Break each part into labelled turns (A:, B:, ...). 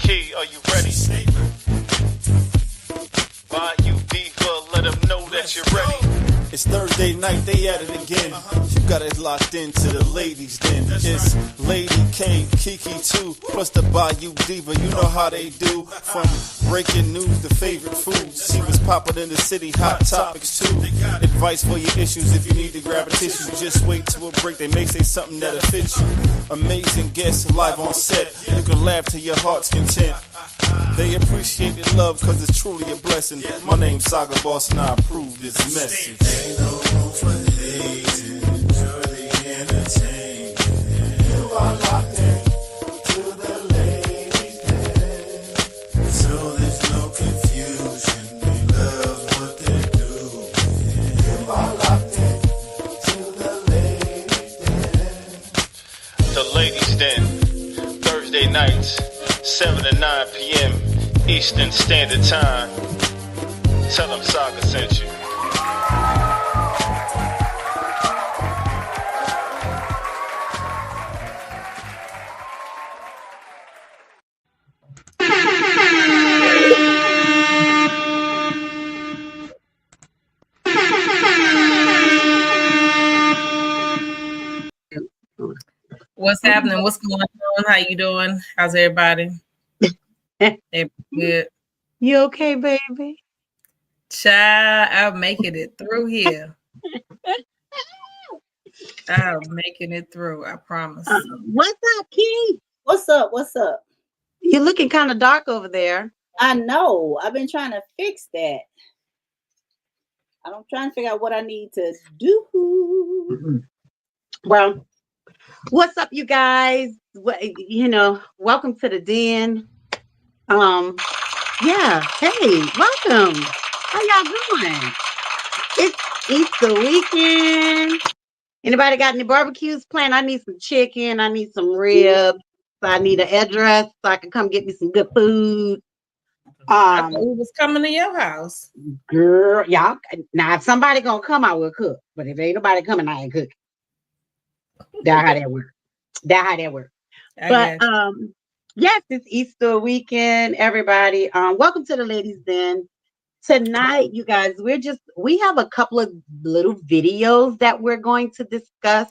A: Key, are you ready? Bayou Diva, let them know that you're ready.
B: It's Thursday night, they at it again. You got it locked into the ladies then. It's Lady K, Kiki too, plus the Bayou Diva. You know how they do. From breaking news to favorite foods. She was popping in the city, hot topics too. Advice for your issues if you need to grab a tissue. Just wait till a break, they may say something that'll fit you. Amazing guests live on set. You can laugh to your heart's content. They appreciate the love cause it's truly a blessing. My name's Saga Boss and I approve this message.
C: Ain't no room for hating, enjoy the entertainment. You are locked in to the ladies' den. So there's no confusion, they love what they're doing. You are locked in to the ladies' den.
A: The Ladies Den, Thursday nights, 7 to 9 p.m. Eastern Standard Time. Tell them Saga sent you.
D: What's happening? What's going on? How you doing? How's everybody? Everybody good?
E: You okay, baby?
D: Child, I'm making it through here. I'm making it through. I promise.
E: What's up, Key?
F: What's up? What's up?
E: You're looking kind of dark over there.
F: I know. I've been trying to fix that. I'm trying to figure out what I need to do.
E: Well, what's up, you guys? Welcome to the den. Yeah. Hey, welcome. How y'all doing? It's Easter weekend. Anybody got any barbecues planned? I need some chicken. I need some ribs. I need an address so I can come get me some good food.
D: I thought we was coming to your house.
E: Girl, y'all. Now, if somebody gonna come, I will cook. But if ain't nobody coming, I ain't cooking. That's how that works. But yes, it's Easter weekend, everybody. Welcome to the Ladies Den. Tonight, you guys, we have a couple of little videos that we're going to discuss.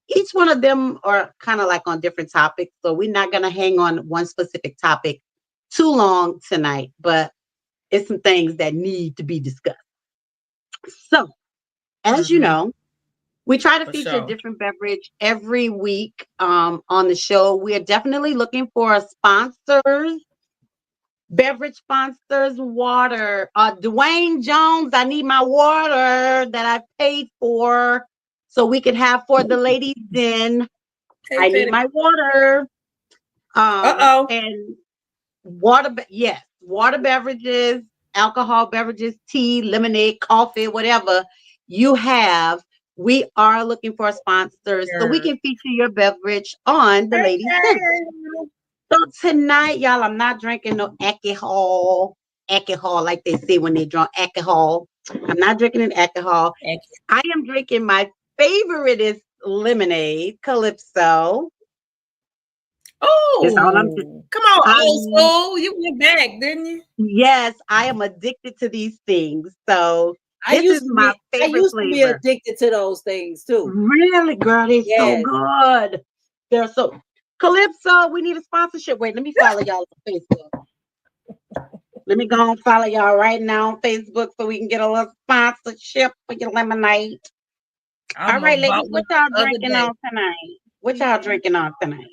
E: Each one of them are kind of like on different topics, so we're not gonna hang on one specific topic too long tonight, but it's some things that need to be discussed. So, as you know, we try to feature a different beverage every week on the show. We are definitely looking for sponsors, beverage sponsors, water. Dwayne Jones, I need my water that I paid for so we can have for the ladies den. I need my water. And water, yes, water beverages, alcohol beverages, tea, lemonade, coffee, whatever you have. We are looking for sponsors so we can feature your beverage on the ladies' den. So tonight, y'all, I'm not drinking no alcohol like they say when they drink alcohol. I'm not drinking an alcohol. I am drinking my favoriteest lemonade, Calypso.
D: Oh, come on, old school. You went back, didn't you?
E: Yes, I am addicted to these things. So this is my favorite flavor. I used to
F: be addicted to those things too.
E: Really, girl, they're so good. They're so Calypso. We need a sponsorship. Wait, let me follow y'all on Facebook. Let me go and follow y'all right now on Facebook so we can get a little sponsorship for your lemonade. All right, ladies, what y'all drinking on tonight?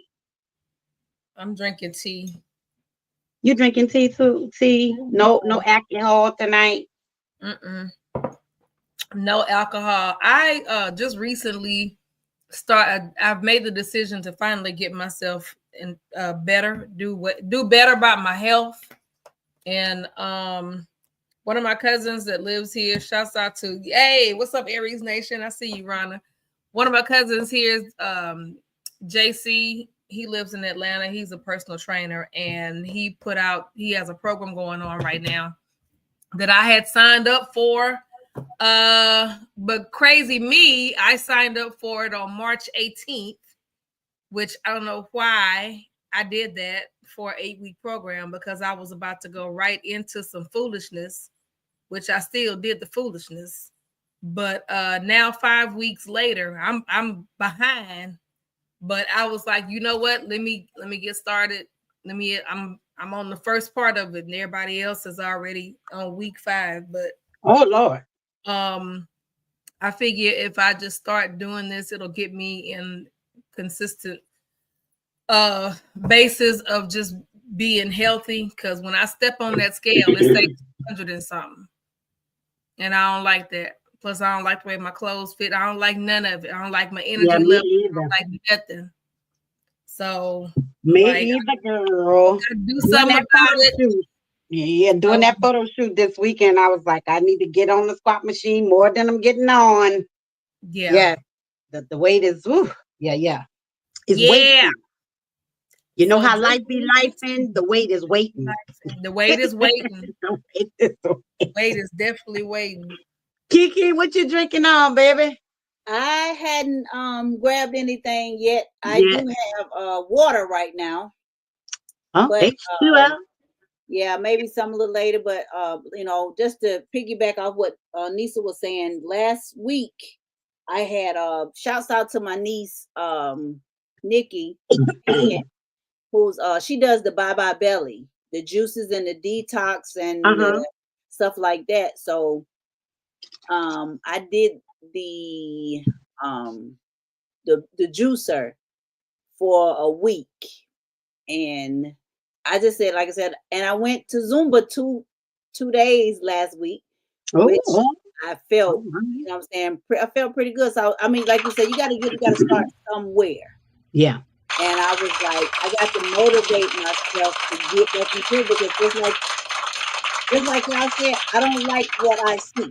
D: I'm drinking tea.
E: You drinking tea too? Tea? No alcohol tonight.
D: No alcohol. I just recently I've made the decision to finally get myself in better, do better about my health. And one of my cousins that lives here, shouts out to, hey, what's up, Aries Nation? I see you, Rana. One of my cousins here is JC. He lives in Atlanta. He's a personal trainer, and he has a program going on right now that I had signed up for. But crazy me, I signed up for it on March 18th, which I don't know why I did that for an 8-week program because I was about to go right into some foolishness, which I still did the foolishness. But now 5 weeks later, I'm behind. But I was like, you know what? Let me get started. I'm on the first part of it, and everybody else is already on week 5. But
E: oh Lord,
D: I figure if I just start doing this, it'll get me in consistent basis of just being healthy. Because when I step on that scale, it says 100 and something, and I don't like that. Plus, I don't like the way my clothes fit. I don't like none of it. I don't like my energy level. I don't like nothing. So,
E: me
D: like,
E: either, girl.
D: I do something about it.
E: Shoot. Yeah, doing that photo shoot this weekend, I was like, I need to get on the squat machine more than I'm getting on.
D: Yeah.
E: The weight is, yeah. It's
D: Yeah.
E: waiting. You know
D: So
E: how life be lifing? The weight is waiting.
D: The weight is waiting.
E: The
D: Weight is definitely waiting.
E: Kiki, what you drinking on, baby?
F: I hadn't grabbed anything yet. I do have water right now.
E: Oh,
F: but
E: H2O.
F: yeah, maybe some a little later. But just to piggyback off what Nisa was saying last week, I had shouts out to my niece Nikki, who's she does the Bye Bye Belly, the juices and the detox and the stuff like that. So I did the juicer for a week, and I just said, like I said, and I went to Zumba two days last week, which I felt, you know what I'm saying, I felt pretty good. So I mean, like you said, you got to start somewhere.
E: Yeah.
F: And I was like, I got to motivate myself to get back into it, because just like y'all said, I don't like what I see.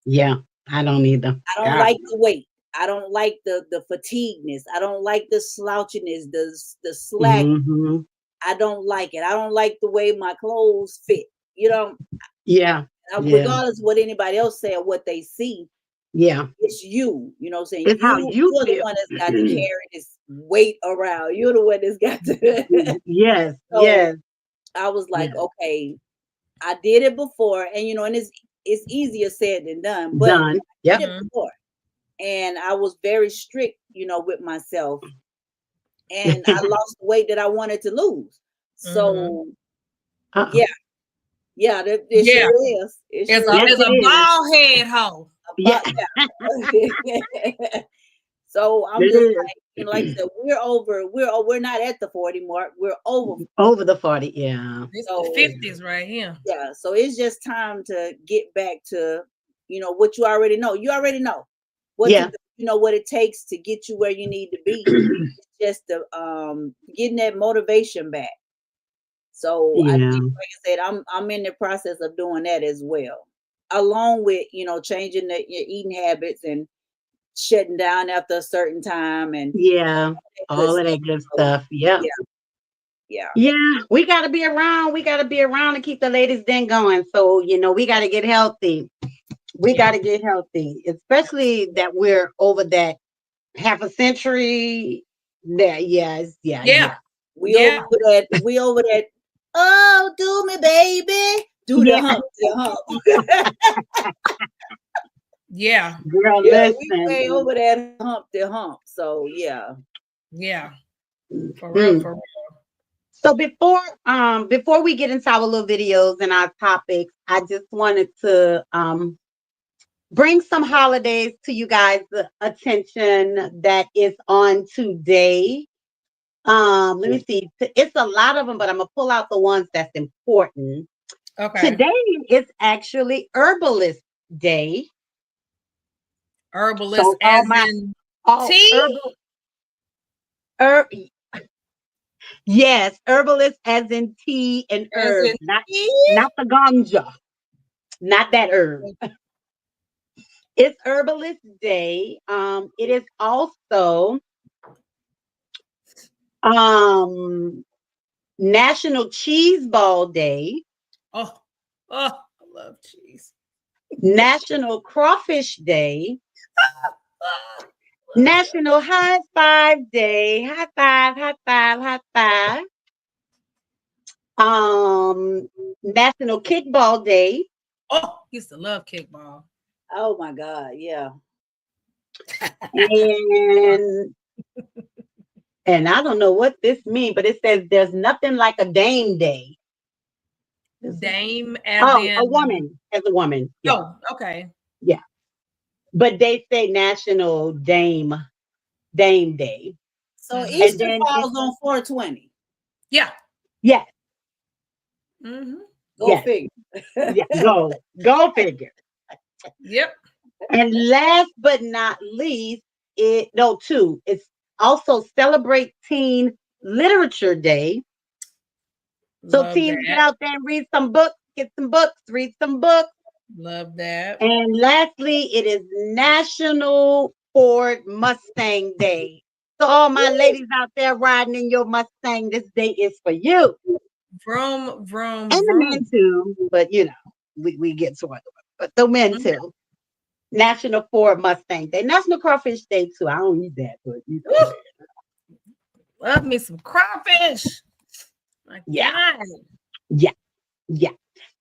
E: Yeah, I don't either.
F: I don't like the weight. I don't like the fatigueness. I don't like the slouchiness, the slack.
E: Mm-hmm.
F: I don't like it. I don't like the way my clothes fit. You know.
E: Yeah.
F: Regardless of what anybody else say or what they see.
E: Yeah.
F: It's you. You know what I'm saying?
E: It's how you
F: you're
E: feel.
F: The one that's got to carry this weight around. You're the one that's got to.
E: Yes.
F: So
E: yes.
F: I was like, okay, I did it before, and and it's easier said than done. But I did it before. And I was very strict, with myself, and I lost the weight that I wanted to lose. So, yeah, it sure is. It's
D: a bald head hoe.
E: Yeah.
F: So I'm just like, like I said, we're not at the 40 mark. We're over
E: the 40. Yeah.
D: It's the 50s right here.
F: Yeah. So it's just time to get back to, what you already know. You already know. What what it takes to get you where you need to be. It's just the getting that motivation back. So I think, like I said, I'm in the process of doing that as well, along with changing your eating habits and shutting down after a certain time and
E: all of that good stuff. Yeah. We got to be around. We got to be around to keep the ladies then going. So we got to get healthy. We got to get healthy, especially that we're over that half a century. That
F: we over that. Oh, do me, baby, do the hump,
D: Yeah,
E: girl,
F: we way over that hump. So
D: yeah, for real.
E: So before we get into our little videos and our topics, I just wanted to bring some holidays to you guys' attention that is on today. Let me see. It's a lot of them, but I'm gonna pull out the ones that's important.
D: Okay.
E: Today is actually Herbalist Day.
D: Herbalist, so as in tea?
E: Yes, herbalist as in tea and herbs, not the ganja, not that herb. It's Herbalist Day. It is also National Cheese Ball Day.
D: Oh, I love cheese.
E: National Crawfish Day. National High Five Day. High five, high five, high five. National Kickball Day.
D: Oh, used to love kickball.
F: Oh my God, yeah.
E: And I don't know what this means, but it says there's nothing like a Dame Day.
D: Dame as in
E: a woman, as a woman. Yeah.
D: Oh, okay.
E: Yeah. But they say National Dame Day.
F: So Easter falls on 420.
D: Yeah.
E: Yes.
D: Mm-hmm.
F: Go figure.
E: Yeah, go figure.
D: Yep.
E: And last but not least, it's also Celebrate Teen Literature Day. So teens get out there and read some books, read some books.
D: Love that.
E: And lastly, it is National Ford Mustang Day. So all my ladies out there riding in your Mustang, this day is for you.
D: Vroom, vroom,
E: and the men too, but we get to it. But the men too. National Ford Mustang Day, National Crawfish Day too. I don't eat that, but
D: love me some crawfish. My God.
E: Yeah.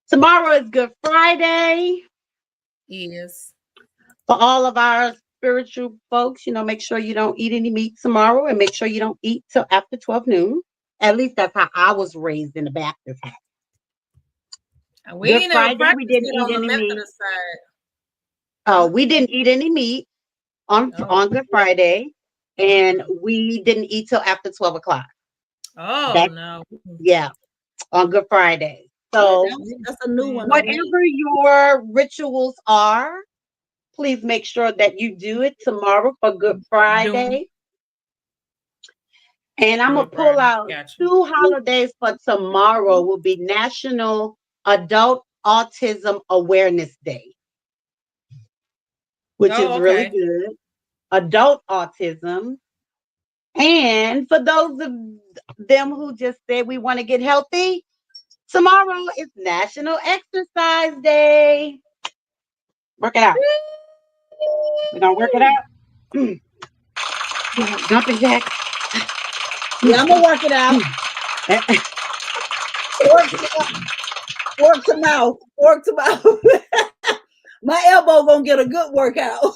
E: Tomorrow is Good Friday.
D: Yes.
E: For all of our spiritual folks, make sure you don't eat any meat tomorrow, and make sure you don't eat till after 12 noon. At least that's how I was raised in the Baptist house. Good Friday, we didn't eat any meat. Oh, we didn't eat any meat on Good Friday, and we didn't eat till after 12 o'clock.
D: Oh, no.
E: Yeah, on Good Friday. So
F: that's a new one.
E: Whatever your rituals are, please make sure that you do it tomorrow for Good Friday. And I'm going to pull out 2 holidays for tomorrow. Will be National Adult Autism Awareness Day, which is really good. Adult autism. And for those of them who just said we want to get healthy, tomorrow is National Exercise Day. Work it out. We're going to work it out. Jumping jack.
F: Yeah, I'm going to work it out. Work to mouth. Work to mouth. My elbow going to get a good workout.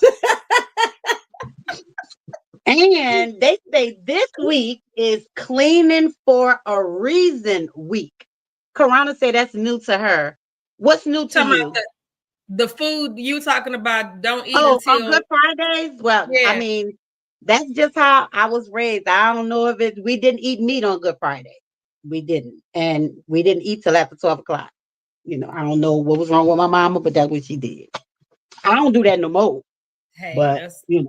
E: And they say this week is Cleaning for a Reason week. Karana said that's new to her. What's new to you?
D: The food you talking about, don't eat
E: until...
D: on
E: Good Fridays? Well, yeah. I mean, that's just how I was raised. I don't know if we didn't eat meat on Good Friday. We didn't. And we didn't eat till after 12 o'clock. I don't know what was wrong with my mama, but that's what she did. I don't do that no more.
D: Hey,
E: but, hey.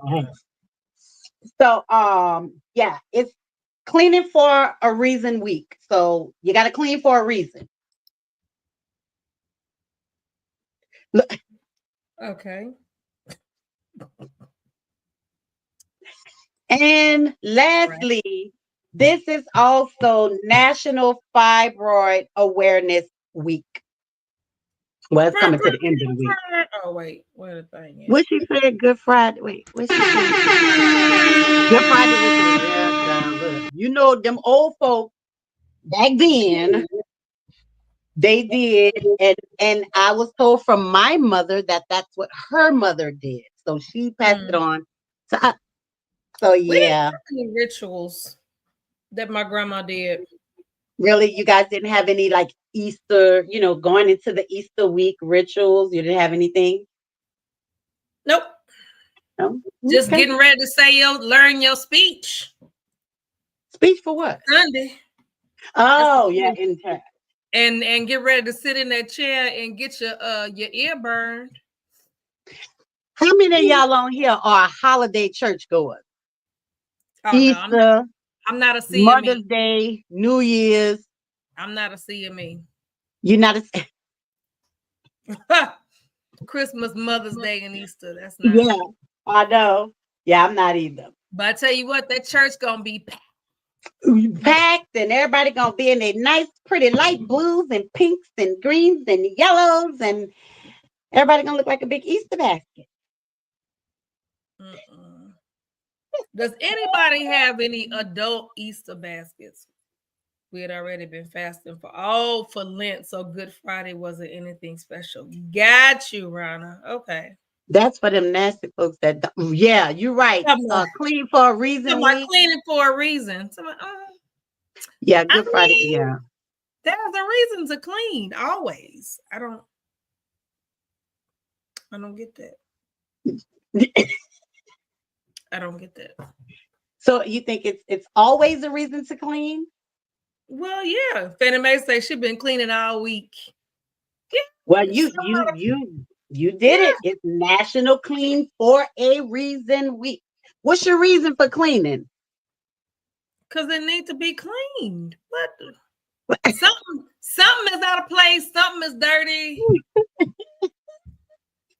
E: So, yeah, it's Cleaning for a Reason week. So you got to clean for a reason.
D: Okay.
E: And lastly, this is also National Fibroid Awareness Week. Well, it's coming to the end of the week.
D: Oh, wait. What a thing.
E: What she said, Good Friday. Wait, what she said? Good Friday. Them old folks back then, they did. And I was told from my mother that that's what her mother did. So she passed it on to us. So, yeah.
D: Any rituals that my grandma did.
E: Really? You guys didn't have any like Easter, going into the Easter week rituals? You didn't have anything?
D: Nope.
E: No?
D: Just getting ready to learn your speech.
E: Speech for what?
D: Sunday.
E: Oh, yeah.
D: And get ready to sit in that chair and get your ear burned.
E: How many of y'all on here are holiday churchgoers?
D: Oh,
E: Easter.
D: No, I'm not a CME.
E: Mother's Day, New Year's.
D: I'm not a CME.
E: You're not a
D: Christmas, Mother's Day, and Easter. That's not.
E: Yeah, I know. Yeah, I'm not either.
D: But I tell you what, that church gonna be
E: packed, and everybody gonna be in their nice, pretty light blues and pinks and greens and yellows, and everybody gonna look like a big Easter basket.
D: Does anybody have any adult Easter baskets? We had already been fasting for Lent, so Good Friday wasn't anything special. Got you, Rana. Okay.
E: That's for them nasty folks that yeah, you're right. Clean for a reason.
D: Cleaning for a reason.
E: Yeah, Good Friday. Yeah.
D: There's a reason to clean always. I don't get that. I don't get that.
E: So you think it's always a reason to clean?
D: Well, yeah. Fannie Mae say she's been cleaning all week.
E: Yeah. Well, you did it. It's National Clean for a Reason Week. What's your reason for cleaning?
D: Because it needs to be cleaned. What? something is out of place. Something is dirty.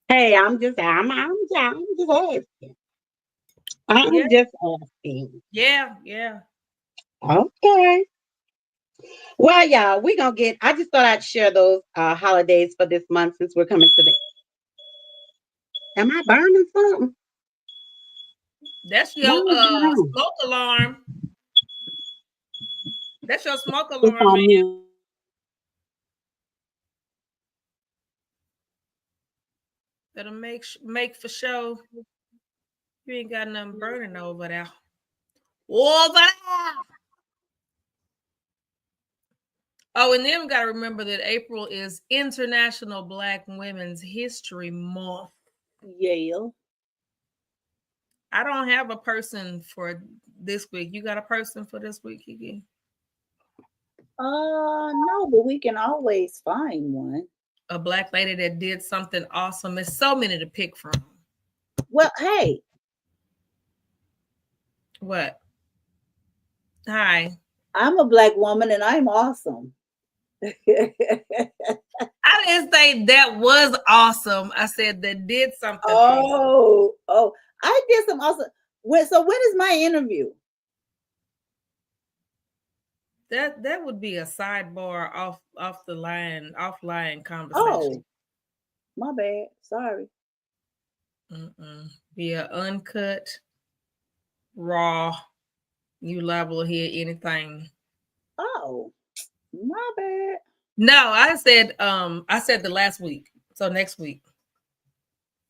E: Hey, I'm just asking. I'm just asking.
D: Yeah.
E: Okay. Well, y'all, I just thought I'd share those holidays for this month since we're coming to am I burning something?
D: That's your smoke alarm. That's your smoke alarm, man. Better make for sure you ain't got nothing burning over there. Oh, and then we got to remember that April is International Black Women's History Month.
F: Yeah.
D: I don't have a person for this week. You got a person for this week, Kiki?
F: No, but we can always find one.
D: A Black lady that did something awesome. There's so many to pick from.
F: Well, hey.
D: What? Hi.
F: I'm a Black woman and I'm awesome.
D: I didn't say that was awesome. I said that did something.
F: Oh, I did some awesome. When is my interview?
D: That would be a sidebar offline conversation.
F: Oh, my bad. Sorry.
D: Be an uncut, raw. You liable to hear anything.
F: Oh, my bad.
D: No, I said the last week. So next week.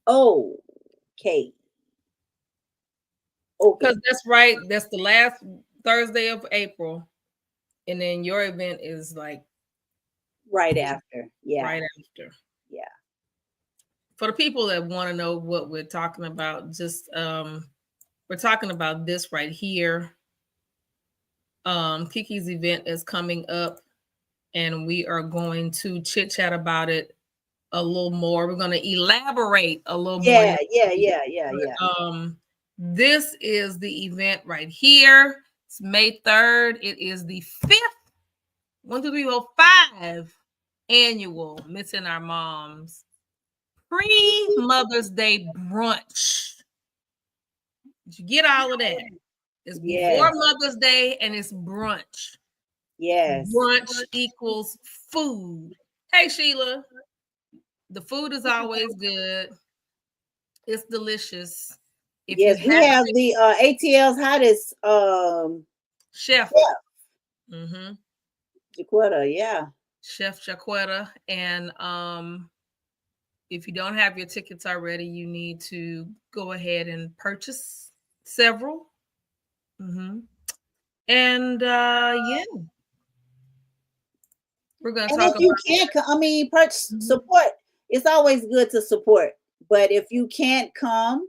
F: Oh, okay.
D: Because that's right. That's the last Thursday of April. And then your event is like
F: right after. Yeah.
D: Right after.
F: Yeah.
D: For the people that want to know what we're talking about, just we're talking about this right here. Kiki's event is coming up and we are going to chit chat about it a little more. We're going to elaborate a little more.
F: Yeah.
D: This is the event right here. It's May 3rd. It is the 5th annual Missing Our Moms pre-Mother's Day brunch. Did you get all of that? It's before Mother's Day and it's brunch.
F: Yes.
D: Brunch equals food. Hey, Sheila. The food is always good. It's delicious.
F: We have the ATL's hottest
D: chef.
F: Jaquetta, yeah.
D: Chef Jaquetta. And if you don't have your tickets already, you need to go ahead and purchase several. And we're going to talk
F: about support. It's always good to support, but if you can't come,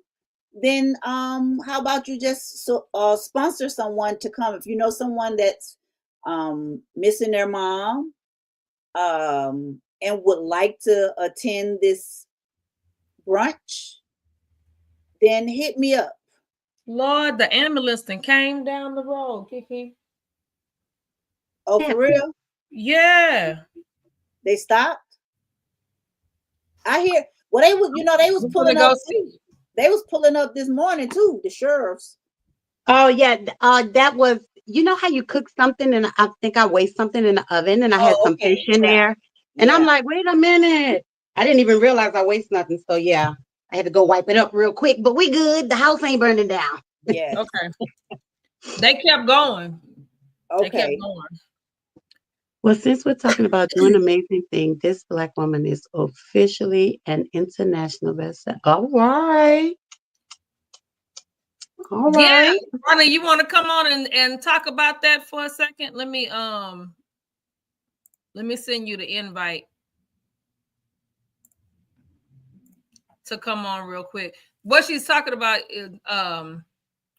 F: then how about you just sponsor someone to come? If you know someone that's missing their mom and would like to attend this brunch, then hit me up.
D: Lord, the ambulance then came down the road, Kiki.
F: Oh, for real?
D: Yeah.
F: They stopped? I hear. Well, they was pulling up. They was pulling up this morning too, the sheriffs.
E: Oh yeah. That was, you know how you cook something and I think I waste something in the oven and I had some fish in there. And I'm like, wait a minute. I didn't even realize I waste nothing. So yeah. I had to go wipe it up real quick, but we good. The house ain't burning down.
F: Yeah.
D: Okay. They kept going.
F: Okay.
D: They kept going.
E: Well, since we're talking about doing amazing thing, this Black woman is officially an international bestseller. All right. All
D: Yeah,
E: right.
D: Ronnie, you want to come on and talk about that for a second? Let me send you the invite to come on real quick. What she's talking about is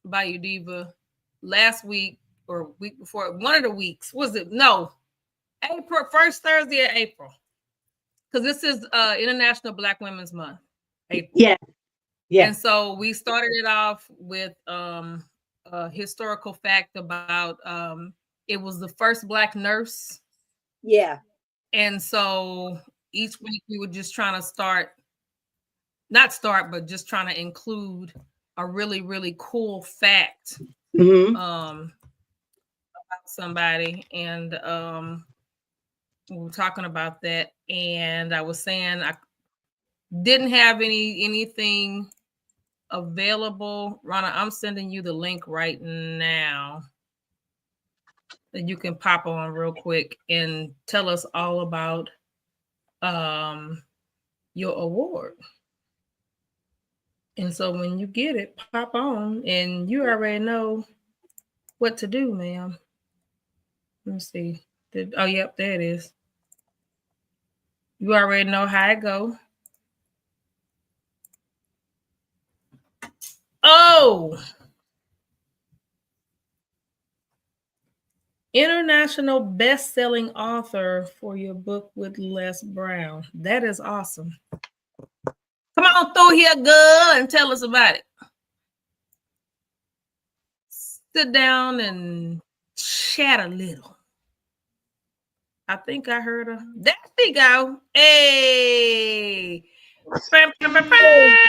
D: Bayou Diva last week or week before, one of the weeks. Was it? No, April, first Thursday of April. Because this is International Black Women's Month. April.
E: Yeah. Yeah.
D: And so we started it off with a historical fact about it was the first Black nurse.
F: Yeah.
D: And so each week we were just trying to but just trying to include a really, really cool fact about somebody. And we were talking about that. And I was saying I didn't have anything available. Ronna, I'm sending you the link right now. And you can pop on real quick and tell us all about your award. And so when you get it, pop on, and you already know what to do, ma'am. Let me see. Oh, yep, there it is. You already know how it go. Oh! International best-selling author for your book with Les Brown. That is awesome. Come on through here, girl, and tell us about it. Sit down and chat a little. I think I heard her. There she go. Hey. Welcome, Ronna.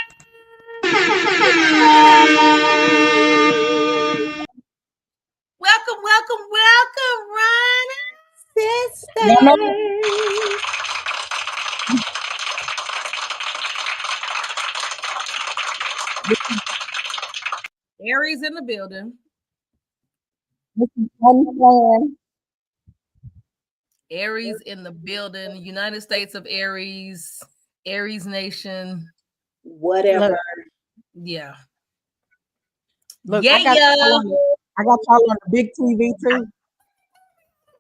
G: Sister.
D: Aries in the building. Aries in the building. United States of Aries. Aries Nation.
F: Whatever.
G: Look,
D: yeah.
G: Look,
D: yeah,
G: I got y'all on the big TV too.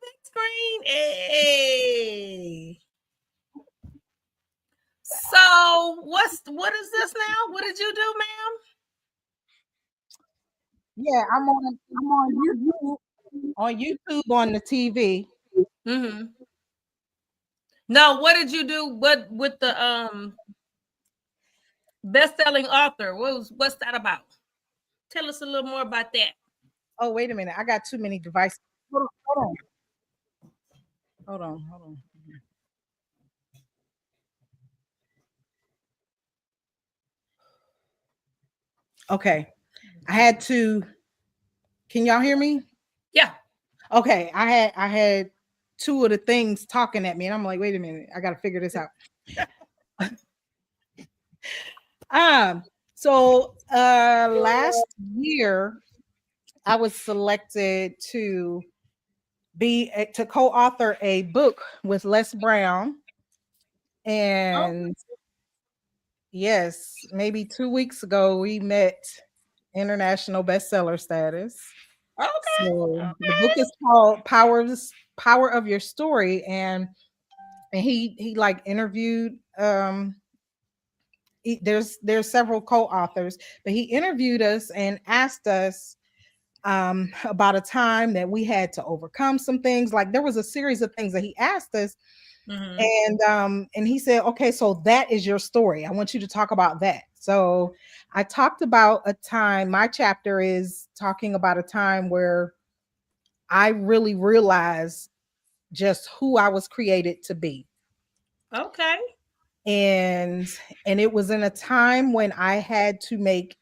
D: Big screen. Hey. So what is this now? What did you do, ma'am?
G: Yeah, I'm on YouTube on the TV.
D: Mm-hmm. No, what did you do? What with the best-selling author? What's that about? Tell us a little more about that.
G: Oh, wait a minute. I got too many devices. Hold on. Okay. I had to. Can y'all hear me?
D: Yeah.
G: Okay. I had two of the things talking at me, and I'm like, wait a minute. I got to figure this out. So last year I was selected to co-author a book with Les Brown, and yes, maybe 2 weeks ago we met international bestseller status.
D: Okay.
G: So the book is called Power of Your Story, and he like interviewed there's several co-authors, but he interviewed us and asked us about a time that we had to overcome some things. Like there was a series of things that he asked us, and he said, okay, so that is your story. I want you to talk about that. So I talked about a time. My chapter is talking about a time where I really realized just who I was created to be.
D: Okay.
G: And it was in a time when I had to make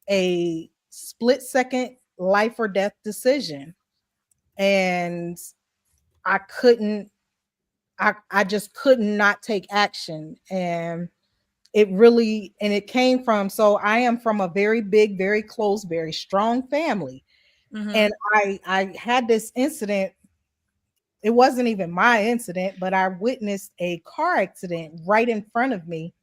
G: a split-second life or death decision, and I just could not take action. And it came from, so I am from a very big, very close, very strong family. And I had this incident it wasn't even my incident, but I witnessed a car accident right in front of me.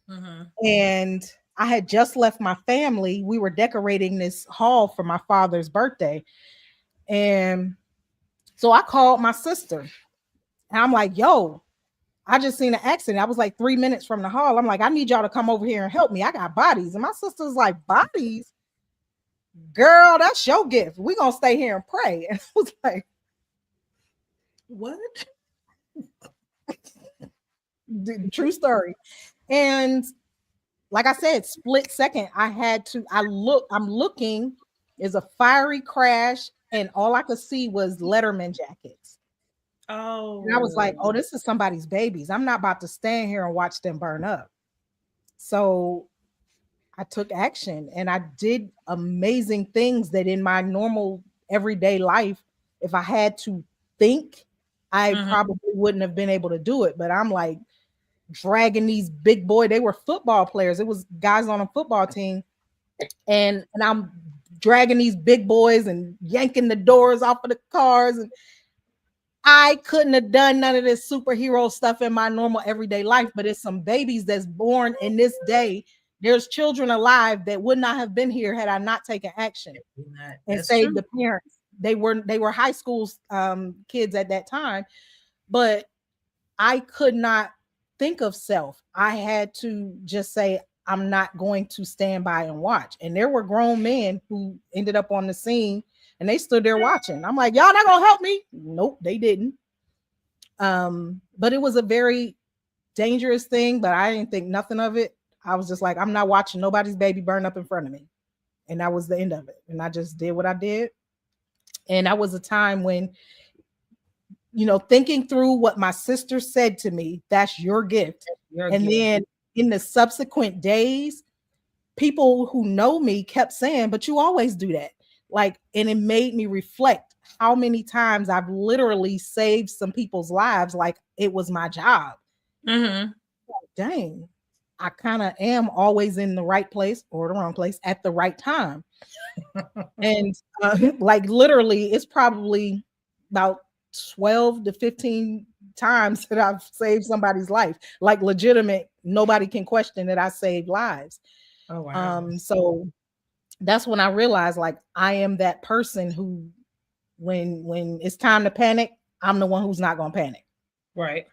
G: Mm-hmm. And I had just left my family. We were decorating this hall for my father's birthday. And so I called my sister and I'm like, yo, I just seen an accident. I was like 3 minutes from the hall. I'm like, I need y'all to come over here and help me. I got bodies. And my sister's like, bodies? Girl, that's your gift. We're going to stay here and pray. And I was like, what? True story. And like I said, split second, I'm looking, is a fiery crash, and all I could see was Letterman jackets. Oh, and I was like, oh, this is somebody's babies. I'm not about to stand here and watch them burn up. So I took action and I did amazing things that in my normal everyday life, if I had to think, I probably wouldn't have been able to do it. But I'm like dragging these big boys. They were football players. It was guys on a football team. And I'm dragging these big boys and yanking the doors off of the cars. And I couldn't have done none of this superhero stuff in my normal everyday life, but it's some babies that's born in this day. There's children alive that would not have been here had I not taken action and saved the parents. They were high school kids at that time, but I could not think of self. I had to just say, I'm not going to stand by and watch. And there were grown men who ended up on the scene and they stood there watching. I'm like, y'all not gonna help me? Nope, they didn't. But it was a very dangerous thing, but I didn't think nothing of it. I was just like, I'm not watching nobody's baby burn up in front of me. And that was the end of it. And I just did what I did. And that was a time when, you know, thinking through what my sister said to me, that's your gift. Then in the subsequent days, people who know me kept saying, but you always do that. Like, and it made me reflect how many times I've literally saved some people's lives like it was my job. Mm-hmm. Dang, I kind of am always in the right place or the wrong place at the right time. And like literally, it's probably about 12 to 15 times that I've saved somebody's life. Like legitimate, nobody can question that I saved lives. Oh wow. So that's when I realized like I am that person who when it's time to panic, I'm the one who's not gonna panic. Right.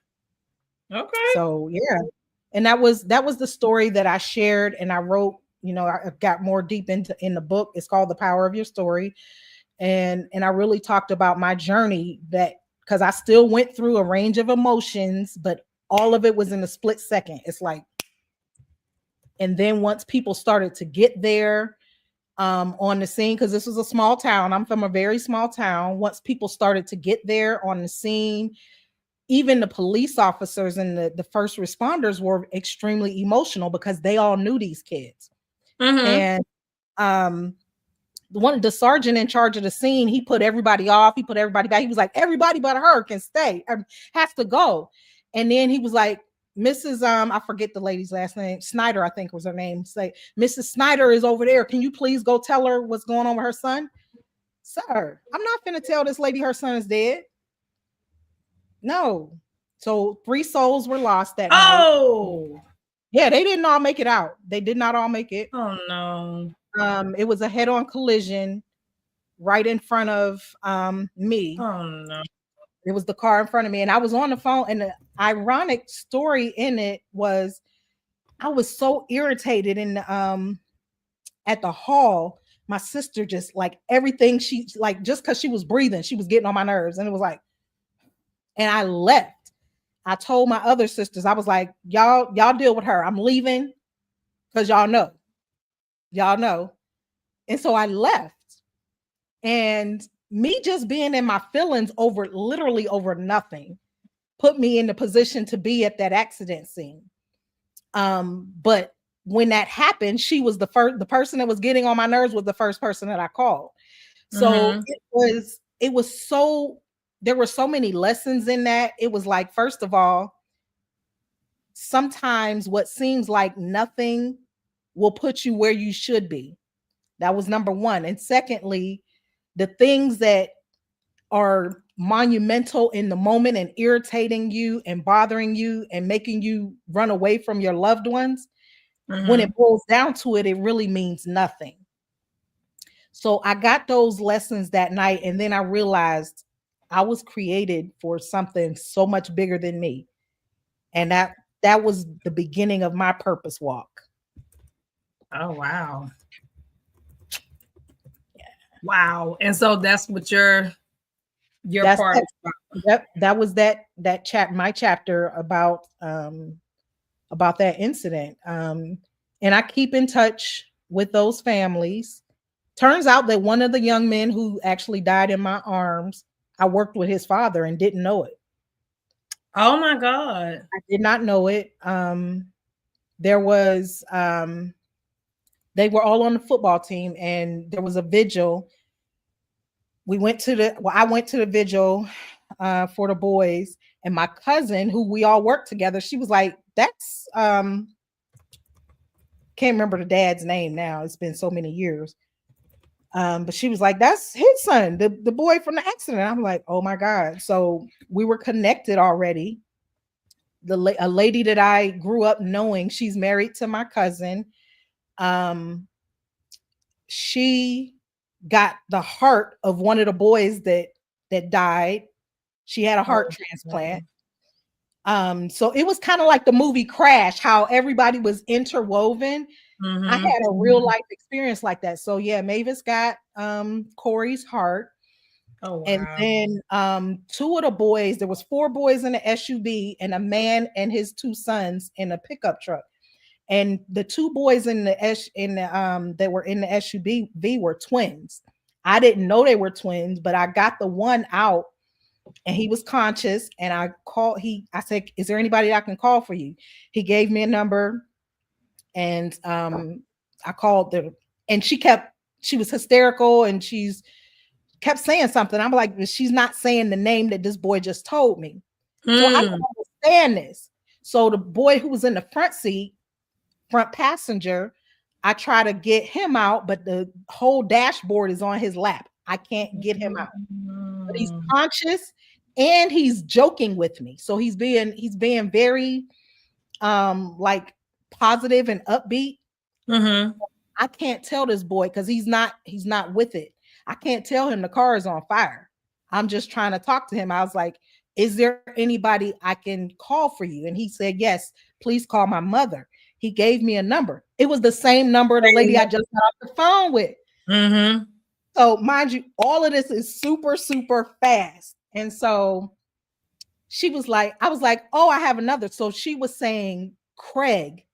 G: Okay. So yeah. And that was the story that I shared and I wrote, you know, I got more deep in the book. It's called The Power of Your Story. And I really talked about my journey, that because I still went through a range of emotions, but all of it was in a split second. It's like, and then once people started to get there on the scene, because this was a small town, I'm from a very small town. Once people started to get there on the scene, even the police officers and the first responders were extremely emotional because they all knew these kids. Mm-hmm. And the sergeant in charge of the scene, he put everybody off. He put everybody back. He was like, everybody but her can stay, has to go. And then he was like, Mrs. I forget the lady's last name, Snyder, I think was her name. Say, Mrs. Snyder is over there. Can you please go tell her what's going on with her son? Sir, I'm not going to tell this lady her son is dead. No. So 3 souls were lost that night. Oh, yeah, they didn't all make it out. They did not all make it. Oh no. It was a head-on collision right in front of me. Oh no. It was the car in front of me, and I was on the phone. And the ironic story in it was, I was so irritated in the at the hall. My sister just like everything she like, just because she was breathing, she was getting on my nerves, and it was like, and I left. I told my other sisters, I was like, y'all deal with her. I'm leaving because y'all know. And so I left. And me just being in my feelings literally over nothing put me in the position to be at that accident scene. But when that happened, she was the person that was getting on my nerves was the first person that I called. So it was so, there were so many lessons in that. It was like, first of all, sometimes what seems like nothing will put you where you should be. That was number one. And secondly, the things that are monumental in the moment and irritating you and bothering you and making you run away from your loved ones, when it boils down to it, it really means nothing. So I got those lessons that night, and then I realized I was created for something so much bigger than me. And that was the beginning of my purpose walk.
D: Oh, wow. Yeah. Wow. And so that's what your part
G: that was my chapter about that incident. And I keep in touch with those families. Turns out that one of the young men who actually died in my arms, I worked with his father and didn't know it.
D: Oh my God.
G: I did not know it. There was they were all on the football team, and there was a vigil. I went to the vigil for the boys, and my cousin, who we all worked together, she was like, that's can't remember the dad's name now. It's been so many years. But she was like, that's his son, the boy from the accident. I'm like, oh my God. So we were connected already. A lady that I grew up knowing, she's married to my cousin. She got the heart of one of the boys that died. She had a heart transplant. So it was kind of like the movie Crash, how everybody was interwoven. I had a real life experience like that. So yeah, Mavis got Corey's heart.
D: Oh, wow.
G: And then two of the boys, there was 4 boys in the SUV and a man and his 2 sons in a pickup truck. And the 2 boys that were in the SUV were twins. I didn't know they were twins, but I got the one out and he was conscious. And I said, is there anybody I can call for you? He gave me a number. And I called them, and she was hysterical, and she's kept saying something. I'm like, she's not saying the name that this boy just told me. So I don't understand this. So the boy who was in the front seat, front passenger, I try to get him out, but the whole dashboard is on his lap. I can't get him out. But he's conscious and he's joking with me. So he's being very like positive and upbeat. I can't tell this boy because he's not with it. I can't tell him the car is on fire. I'm just trying to talk to him. I was like, is there anybody I can call for you? And he said, yes, please call my mother. He gave me a number. It was the same number the lady I just got off the phone with. So mind you, all of this is super, super fast. And so she was like, I was like, oh, I have another. So she was saying Craig.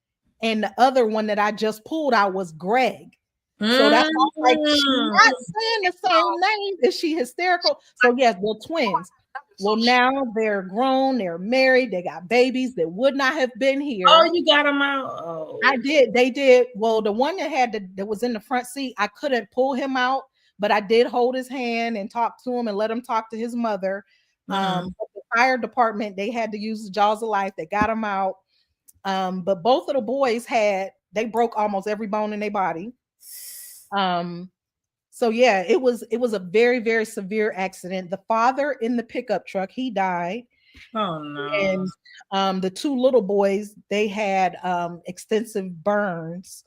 G: And the other one that I just pulled out was Greg. So that's like, she's not saying the same name. Is she hysterical? So yes, they're twins. Well, now they're grown, they're married, they got babies that would not have been here.
D: Oh, you got them out? Oh.
G: I did. They did. Well, the one that was in the front seat, I couldn't pull him out, but I did hold his hand and talk to him and let him talk to his mother. The fire department, they had to use the jaws of life. They got him out. But both of the boys they broke almost every bone in their body. So yeah, it was a very, very severe accident. The father in the pickup truck, he died.
D: Oh no.
G: And the 2 little boys, they had extensive burns.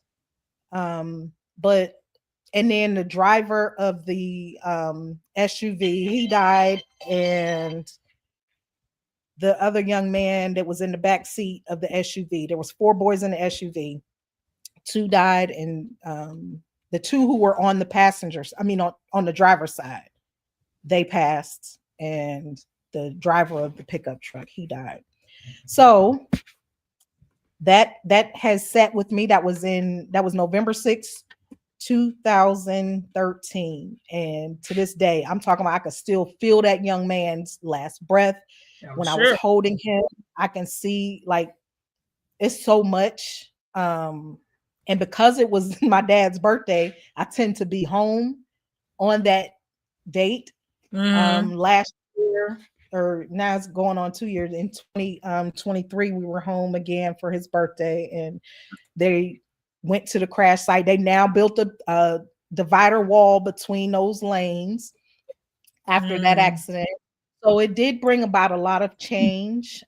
G: And then the driver of the SUV, he died, and the other young man that was in the back seat of the SUV. There was 4 boys in the SUV. 2 died, and the 2 who were on the passengers, on the driver's side, they passed, and the driver of the pickup truck, he died. So that has sat with me. That was November 6th, 2013. And to this day, I'm talking about, I could still feel that young man's last breath. When I was holding him, I can see, like, it's so much. And because it was my dad's birthday, I tend to be home on that date. Last year, or now it's going on 2 years, in 2023, we were home again for his birthday, and they went to the crash site. They now built a divider wall between those lanes after that accident. So it did bring about a lot of change.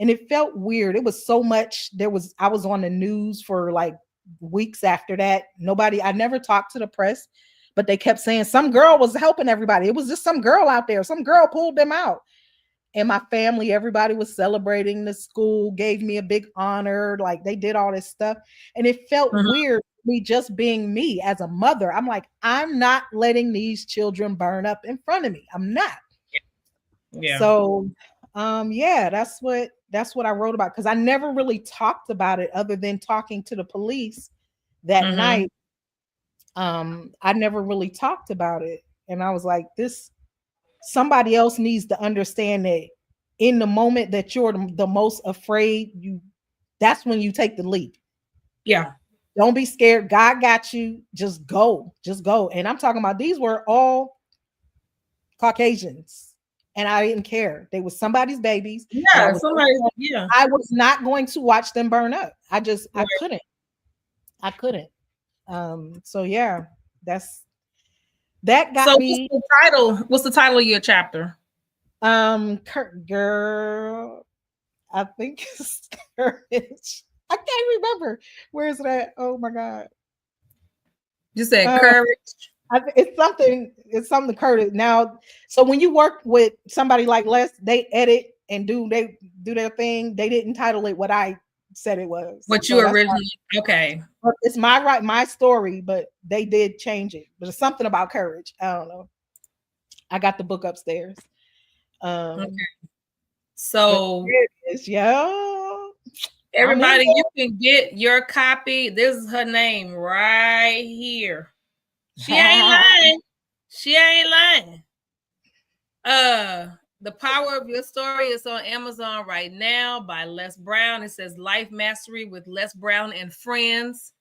G: And it felt weird. It was so much. I was on the news for like weeks after that. I never talked to the press, but they kept saying some girl was helping everybody. It was just some girl out there. Some girl pulled them out. And my family, everybody was celebrating. The school gave me a big honor. Like they did all this stuff. And it felt weird, me just being me as a mother. I'm like, I'm not letting these children burn up in front of me. I'm not. Yeah. So that's what I wrote about, because I never really talked about it other than talking to the police that night. I never really talked about it. And I was like, somebody else needs to understand that in the moment that you're the most afraid, that's when you take the leap.
D: Yeah.
G: Don't be scared. God got you. Just go. And I'm talking about, these were all Caucasians. And I didn't care. They were somebody's babies.
D: Yeah,
G: I was not going to watch them burn up. I couldn't. So yeah, that got me.
D: What's the title of your chapter?
G: Girl, I think it's Courage. I can't remember. Where is that? Oh my God.
D: You said Courage.
G: It's something Courage. Now, so when you work with somebody like Les, they edit and do their thing. They didn't title it what I said it was.
D: What you originally, okay.
G: It's my story, but they did change it. But it's something about courage. I don't know. I got the book upstairs.
D: Okay. So
G: it is, yeah.
D: Everybody, you can get your copy. This is her name right here. She ain't lying. She ain't lying. The Power of Your Story is on Amazon right now by Les Brown. It says Life Mastery with Les Brown and Friends.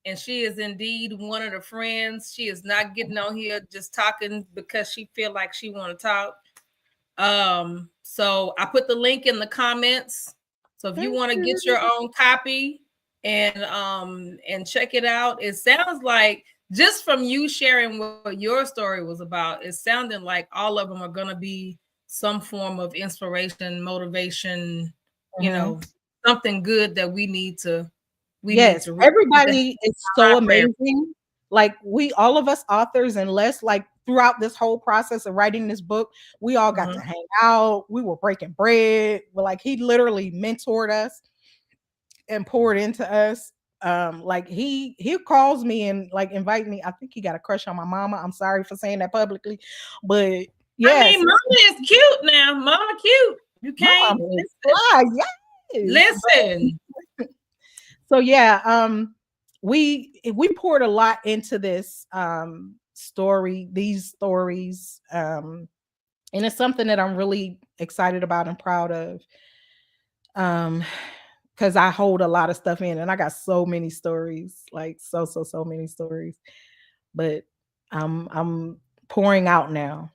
D: And she is indeed one of the friends. She is not getting on here just talking because she feel like she want to talk. So I put the link in the comments. So if you want to get your own copy and check it out, it sounds like, just from you sharing what your story was about, it sounded like all of them are going to be some form of inspiration, motivation, you know, something good that we need to read.
G: Everybody is so amazing. Like all of us authors, and Les, like throughout this whole process of writing this book, we all got to hang out. We were breaking bread. But like, he literally mentored us and poured into us. Like he calls me and like invite me. I think he got a crush on my mama. I'm sorry for saying that publicly, but yeah.
D: I mean, mama is cute now. Mama cute. You can't listen.
G: So yeah, we poured a lot into this these stories, and it's something that I'm really excited about and proud of. Because I hold a lot of stuff in, and I got so many stories, like so many stories. But I'm pouring out now,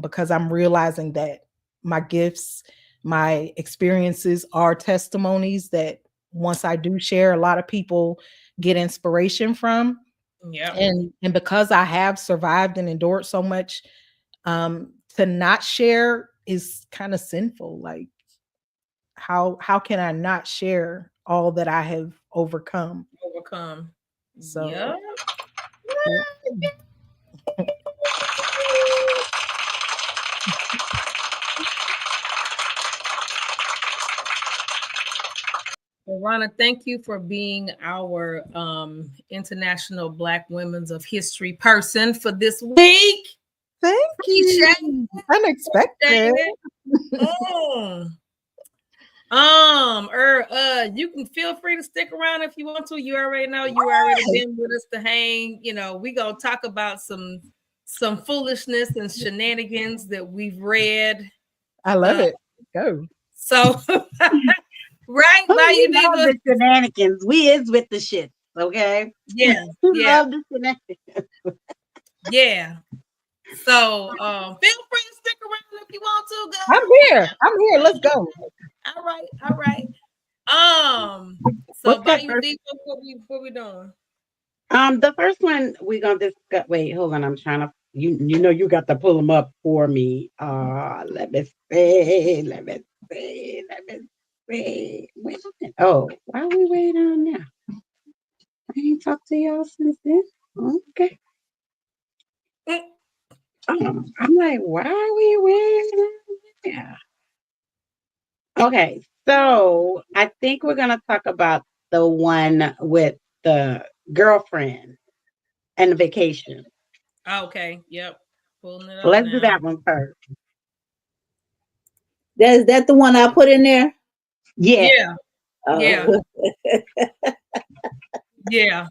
G: because I'm realizing that my gifts, my experiences are testimonies that once I do share, a lot of people get inspiration from.
D: Yeah.
G: And because I have survived and endured so much, to not share is kind of sinful. Like, how can I not share all that I have overcome? So yeah.
D: Ronna, thank you for being our International Black Women's of History person for this week.
G: Thank you. Unexpected.
D: You can feel free to stick around if you want to. You already know, you already been with us to hang. You know, we gonna talk about some foolishness and shenanigans that we've read.
G: I love it. Go.
D: So right now, you need
E: the shenanigans. We is with the shit. Okay.
D: Yeah.
E: We love the shenanigans.
D: Yeah. So feel free to stick around if you want to. Go.
G: I'm here. Let's go.
D: All right. So Bayou Diva, what we doing?
E: The first one we're gonna discuss. Wait, hold on. I'm trying to You know you got to pull them up for me. Let me see. Let me see. Let me see. Wait a minute. Oh, why are we waiting on now? I ain't talked to y'all since then. Okay. I'm like, why are we waiting? Yeah. Okay, so I think we're gonna talk about the one with the girlfriend and the vacation.
D: Okay. Yep. Pulling it up
E: Let's do
D: now.
E: that one first.
F: Is that the one I put in there?
E: Yeah.
D: Yeah.
F: Oh.
D: Yeah. Yeah.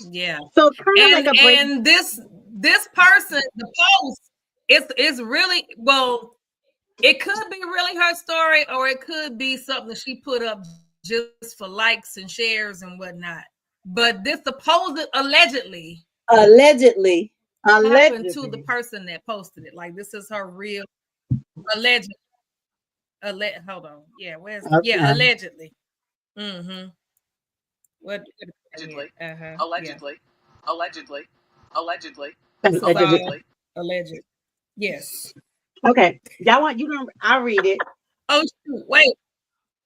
D: Yeah.
E: So kind of like a break.
D: And this person, the post, it's really, well, it could be really her story, or it could be something she put up just for likes and shares and whatnot. But this supposed allegedly happened to the person that posted it. Like, this is her real alleged. Hold on. Yeah, where's yeah, allegedly. Mm-hmm. What allegedly?
H: Allegedly.
D: Yeah.
H: Allegedly.
D: Alleged. Yes.
E: Okay. Y'all want you don't I'll read it.
D: Oh shoot, wait.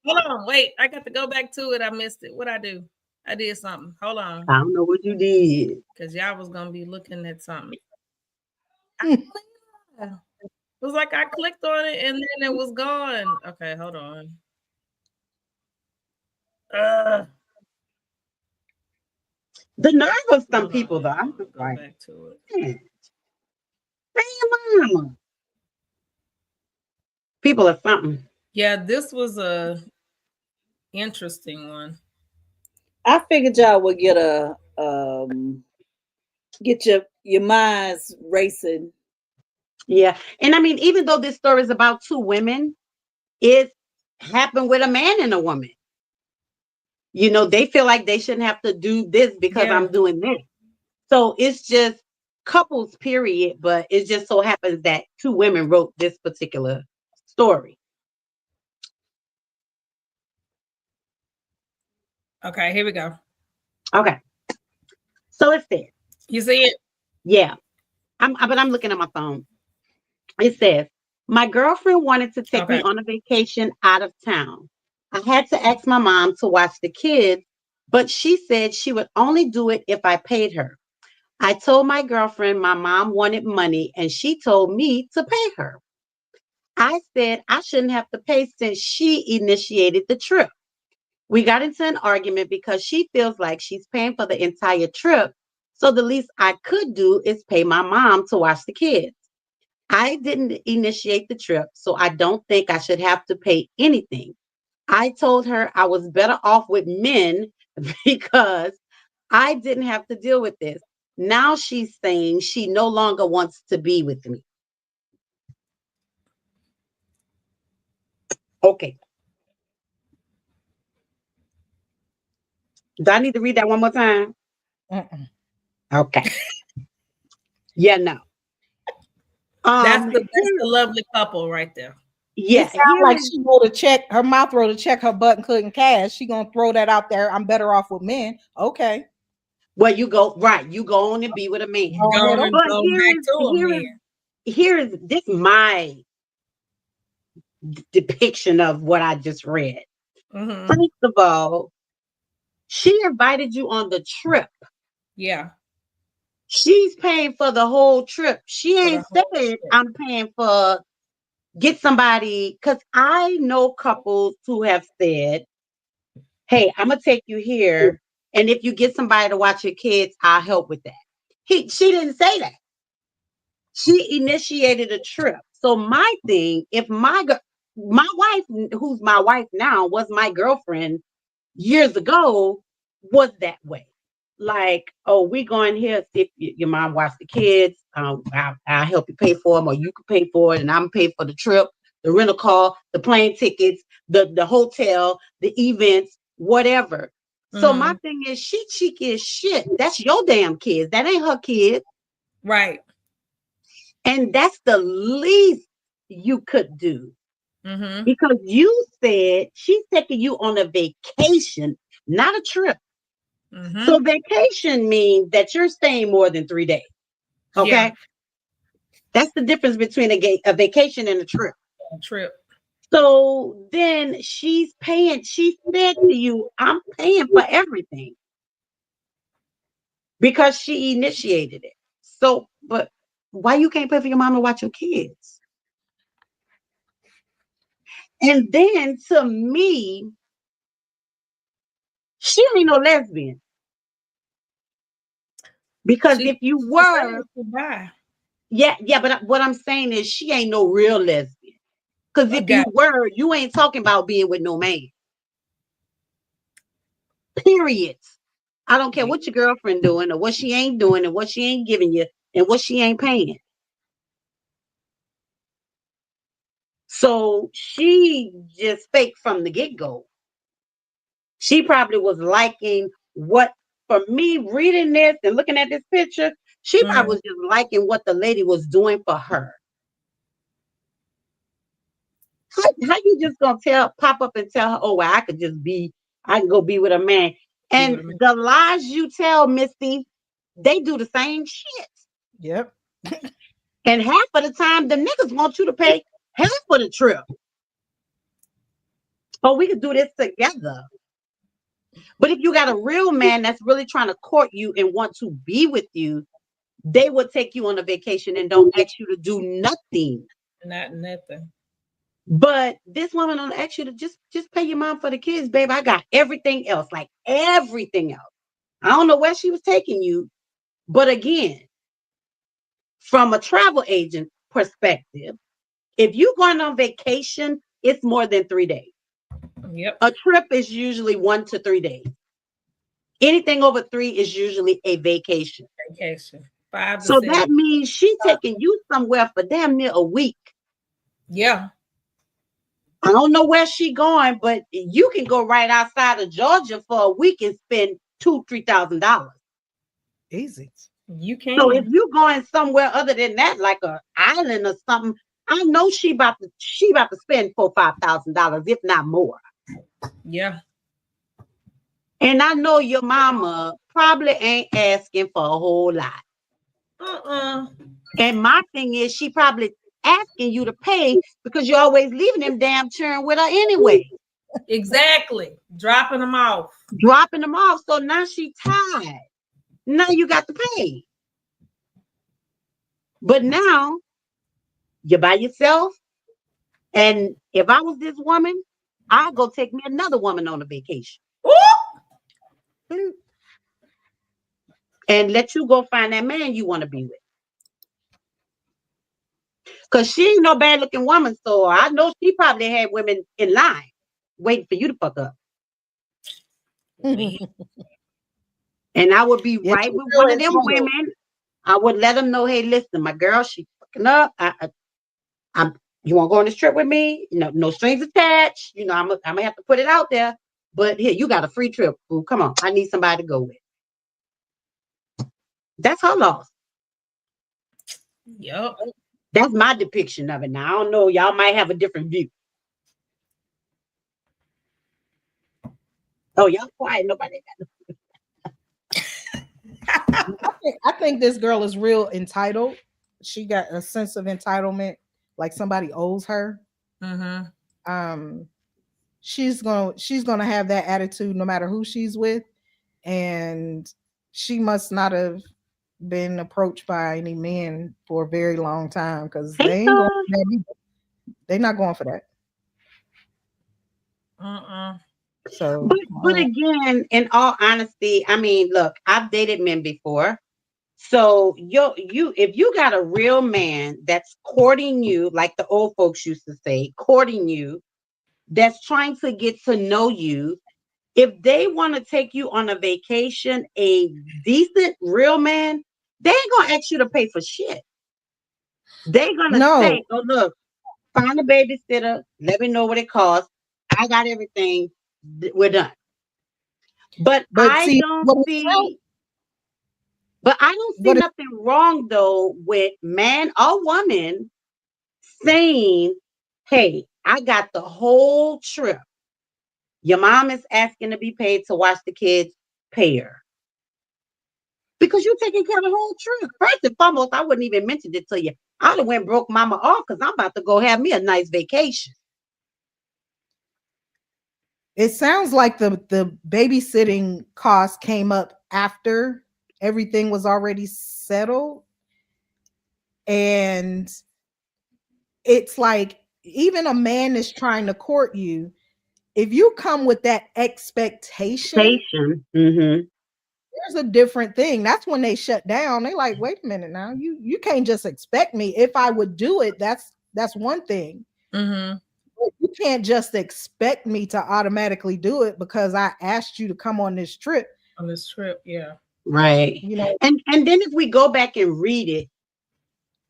D: Hold on, wait. I got to go back to it. I missed it. What I do? I did something. Hold on.
E: I don't know what you did.
D: Because y'all was gonna be looking at something. It was like I clicked on it and then it was gone. Okay, hold on.
E: The nerve of some people, though. I'm just like,
D: back to it.
E: Mama. People are something.
D: Yeah, this was a interesting one.
F: I figured y'all would get your minds racing.
E: Yeah. And I mean, even though this story is about two women, it happened with a man and a woman. You know, they feel like they shouldn't have to do this because I'm doing this. So it's just couples, period. But it just so happens that two women wrote this particular story.
D: Okay, here we go.
E: Okay. So it says.
D: You see it?
E: Yeah. But I'm looking at my phone. It says, my girlfriend wanted to take me on a vacation out of town. I had to ask my mom to watch the kids, but she said she would only do it if I paid her. I told my girlfriend my mom wanted money and she told me to pay her. I said I shouldn't have to pay since she initiated the trip. We got into an argument because she feels like she's paying for the entire trip. So the least I could do is pay my mom to watch the kids. I didn't initiate the trip, so I don't think I should have to pay anything. I told her I was better off with men because I didn't have to deal with this. Now she's saying she no longer wants to be with me. Okay. Do I need to read that one more time? Okay. Yeah, no.
D: That's the lovely couple right there.
G: Yeah, it sounds like she wrote a check. Her mouth wrote a check. Her button couldn't cash. She gonna throw that out there. I'm better off with men. Okay.
E: Well, you go right. You go on and be with a man. Here is this my depiction of what I just read. Mm-hmm. First of all, she invited you on the trip.
D: Yeah.
E: She's paying for the whole trip. She ain't said I'm paying for get somebody, because I know couples who have said, hey, I'm gonna take you here, and if you get somebody to watch your kids, I'll help with that. She didn't say that. She initiated a trip. So my thing, if my wife, who's my wife now, was my girlfriend years ago, was that way. Like, oh, we going here, see if your mom watch the kids. I'll help you pay for them, or you can pay for it, and I'm pay for the trip, the rental car, the plane tickets, the hotel, the events, whatever. Mm-hmm. So my thing is, she cheeky as shit. That's your damn kids. That ain't her kids.
D: Right.
E: And that's the least you could do. Mm-hmm. Because you said she's taking you on a vacation, not a trip.
D: Mm-hmm.
E: So vacation means that you're staying more than 3 days. Okay.
D: Yeah.
E: That's the difference between a vacation and a trip.
D: Trip.
E: So then she's paying, she said to you, I'm paying for everything because she initiated it. So, but why you can't pay for your mom to watch your kids? And then to me, she ain't no lesbian. Because if you were, yeah, but what I'm saying is she ain't no real lesbian. Because if you were, you ain't talking about being with no man. Period. I don't care what your girlfriend doing or what she ain't doing and what she ain't giving you and what she ain't paying. So she just fake from the get-go. She probably was liking what, for me, reading this and looking at this picture, she probably was just liking what the lady was doing for her. How you just gonna pop up and tell her, oh, well, I can go be with a man. And the lies you tell, Misty, they do the same shit.
G: Yep.
E: And half of the time, the niggas want you to pay half of the trip. Oh, we could do this together. But if you got a real man that's really trying to court you and want to be with you, they will take you on a vacation and don't ask you to do nothing.
D: Nothing.
E: But this woman don't ask you to just pay your mom for the kids, babe. I got everything else, like everything else. I don't know where she was taking you. But again, from a travel agent perspective, if you're going on vacation, it's more than 3 days.
D: Yep.
E: A trip is usually 1 to 3 days. Anything over 3 is usually a vacation.
D: Vacation. 5 to
E: so
D: 7.
E: That means she's taking you somewhere for damn near a week.
D: Yeah.
E: I don't know where she going, but you can go right outside of Georgia for a week and spend $2,000-$3,000.
G: Easy.
D: You can.
E: So if you're going somewhere other than that, like an island or something, I know she about to spend $4,000-$5,000, if not more.
D: Yeah.
E: And I know your mama probably ain't asking for a whole lot. And my thing is, she probably asking you to pay because you're always leaving them damn children with her anyway.
D: Exactly. Dropping them off.
E: So now she tired. Now you got to pay. But now you're by yourself. And if I was this woman, I'd go take me another woman on a vacation. And let you go find that man you want to be with. Because she ain't no bad looking woman. So I know she probably had women in line waiting for you to fuck up. And I would be right with one of them women. I would let them know, hey, listen, my girl, she fucking up. You want to go on this trip with me? No strings attached. I'm gonna have to put it out there. But here, you got a free trip. Boo. Come on, I need somebody to go with. That's her loss.
D: Yep.
E: That's my depiction of it. Now I don't know. Y'all might have a different view. Oh, y'all quiet. Nobody got
G: I think this girl is real entitled. She got a sense of entitlement, like somebody owes her.
D: Mm-hmm.
G: She's gonna have that attitude no matter who she's with, and she must not have been approached by any men for a very long time because they're not going for that. So,
E: but again, in all honesty, I mean, look, I've dated men before. So if you got a real man that's courting you, like the old folks used to say, courting you, that's trying to get to know you, if they want to take you on a vacation, a decent real man, they ain't gonna ask you to pay for shit. They're gonna say, oh, look, find a babysitter, let me know what it costs. I got everything. We're done. But I don't see nothing wrong though with man or woman saying, hey, I got the whole trip. Your mom is asking to be paid to watch the kids, pay her. Because you're taking care of the whole trip. First and foremost, I wouldn't even mention it to you. I'd have went broke mama off because I'm about to go have me a nice vacation.
G: It sounds like the babysitting cost came up after everything was already settled. And it's like, even a man is trying to court you. If you come with that expectation, there's a different thing. That's when they shut down. They like, wait a minute now. You can't just expect me. If I would do it, that's one thing. You can't just expect me to automatically do it because I asked you to come on this trip.
D: On this trip, yeah.
E: Right.
G: You know,
E: and then if we go back and read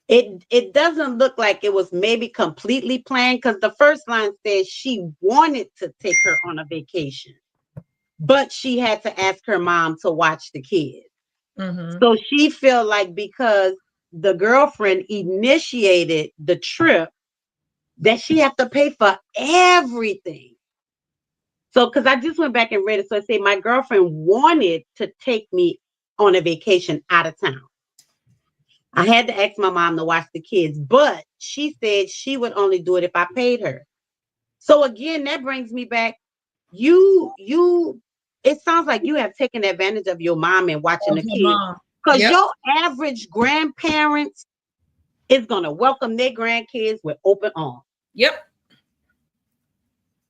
E: it doesn't look like it was maybe completely planned, because the first line says she wanted to take her on a vacation, but she had to ask her mom to watch the kids. So she felt like because the girlfriend initiated the trip, that she have to pay for everything. So, because I just went back and read it. So it said, my girlfriend wanted to take me on a vacation out of town. I had to ask my mom to watch the kids, but she said she would only do it if I paid her. So again, that brings me back. It sounds like you have taken advantage of your mom and watching the kids. Because your average grandparents is going to welcome their grandkids with open arms.
D: Yep.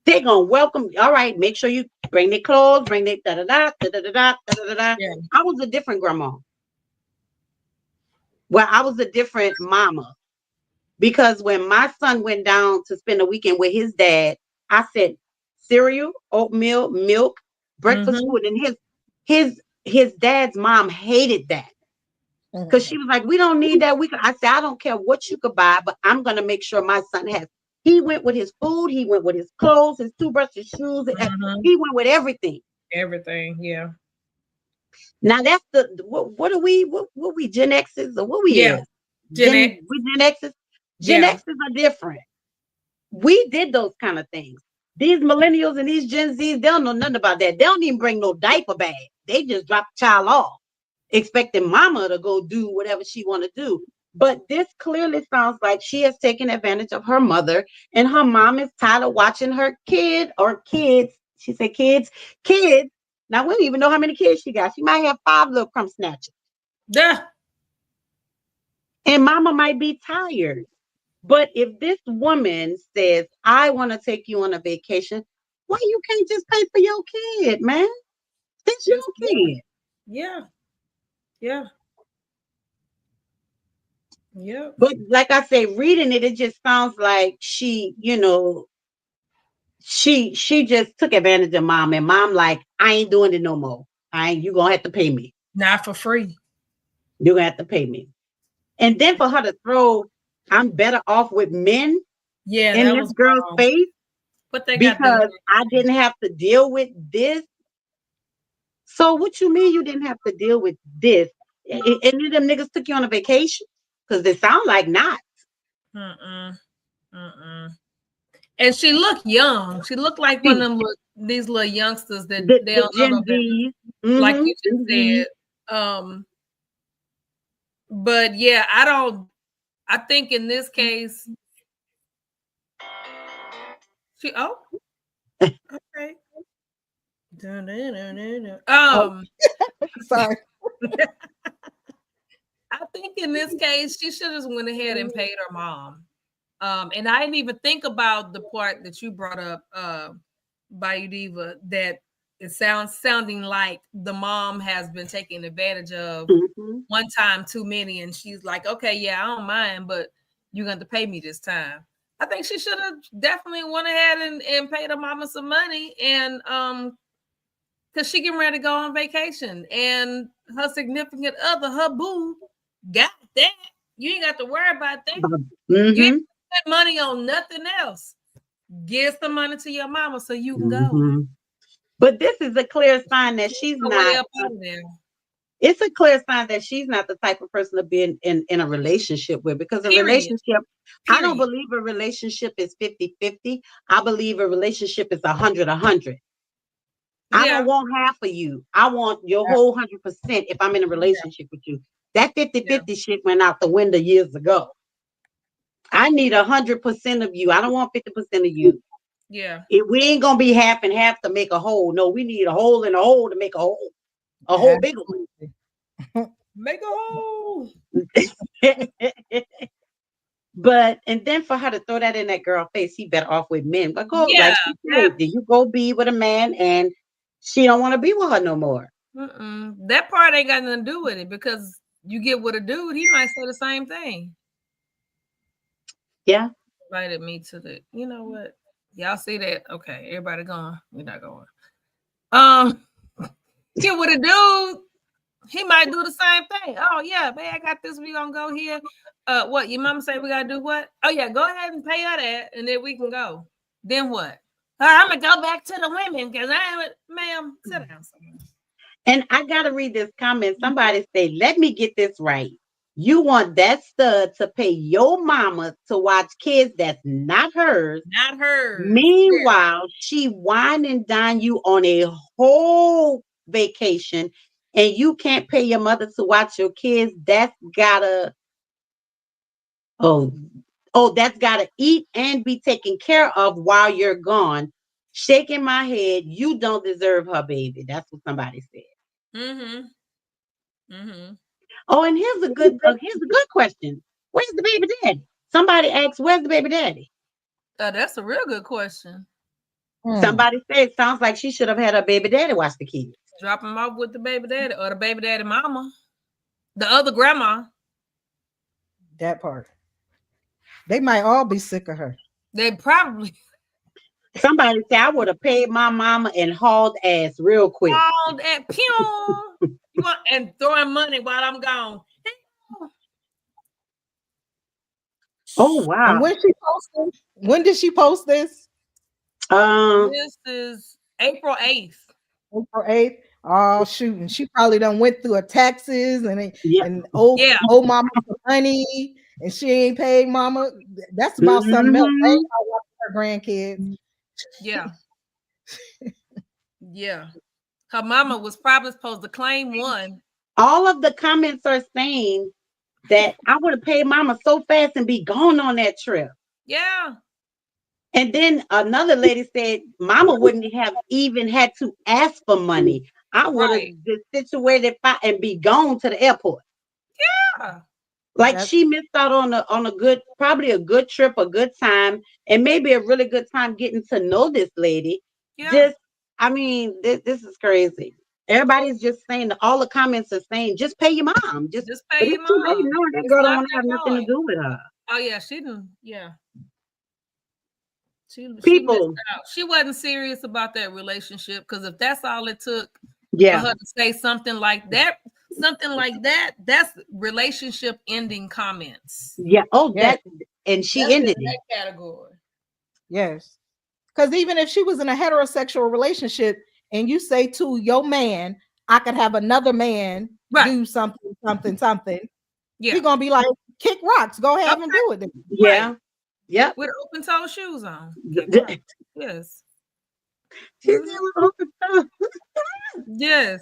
E: They're going to welcome. All right, make sure you bring their clothes, bring their da-da-da, da-da-da, da-da-da.
D: Yeah.
E: I was a different grandma. Well, I was a different mama. Because when my son went down to spend a weekend with his dad, I said cereal, oatmeal, milk, breakfast food. And his dad's mom hated that. Because she was like, we don't need that. I said, I don't care what you could buy, but I'm going to make sure my son has. He went with his food. He went with his clothes, his toothbrush, his shoes. He went with everything.
D: Everything, yeah.
E: Now that's what are we? What we Gen X's or what we is?
D: Gen X.
E: We Gen X's. Gen X's are different. We did those kind of things. These millennials and these Gen Zs, they don't know nothing about that. They don't even bring no diaper bag. They just drop the child off, expecting mama to go do whatever she want to do. But this clearly sounds like she has taken advantage of her mother, and her mom is tired of watching her kid or kids. She said kids. Now we don't even know how many kids she got. She might have 5 little crumb snatchers.
D: Yeah.
E: And mama might be tired. But if this woman says, I want to take you on a vacation, why you can't just pay for your kid, man? It's your kid.
D: Yeah. Yeah. Yeah.
E: But like I say, reading it, it just sounds like she, she just took advantage of mom, and mom like, I ain't doing it no more. You gonna have to pay me.
D: Not for free.
E: You're gonna have to pay me. And then for her to throw, I'm better off with men in this girl's face because I didn't have to deal with this. So what you mean you didn't have to deal with this? And then them niggas took you on a vacation? Because they sound like not.
D: And she looked young. She looked like one of them these little youngsters that they don't know
E: Gen
D: like you just said. But yeah, I think in this case, okay.
G: Sorry.
D: I think in this case, she should have just went ahead and paid her mom. And I didn't even think about the part that you brought up, Bayou Diva, that it sounding like the mom has been taken advantage of one time too many, and she's like, okay, yeah, I don't mind, but you're going to pay me this time. I think she should have definitely went ahead and paid her mama some money, and because she getting ready to go on vacation, and her significant other, her boo, got that. You ain't got to worry about that. You ain't spend money on nothing else. Give some money to your mama so you can go.
E: But this is a clear sign that she's not. It's a clear sign that she's not the type of person to be in a relationship with, because a relationship, I don't believe a relationship is 50-50. I believe a relationship is 100-100. I don't want half of you. I want your whole 100% if I'm in a relationship with you. That 50-50 shit went out the window years ago. I need 100% of you. I don't want 50% of you.
D: Yeah.
E: We ain't gonna be half and half to make a whole. No, we need a whole and a whole to make a whole. A whole bigger one.
D: Make a hole.
E: But and then for her to throw that in that girl face, he better off with men. But go
D: Yeah,
E: like she said, do you go be with a man and she don't want to be with her no more?
D: That part ain't got nothing to do with it, because you get with a dude, he might say the same thing.
E: Yeah.
D: Invited me to the, you know what? Y'all see that? Okay, everybody gone. We're not going. Get with a dude, he might do the same thing. Oh yeah, man, I got this. We gonna go here. What your mama say we gotta do what? Oh yeah, go ahead and pay her that, and then we can go. Then what? I'm gonna go back to the women because ma'am, sit down somewhere.
E: And I gotta read this comment. Somebody say, let me get this right. You want that stud to pay your mama to watch kids that's not hers.
D: Not hers.
E: Meanwhile, she wine and dine you on a whole vacation, and you can't pay your mother to watch your kids. That's gotta that's gotta eat and be taken care of while you're gone. Shaking my head. You don't deserve her, baby. That's what somebody said. Oh, and here's a good question. Where's the baby daddy? Somebody asked, where's the baby daddy?
D: That's a real good question.
E: Somebody said it sounds like she should have had her baby daddy watch the kids.
D: Drop him off with the baby daddy or the baby daddy mama. The other grandma.
G: That part. They might all be sick of her.
D: They probably.
E: Somebody said I would have paid my mama and hauled ass real quick.
D: Hauled ass, pew. And throwing money while I'm gone.
E: Oh wow!
G: And when did she post this?
D: This is April 8th.
G: April 8th. Oh shoot! And she probably done went through her taxes and owe mama some money, and she ain't paid mama. That's about something else. They ain't watching her grandkids.
D: Yeah. Yeah. Her mama was probably supposed to claim one.
E: All of the comments are saying that I would have paid mama so fast and be gone on that trip.
D: Yeah.
E: And then another lady said, mama wouldn't have even had to ask for money. I would have just situated and be gone to the airport.
D: Yeah.
E: Like she missed out on a good, probably a good trip, a good time, and maybe a really good time getting to know this lady. Yeah. This is crazy. Everybody's just saying, all the comments are saying, just pay your mom. Just pay your mom. That girl don't want to have nothing to do with her.
D: Oh yeah, she didn't. Yeah. She wasn't serious about that relationship, because if that's all it took for her to say something like that, that's relationship ending comments.
E: Yeah. Oh, and she ended
D: that category.
G: Yes. Because even if she was in a heterosexual relationship and you say to your man, I could have another man do something. Yeah. You're gonna be like, kick rocks, go ahead and do it then.
E: Yeah. Right. Yep.
D: With open toe shoes on. Yes. Yes.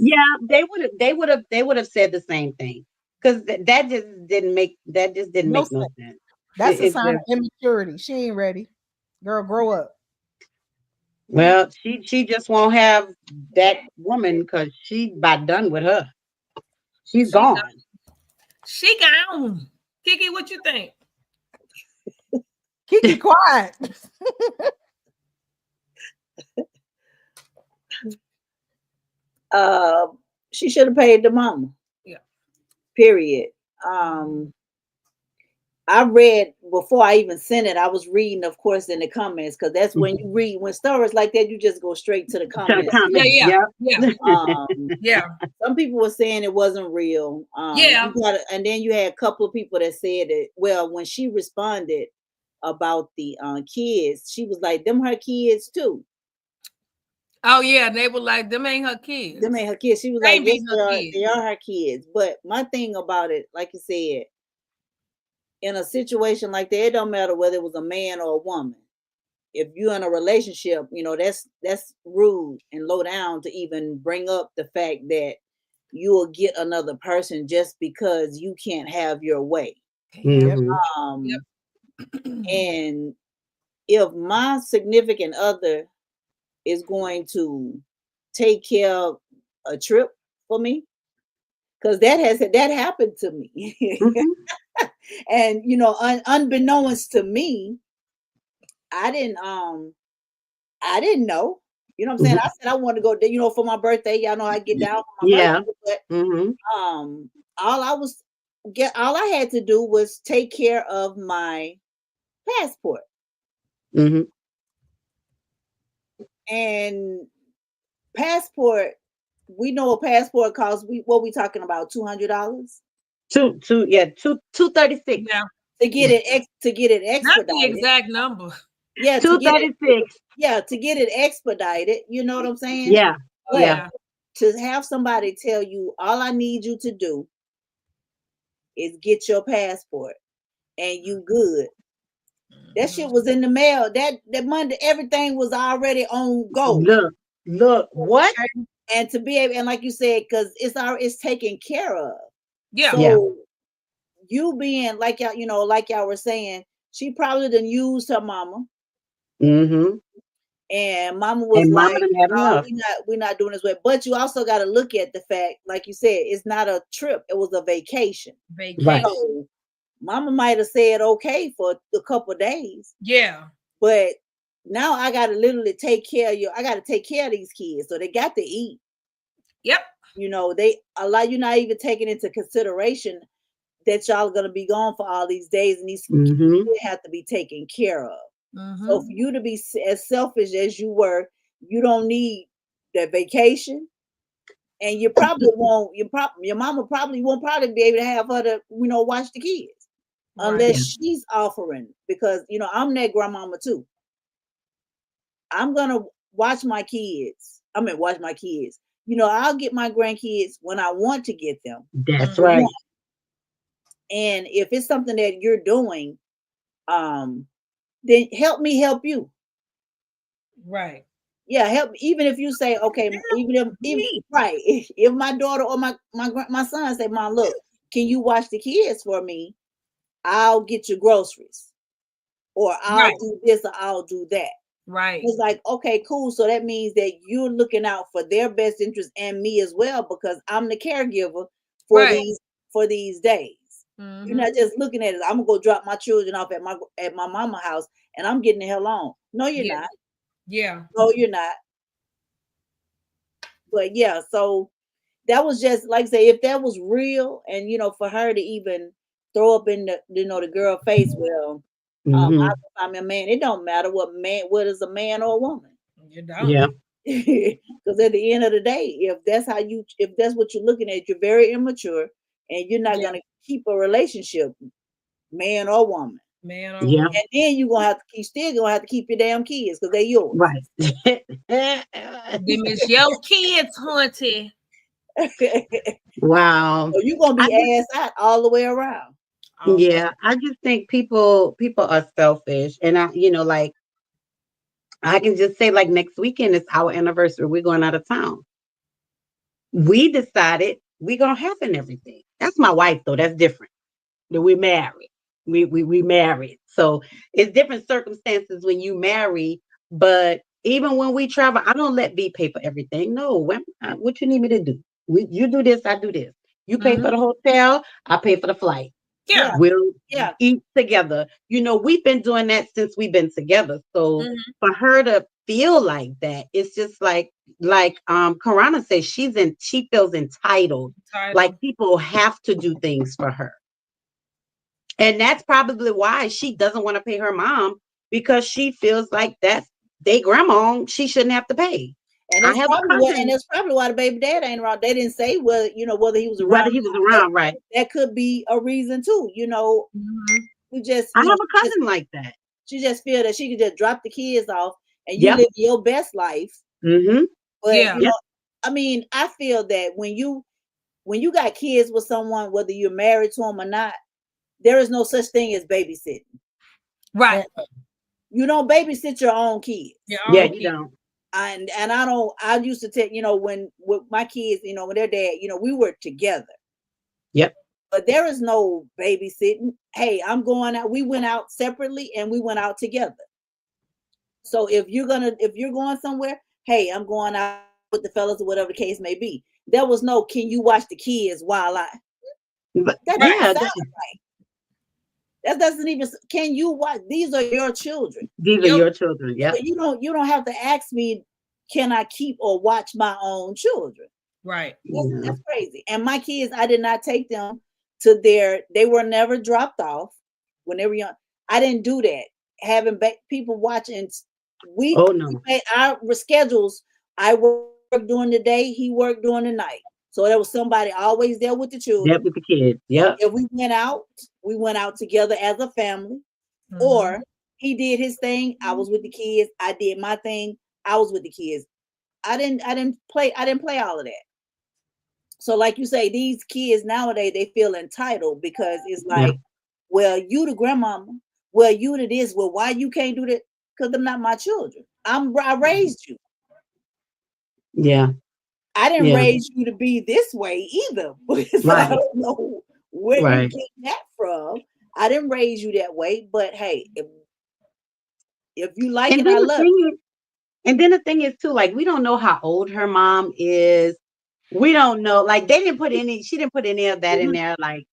E: Yeah, they would have said the same thing, because that just didn't make no sense.
G: That's a sign of immaturity. She ain't ready. Girl, grow up.
E: Well, she just won't have that woman because she about done with her. She's gone.
D: She gone. Kiki, what you think?
G: Kiki, quiet.
F: She should have paid the mama.
D: Yeah.
F: Period. I read before I even sent it. I was reading, of course, in the comments, because that's when you read, when stories like that, you just go straight to the comments.
D: Yeah.
F: Some people were saying it wasn't real. And then you had a couple of people that said it. Well, when she responded about the kids, she was like, "Them her kids too."
D: Oh yeah, they were like, "Them ain't her kids."
F: Them ain't her kids. She was like, "They are her kids." But my thing about it, like you said, in a situation like that, it don't matter whether it was a man or a woman. if you're in a relationship, that's rude and low down to even bring up the fact that you will get another person just because you can't have your way.
E: Mhm.
F: Um, and if my significant other is going to take care of a trip for me, because that happened to me.
E: Mhm.
F: And unbeknownst to me, I didn't know. You know what I'm saying?
E: Mhm.
F: I said I wanted to go, for my birthday. Y'all know I get down for my
E: Yeah.
F: birthday, but
E: Mhm.
F: all I had to do was take care of my passport.
E: Mhm.
F: And passport, we know a passport costs, what we talking about, $200
E: 236.
D: Yeah.
F: to get it
D: Not the
F: expedited.
D: exact number.
F: Yeah, to get it
E: 236.
F: to get it expedited. You know what I'm saying?
E: Yeah.
F: But
E: Yeah.
F: to have somebody tell you, all I need you to do is get your passport and you good. That shit was in the mail. That Monday, everything was already on go.
E: Look, what?
F: And to be able, and like you said, because it's taken care of.
D: Yeah.
F: So you being like y'all were saying, she probably done used her mama.
E: Mhm.
F: And mama was
E: And mama
F: like,
E: done had
F: "No,
E: enough.
F: we're not doing this way." But you also got to look at the fact, like you said, it's not a trip; it was a vacation.
E: Right.
F: So mama might have said okay for a couple of days,
D: Yeah.
F: but now I got to literally take care of you. I got to take care of these kids, so they got to eat.
D: Yep.
F: They allow you not even taking into consideration that y'all are gonna be gone for all these days, and these kids
E: Mhm.
F: have to be taken care of.
D: Mhm.
F: So for you to be as selfish as you were, you don't need that vacation, and you probably won't. Your mama probably won't be able to have her to watch the kids unless
D: Right.
F: she's offering. Because I'm that grandmama too. I'm gonna watch my kids. Watch my kids. I'll get my grandkids when I want to get them.
E: That's right.
F: And if it's something that you're doing, then help me help you.
D: Right.
F: Yeah, help. Even if you say, okay, even right, if my daughter or my son say, "Mom, look, can you watch the kids for me? I'll get you groceries, or I'll
D: Right.
F: do this, or I'll do that."
D: Right.
F: It's like, okay, cool. So that means that you're looking out for their best interest and me as well, because I'm the caregiver for
D: Right.
F: these days.
D: Mhm.
F: You're not just looking at it. I'm gonna go drop my children off at my mama house, and I'm getting the hell on. No, you're
D: Yeah.
F: not.
D: Yeah.
F: No, you're not. But yeah, so that was just like say, if that was real, and for her to even throw up in the girl face, well, I
E: Mhm.
F: will find me a man. It don't matter what is a man or a woman.
D: You don't.
E: Yeah.
F: Because at the end of the day, if that's what you're looking at, you're very immature, and you're not gonna keep a relationship, man or woman.
D: Man or
E: Yeah.
D: woman.
F: And then you're gonna have to still gonna have to keep your damn kids because they're yours.
E: Right.
D: Them is your kids, hunty.
E: Wow.
F: So you're gonna be ass out all the way around.
E: Yeah, I just think people are selfish, and like I can just say, like, next weekend is our anniversary. We're going out of town. We decided we're gonna have everything. That's my wife, though. That's different. That we married. We married. So it's different circumstances when you marry. But even when we travel, I don't let B pay for everything. No, what you need me to do? You do this, I do this. You pay for the hotel, I pay for the flight.
D: Yeah.
E: We'll
F: Yeah.
E: eat together. We've been doing that since we've been together. So for her to feel like that, it's just like Karana says, she feels entitled. Like people have to do things for her. And that's probably why she doesn't want to pay her mom, because she feels like that's they grandma, she shouldn't have to pay.
F: And that's probably why the baby dad ain't around. They didn't say whether he was around.
E: Whether he was around, right?
F: That could be a reason too. We just.
E: I have a cousin like that.
F: She just feel that she could just drop the kids off and you live your best life.
E: Mm-hmm.
F: But I feel that when you got kids with someone, whether you're married to them or not, there is no such thing as babysitting.
D: Right.
F: You don't babysit your own kids.
E: Yeah, you don't.
F: And I don't. I used to tell when with my kids, when their dad, we were together.
E: Yep.
F: But there is no babysitting. Hey, I'm going out. We went out separately and we went out together. So if you're going somewhere, hey, I'm going out with the fellas or whatever the case may be. There was no, can you watch the kids while I?
E: But
F: That
E: yeah,
F: doesn't sound right. That doesn't even. Can you watch? These are your children.
E: these are your children. Yeah.
F: You don't have to ask me, can I keep or watch my own children?
D: Right.
F: That's crazy. And my kids, I did not take them to they were never dropped off when they were young. I didn't do that. Having people watching, made our schedules. I worked during the day, he worked during the night. So there was somebody always there with the children.
E: Yeah, with the kids. Yeah.
F: If we went out together as a family, or he did his thing, I was with the kids. I did my thing, I was with the kids. I didn't play all of that. So like you say, these kids nowadays, they feel entitled because it's like, well, you the grandmama, well, you the this, well, why you can't do that? Because they're not my children. I raised you.
E: Yeah.
F: I didn't raise you to be this way either. Because I don't know where you get that from. I didn't raise you that way, but hey, if you like it, I love it.
E: And then the thing is too, like, we don't know how old her mom is. We don't know, like, she didn't put any of that in there. Like,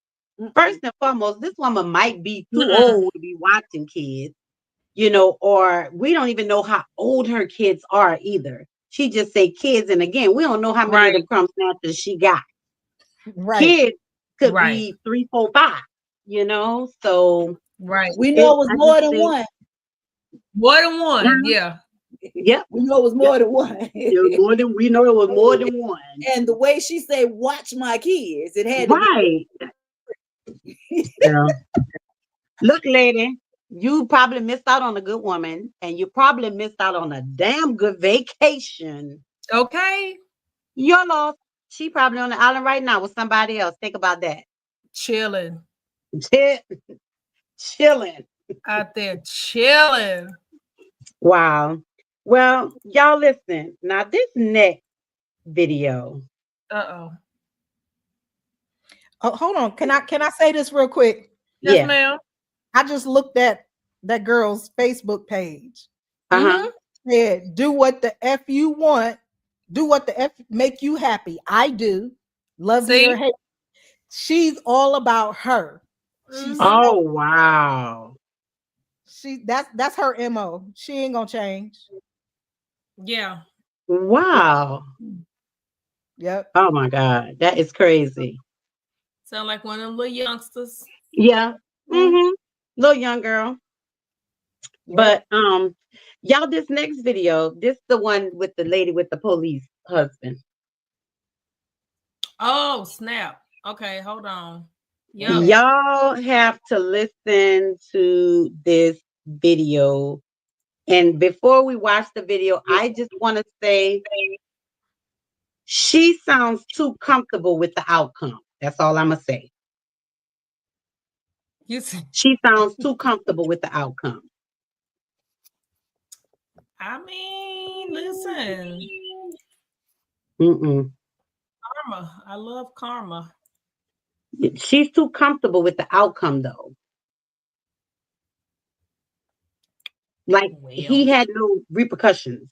E: first and foremost, this woman might be too old to be watching kids, or we don't even know how old her kids are either. She just say kids, and again, we don't know how many of the crumb snatchers she got.
G: Right.
E: Kids could be 3, 4, 5, so
F: we know it was more than one.
D: More than one, yeah.
E: Yep.
F: We know it was more than one.
E: We know it was more than one.
F: And the way she said, watch my kids, it had
E: to be. Look, lady, you probably missed out on a good woman, and you probably missed out on a damn good vacation.
D: Okay.
E: You're lost. She probably on the island right now with somebody else. Think about that.
D: Chilling.
E: Chilling.
D: Out there chilling.
E: Wow. Well, y'all listen. Now this next video.
G: Oh, hold on. Can I say this real quick?
D: Yes, ma'am.
G: I just looked at that girl's Facebook page. Said, do what the F you want. Do what the F make you happy. I do. Love you or hate. She's all about her.
E: Oh, wow.
G: That's her MO. She ain't gonna change.
D: Yeah.
E: Wow.
G: Yep.
E: Oh my God. That is crazy.
D: Sound like one of them little youngsters.
E: Yeah. Little young girl. But y'all, this next video, this is the one with the lady with the police husband.
D: Oh, snap. Okay, hold on. Yo.
E: Y'all have to listen to this video. And before we watch the video, I just want to say she sounds too comfortable with the outcome. That's all I'm going to say. She sounds too comfortable with the outcome.
D: I mean, listen. Karma. I love karma.
E: She's too comfortable with the outcome, though. Like, he had no repercussions.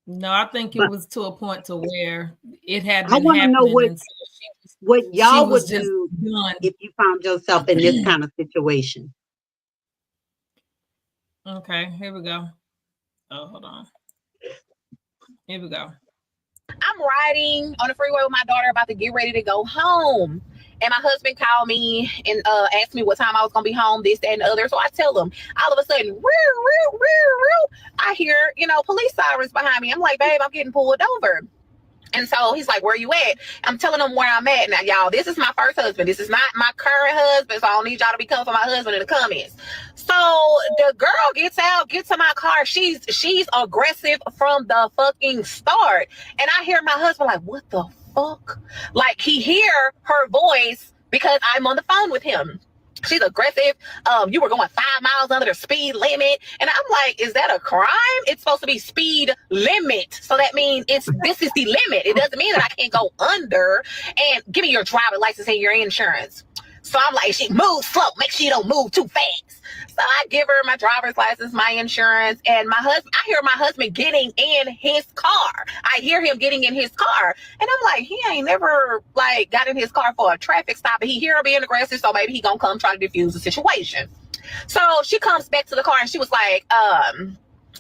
D: No, I think it was to a point to where it had been
E: I want to know what y'all would do if you found yourself in this kind of situation.
D: Okay, here we go. Oh, hold on. Here we go.
I: I'm riding on the freeway with my daughter about to get ready to go home. And my husband called me and asked me what time I was going to be home, this, that, and the other. So I tell him, all of a sudden, I hear, police sirens behind me. I'm like, babe, I'm getting pulled over. And so he's like, where you at? I'm telling him where I'm at. Now, y'all, this is my first husband. This is not my current husband. So I don't need y'all to be coming for my husband in the comments. So the girl gets out, gets to my car. She's aggressive from the fucking start. And I hear my husband like, what the fuck? Like, he hear her voice because I'm on the phone with him. She's aggressive. You were going 5 miles under the speed limit. And I'm like, is that a crime? It's supposed to be speed limit. So that means this is the limit. It doesn't mean that I can't go under. And give me your driver's license and your insurance. So I'm like, she moves slow. Make sure you don't move too fast. So I give her my driver's license, my insurance, and I hear my husband getting in his car. I hear him getting in his car. And I'm like, he ain't never like got in his car for a traffic stop. And he hear her being aggressive, so maybe he gonna come try to defuse the situation. So she comes back to the car and she was like,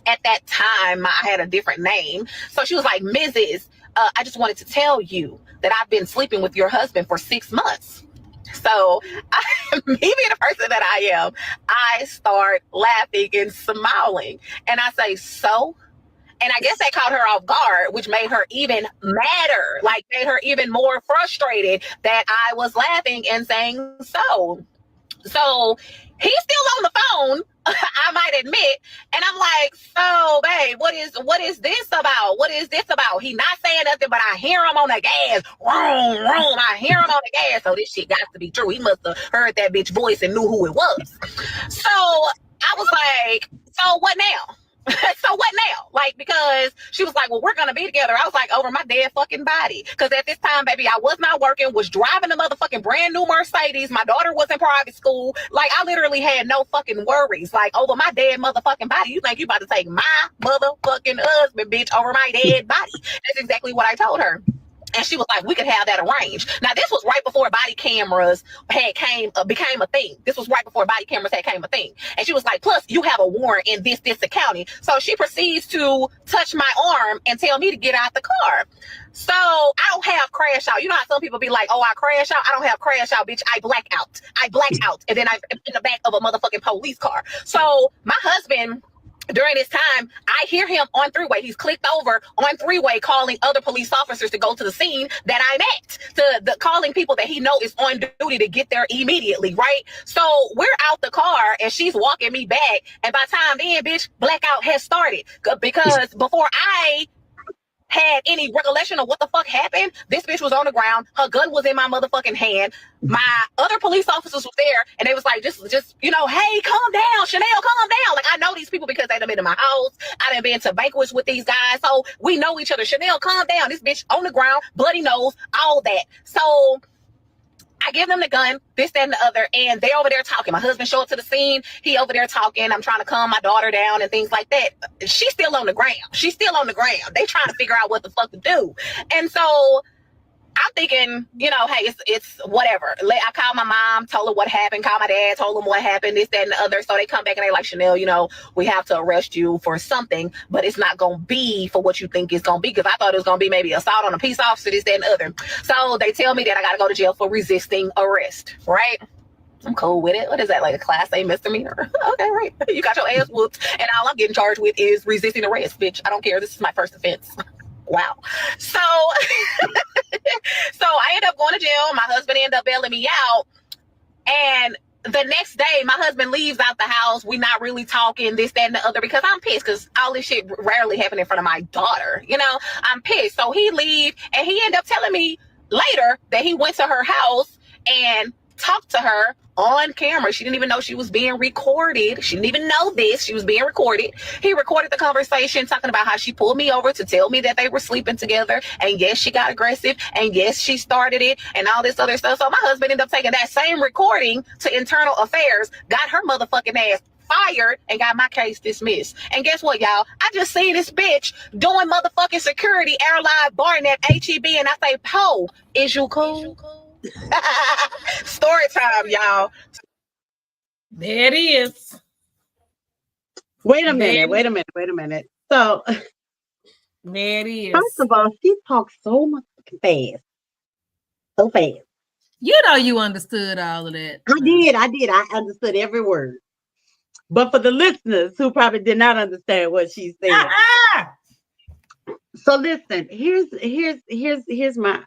I: at that time I had a different name. So she was like, Mrs., I just wanted to tell you that I've been sleeping with your husband for 6 months. So me being the person that I am, I start laughing and smiling. And I say, so? And I guess that caught her off guard, which made her even madder, like made her even more frustrated that I was laughing and saying so. So he's still on the phone, I might admit. And I'm like, so babe, what is this about? What is this about? He not saying nothing, but I hear him on the gas. Vroom, vroom. I hear him on the gas. So this shit got to be true. He must have heard that bitch voice and knew who it was. So I was like, so what now? So what now? Like, because she was like, well, we're going to be together. I was like, over my dead fucking body. Because at this time, baby, I was not working, was driving a motherfucking brand new Mercedes. My daughter was in private school. Like, I literally had no fucking worries. Like, over my dead motherfucking body. You think you about to take my motherfucking husband, bitch, over my dead body. That's exactly what I told her. And she was like, we could have that arranged. Now, this was right before body cameras became a thing. This was right before body cameras became a thing. And she was like, plus, you have a warrant in this county. So she proceeds to touch my arm and tell me to get out the car. So I don't have crash out. You know how some people be like, oh, I crash out? I don't have crash out, bitch. I black out. And then I'm in the back of a motherfucking police car. So my husband... during this time, I hear him on three-way. He's clicked over on three-way calling other police officers to go to the scene that I'm at, calling people that he knows is on duty to get there immediately, right? So we're out the car and she's walking me back. And by the time then, bitch, blackout has started. Because before I had any recollection of what the fuck happened, this bitch was on the ground. Her gun was in my motherfucking hand. My other police officers was there, and they was like, just hey, calm down, Chanel, calm down. Like, I know these people because they done been in my house. I done been to banquets with these guys, so we know each other. Chanel, calm down. This bitch on the ground, bloody nose, all that. So I give them the gun, this, that, and the other, and they over there talking. My husband showed up to the scene. He over there talking. I'm trying to calm my daughter down and things like that. She's still on the ground. They trying to figure out what the fuck to do. And so I'm thinking, hey, it's whatever. I called my mom, told her what happened, called my dad, told them what happened, this, that, and the other. So they come back and they like, Chanel, we have to arrest you for something, but it's not going to be for what you think it's going to be. Because I thought it was going to be maybe assault on a peace officer, this, that, and the other. So they tell me that I got to go to jail for resisting arrest, right? I'm cool with it. What is that, like a class A misdemeanor? Okay, right. You got your ass whooped, and all I'm getting charged with is resisting arrest, bitch. I don't care. This is my first offense. Wow. So I end up going to jail. My husband ended up bailing me out. And the next day, my husband leaves out the house. We're not really talking, this, that, and the other, because I'm pissed because all this shit rarely happened in front of my daughter. I'm pissed. So he leaves, and he ended up telling me later that he went to her house and talked to her on camera. She didn't even know she was being recorded. She didn't even know this. She was being recorded. He recorded the conversation talking about how she pulled me over to tell me that they were sleeping together. And yes, she got aggressive. And yes, she started it and all this other stuff. So my husband ended up taking that same recording to internal affairs, got her motherfucking ass fired, and got my case dismissed. And guess what, y'all? I just seen this bitch doing motherfucking security, airline, Barnett, HEB, and I say, Poe, is you cool? Story time, y'all.
D: There it is.
E: Wait a minute. So
D: there it is.
E: First of all, she talks so much fast. So fast.
D: You understood all of that.
E: I did. I understood every word. But for the listeners who probably did not understand what she said. So listen, here's my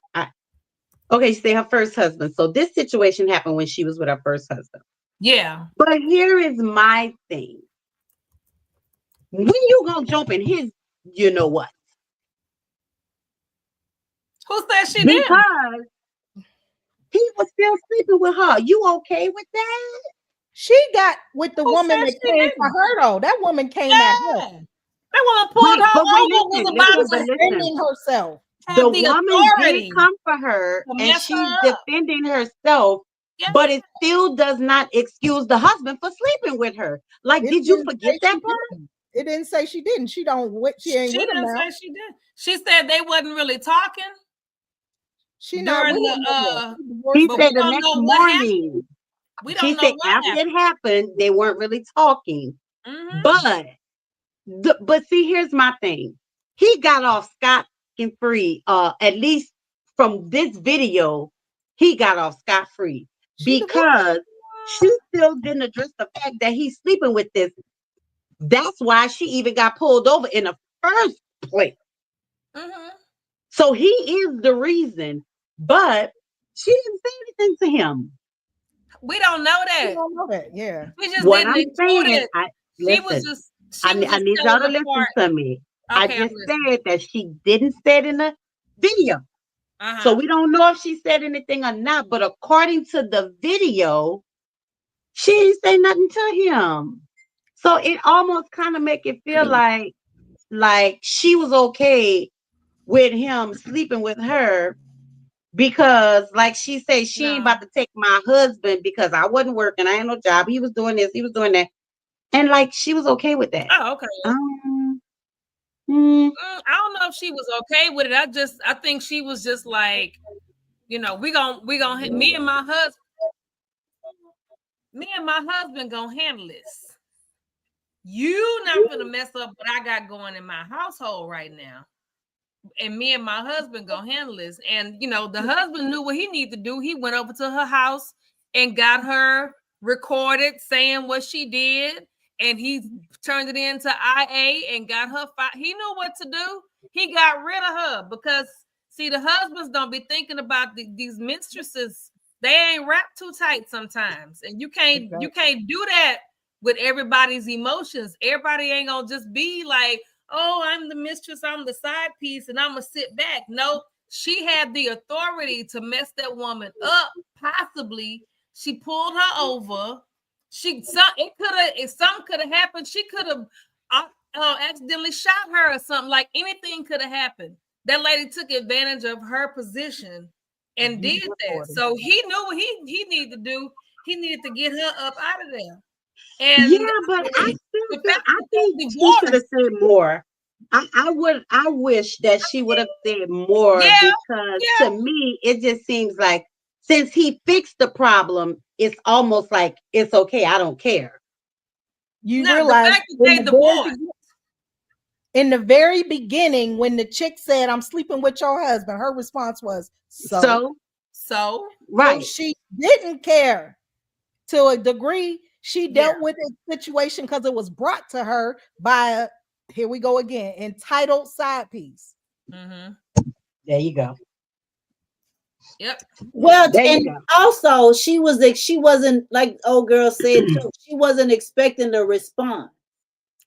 E: okay, she said her first husband. So this situation happened when she was with her first husband.
D: Yeah.
E: But here is my thing. When you gonna jump in his, you know what?
D: Who said she did?
E: Because He was still sleeping with her. You okay with that?
G: She got with the
D: Who
G: woman
D: said
G: that
D: she
G: came
D: didn't?
G: for her though. That woman came at her.
D: Yeah. That woman pulled her over, was about
G: She was
D: to
G: defending herself.
E: The
D: have the
E: woman did
D: authority
E: come for her,
D: to
E: and
D: mess
E: she's
D: her up.
E: defending herself,
D: Yeah.
E: but it still does not excuse the husband for sleeping with her. Like,
G: It
E: did you
G: didn't
E: forget
G: say
E: that
G: she
E: part?
G: didn't. It didn't say she didn't. She don't. She ain't
D: She
G: with him
D: didn't
G: now.
D: say she did. She said they wasn't really talking
G: She not
D: during
G: with him no more.
D: the.
G: She divorced
E: He
D: But
G: him.
E: said
D: we
E: the
D: don't
E: next
D: know what happened.
E: morning.
D: We
E: She
D: don't know
E: said
D: what
E: after
D: happened.
E: it happened, they weren't really talking.
D: Mhm.
E: But see, here's my thing. He got off scot-free. At least from this video, he got off scot-free because she still didn't address the fact that he's sleeping with this. That's why she even got pulled over in the first place.
D: Mhm.
E: So he is the reason, but she didn't say anything to him.
D: We don't know
G: She
D: that.
G: don't know that. Yeah.
D: We just
E: What
D: didn't
E: I'm
D: include
E: saying,
D: it.
E: listen,
D: She was just
E: I need y'all
D: telling
E: to
D: the
E: listen
D: part.
E: to me. I
D: Okay, I'm
E: just
D: listening.
E: said that she didn't say it in the video. So we don't know if she said anything or not, but according to the video, she didn't say nothing to him. So it almost kind of make it feel like she was okay with him sleeping with her because, like she said, she ain't about to take my husband because I wasn't working. I had no job. He was doing this. He was doing that. And like she was okay with that.
D: Oh, okay. I don't know if she was okay with it. I think she was just like, we gonna me and my husband gonna handle this. You not gonna mess up what I got going in my household right now. And me and my husband gonna handle this. And the husband knew what he needed to do. He went over to her house and got her recorded saying what she did. And he turned it into IA and got her he knew what to do. He got rid of her because see, the husbands don't be thinking about these mistresses. They ain't wrapped too tight sometimes. And you can't do that with everybody's emotions. Everybody ain't gonna just be like, oh, I'm the mistress, I'm the side piece, and I'm gonna sit back. No, she had the authority to mess that woman up. Possibly, she pulled her over. If something could have happened, she could have accidentally shot her or something. Like anything could have happened. That lady took advantage of her position and did that. So he knew what he needed to do. He needed to get her up out of there. And
E: yeah, but I think she should have said more. I wish that she would have said more because to me it just seems like since he fixed the problem, it's almost like it's okay. I don't care.
G: You realize in the very beginning when the chick said, "I'm sleeping with your husband," her response was, "So
E: right."
G: So she didn't care to a degree. She dealt with the situation because it was brought to her by here we go again, entitled side piece.
E: There you go.
D: Yep.
F: Well, and also she wasn't like old girl said too. She wasn't expecting the response.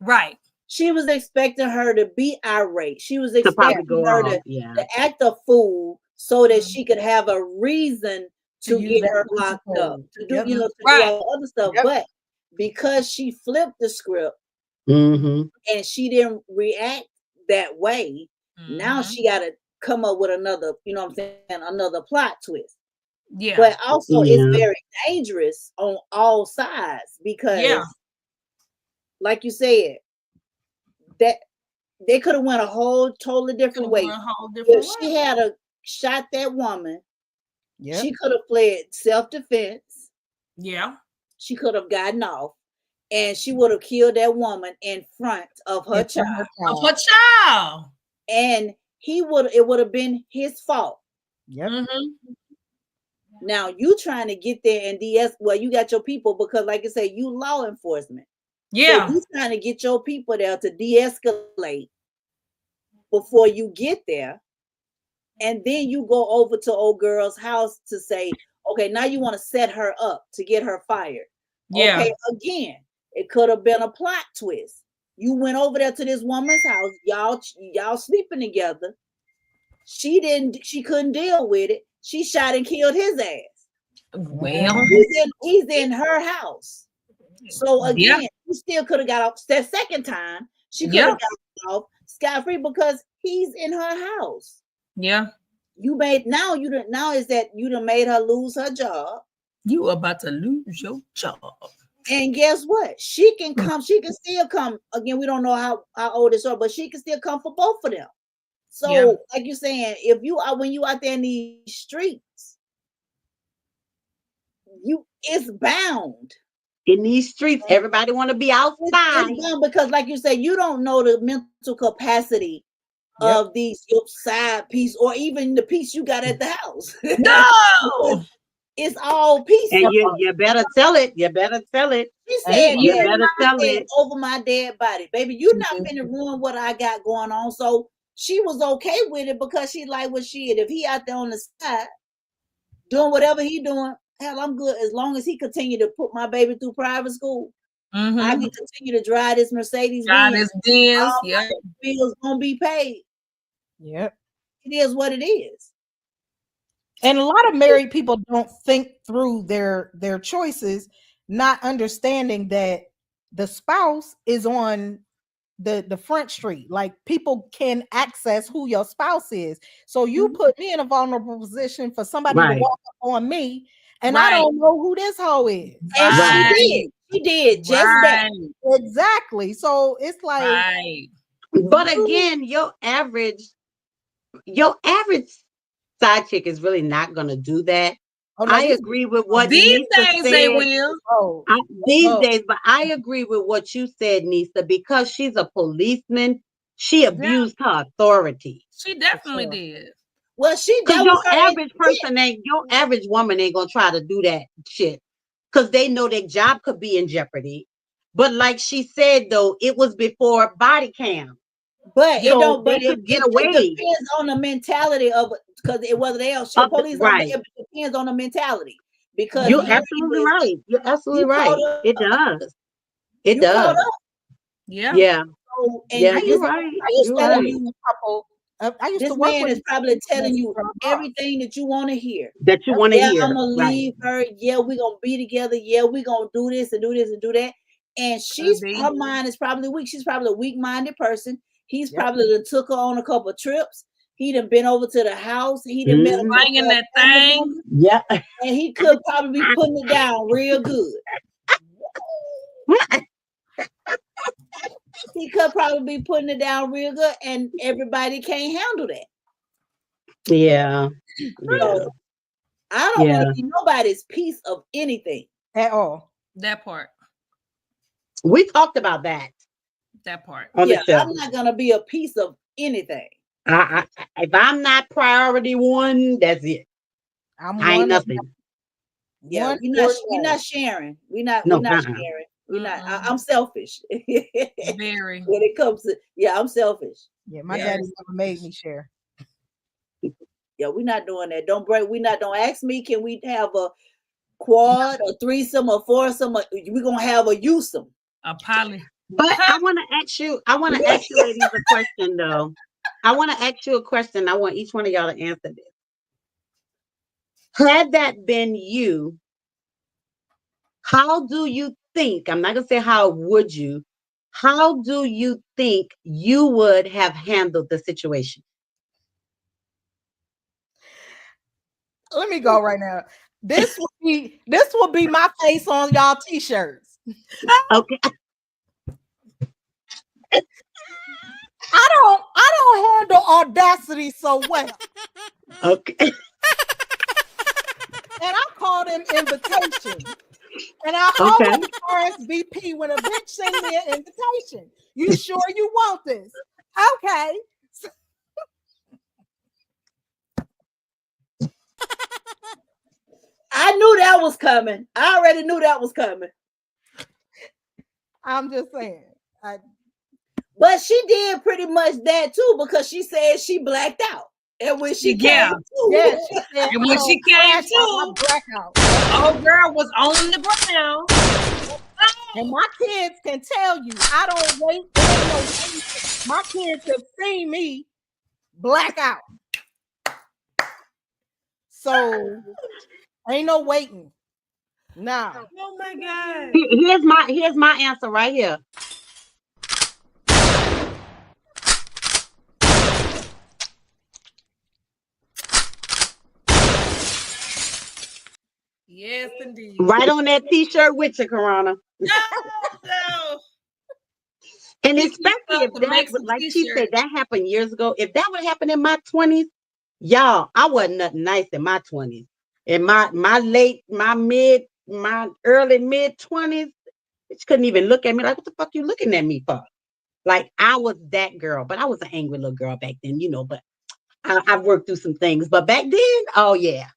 D: Right.
F: She was expecting her to be irate. She was expecting her to act a fool so that she could have a reason to get her locked up, to do do all other stuff. But because she flipped the script and she didn't react that way, now she got to come up with another, another plot twist. Yeah. But also it's very dangerous on all sides because like you said, that they could have went a whole totally different way. If she had shot that woman, she could have fled self-defense. Yeah. She could have gotten off and she would have killed that woman in front of her child.
D: Of her child.
F: And it would have been his fault.
G: Yep.
F: Now you trying to get there and you got your people because like I said, you law enforcement. Yeah. So you trying to get your people there to de-escalate before you get there. And then you go over to old girl's house to say, okay, now you want to set her up to get her fired. Yeah. Okay, again, it could have been a plot twist. You went over there to this woman's house, y'all sleeping together. She couldn't deal with it. She shot and killed his ass.
D: Well,
F: he's in her house. So again, she still could have got off that second time. She could have got off scot-free because he's in her house.
D: Yeah.
F: You is that you done made her lose her job.
D: You about to lose your job.
F: And guess what? She can still come. Again, we don't know how old this are, but she can still come for both of them. So, like you're saying, when you out there in these streets, it's bound.
E: In these streets, everybody want to be outside.
F: It's bound because, like you say, you don't know the mental capacity of these side piece or even the piece you got at the house.
D: No.
F: It's all pieces.
E: And you better tell it. You better tell it.
F: She said,
E: you better tell it
F: over my dead body. Baby, you're not finna ruin what I got going on. So she was okay with it because she like what she did. If he out there on the side doing whatever he doing, hell, I'm good. As long as he continue to put my baby through private school, I can continue to drive this Mercedes.
D: Drive this Benz.
F: Yeah. Bills gonna be paid.
G: Yep.
F: It is what it is.
G: And a lot of married people don't think through their choices, not understanding that the spouse is on the front street. Like people can access who your spouse is. So you put me in a vulnerable position for somebody to walk up on me, and I don't know who this hoe is.
F: And she did just that.
G: Exactly. So it's like,
E: but again, your average side chick is really not going to do that. Oh, no, I agree with what
D: these
E: Nisa
D: days
E: said.
D: they will.
E: These days, but I agree with what you said, Nisa, because she's a policeman. She abused her authority.
D: She definitely did.
F: Well,
E: because your average person your average woman ain't gonna try to do that shit because they know their job could be in jeopardy. But like she said, though, it was before body cam.
F: But it don't. But
E: it get away.
F: It depends on the mentality of because whether they are police. Right. It depends on the mentality. Because
E: you're absolutely right. You're absolutely right. It does. It does.
D: Yeah.
E: Yeah.
F: So,
E: you're right.
F: This man is probably telling you everything that you want to hear.
E: That you want to hear.
F: I'm gonna leave her. Yeah, we're gonna be together. Yeah, we're gonna do this and do this and do that. And her mind is probably weak. She's probably a weak-minded person. He's probably took her on a couple of trips. He done been over to the house. He done met
D: banging that thing.
E: Yeah.
F: And he could probably be putting it down real good. He could probably be putting it down real good, and everybody can't handle that.
E: Yeah.
F: So, I don't want to be nobody's piece of anything
G: at all.
D: That part.
E: We talked about that.
D: That part.
F: Yeah, I'm not gonna be a piece of anything.
E: If I'm not priority one, that's it. I ain't nothing.
F: Yeah, we're not sharing. We're not sharing. We're not. I'm selfish.
D: Very.
F: When it comes to I'm selfish.
G: Yeah, my daddy never made me share.
F: Yeah, we're not doing that. Don't ask me. Can we have a quad, a threesome, or foursome? We're gonna have a usome.
D: A poly.
E: But I want to ask you ladies a question though. I want to ask you a question. I want each one of y'all to answer this. Had that been you, how do you think, I'm not going to say how would you, how do you think you would have handled the situation?
G: Let me go right now. This will be my face on y'all t-shirts.
E: Okay.
G: I don't handle audacity so well.
E: Okay.
G: And I call them invitations. And I always RSVP when a bitch send me an invitation. You sure you want this? Okay.
F: I knew that was coming. I already knew that was coming.
G: I'm just saying.
F: But she did pretty much that too because she said she blacked out. And when she came
G: too,
D: and when she came too, old girl was on the ground.
G: And my kids can tell you, I don't wait. My kids have seen me black out. So, Ain't no waiting. No.
D: Oh my God.
E: Here's my answer right here.
D: Yes, indeed.
E: Right on that t-shirt with you, Corona.
D: No.
E: And
D: Kiki
E: especially if
D: love to make
E: that,
D: some
E: like she said,
D: t-shirts.
E: that happened years ago. If that would happen in my 20s, y'all, I wasn't nothing nice in my 20s. In my early mid 20s, bitch couldn't even look at me like, what the fuck you looking at me for? Like I was that girl, but I was an angry little girl back then, you know, but I've worked through some things. But back then, oh yeah.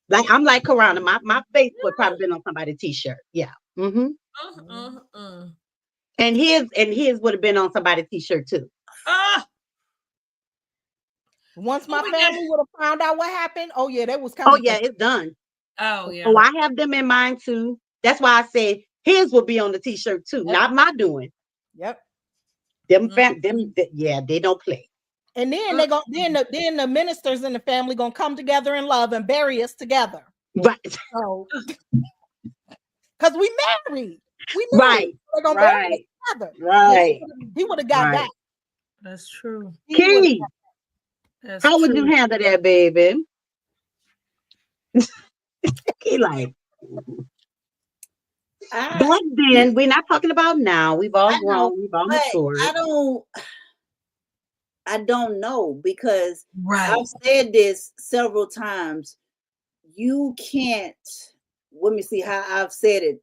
E: Like I'm like Corona, my face would probably been on somebody's t-shirt. Yeah. Mm-hmm. And his would have been on somebody's t-shirt too.
G: Once my family would have found out what happened, oh yeah, that was coming.
E: Oh yeah, it's done.
D: Oh yeah.
E: Oh, I have them in mind too. That's why I said his will be on the t-shirt too, not my doing.
G: Yep.
E: Yeah, they don't play.
G: And then then the ministers in the family gonna come together in love and bury us together.
E: Right.
G: So, because we married.
E: Right.
G: They're gonna bury us together.
E: Right.
G: He would have got that.
D: That's true.
E: Key, how would you handle that, baby? Key, like back then, we're not talking about now. We've all grown, we've all matured.
F: I don't know, because I've said this several times. You can't, let me see how I've said it.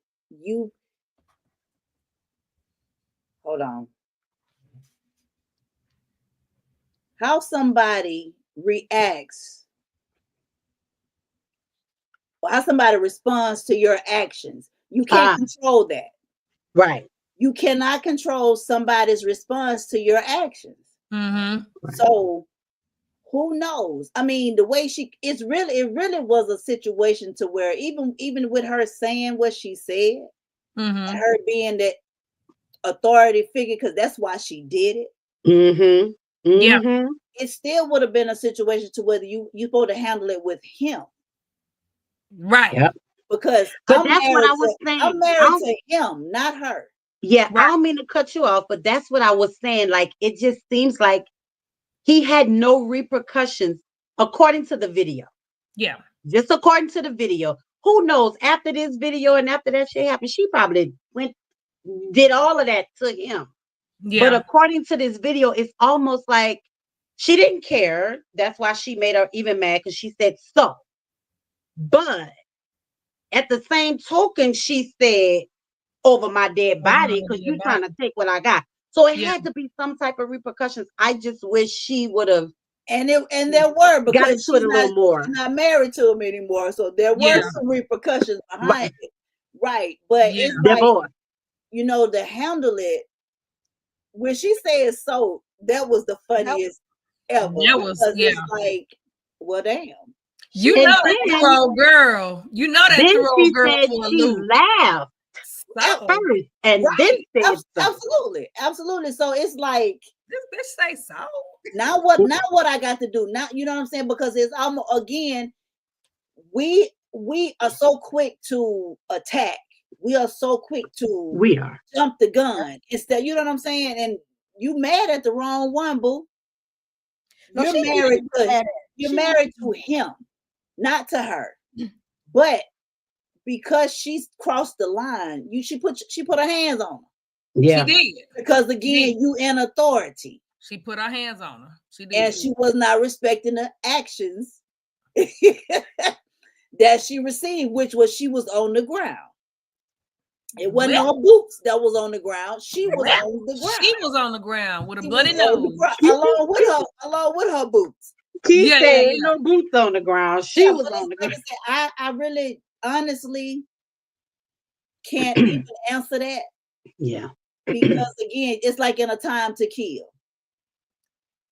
F: Hold on. How somebody reacts, or how somebody responds to your actions, you can't control that.
E: Right.
F: You cannot control somebody's response to your actions. So who knows? I mean, the way it really was a situation to where even with her saying what she said, and her being that authority figure, because that's why she did it.
D: Yeah,
F: it still would have been a situation to whether you supposed to handle it with him,
D: right?
E: Yep.
F: Because
E: that's what I was saying.
F: I'm married to him, not her.
E: Yeah, I don't mean to cut you off, but that's what I was saying. Like, it just seems like he had no repercussions according to the video.
D: Yeah.
E: Just according to the video. Who knows? After this video and after that shit happened, she probably did all of that to him. Yeah. But according to this video, it's almost like she didn't care. That's why she made her even mad, because she said so. But at the same token, she said, over my dead body, because you're trying to take what I got. So it had to be some type of repercussions. I just wish she would have.
F: And there were, because
E: she's
F: not married to him anymore. So there were some repercussions behind it. Right. But it's like, you know, to handle it, when she said so, that was the funniest ever.
D: That was,
F: it's like, well, damn.
D: You know that threw old girl. You know that threw old girl for a loop.
E: Laughed at first, and then said
F: absolutely. So it's like,
D: this bitch say so.
F: Now what I got to do now? You know what I'm saying? Because it's almost, again, we are so quick to attack. We are so quick to jump the gun instead. You know what I'm saying? And you mad at the wrong one, boo. No, you're married to him, not to her. But because she's crossed the line, she put her hands on her.
E: Yeah,
D: she did.
F: Because again, you in authority.
D: She put her hands on her. She did.
F: And she was not respecting the actions that she received, which was she was on the ground. It wasn't her boots that was on the ground. She was on the ground.
D: She was on the ground with a bloody nose.
F: Along with her boots.
E: She said no boots on the ground. She was on the ground.
F: I really honestly can't even answer that.
E: Yeah.
F: Because again, it's like in A Time to Kill.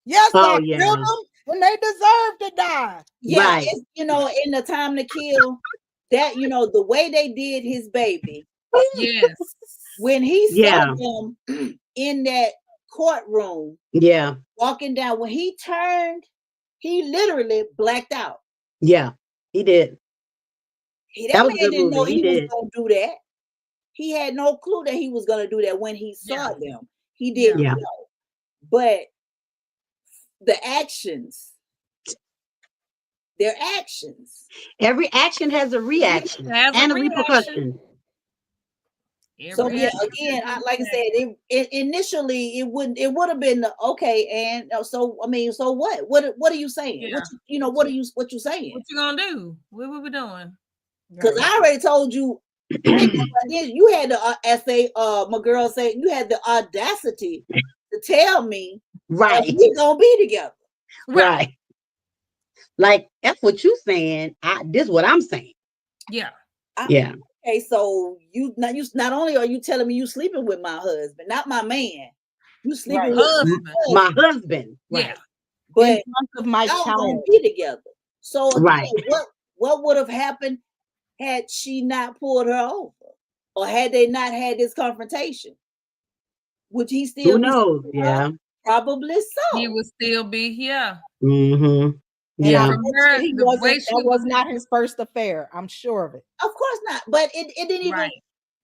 G: Yes, I killed them when they deserve to die.
F: Yeah, right. It's, you know, in A Time to Kill, that, you know, the way they did his baby.
D: Yes.
F: When he saw them in that courtroom, walking down, when he turned, he literally blacked out.
E: Yeah. He did.
F: That
E: was a
F: man
E: good
F: didn't know
E: movie.
F: he
E: He
F: was
E: did.
F: gonna do that. He had no clue that he was gonna do that when he saw them. He
D: Yeah.
F: didn't
E: Yeah.
F: know. But the actions, their actions.
E: Every action has a reaction
D: Has a
E: and a
D: reaction.
E: repercussion.
F: So
D: Every
F: yeah,
D: action
F: again,
D: has a
F: like I
D: reaction.
F: said, initially it would have been okay. And so I mean, so what? What are you saying?
D: Yeah.
F: What you saying?
D: What you gonna do? What we doing?
F: Because I already told you, you had the my girl said you had the audacity to tell me
E: Right.
F: we gonna be together.
E: Right. Like that's what you saying. This is what I'm saying.
D: Yeah.
E: Yeah.
F: Okay, so you not only are you telling me you sleeping with my husband, not my man, you sleeping with
E: my husband.
D: Yeah.
E: Right.
F: But
G: in front of my
F: y'all gonna
G: child.
F: be together. So again,
E: Right.
F: what would have happened had she not pulled her over, or had they not had this confrontation? Would he still
E: Who
F: be
E: knows?
F: sleeping with her?
E: Yeah.
F: Probably so.
D: He would still be here.
E: Mm-hmm.
G: And
E: Yeah.
G: I'm sure he
D: The way
G: wasn't,
D: she
G: that was
D: was-
G: not his first affair. I'm sure of it.
F: Of course not. But it didn't even.
D: Right.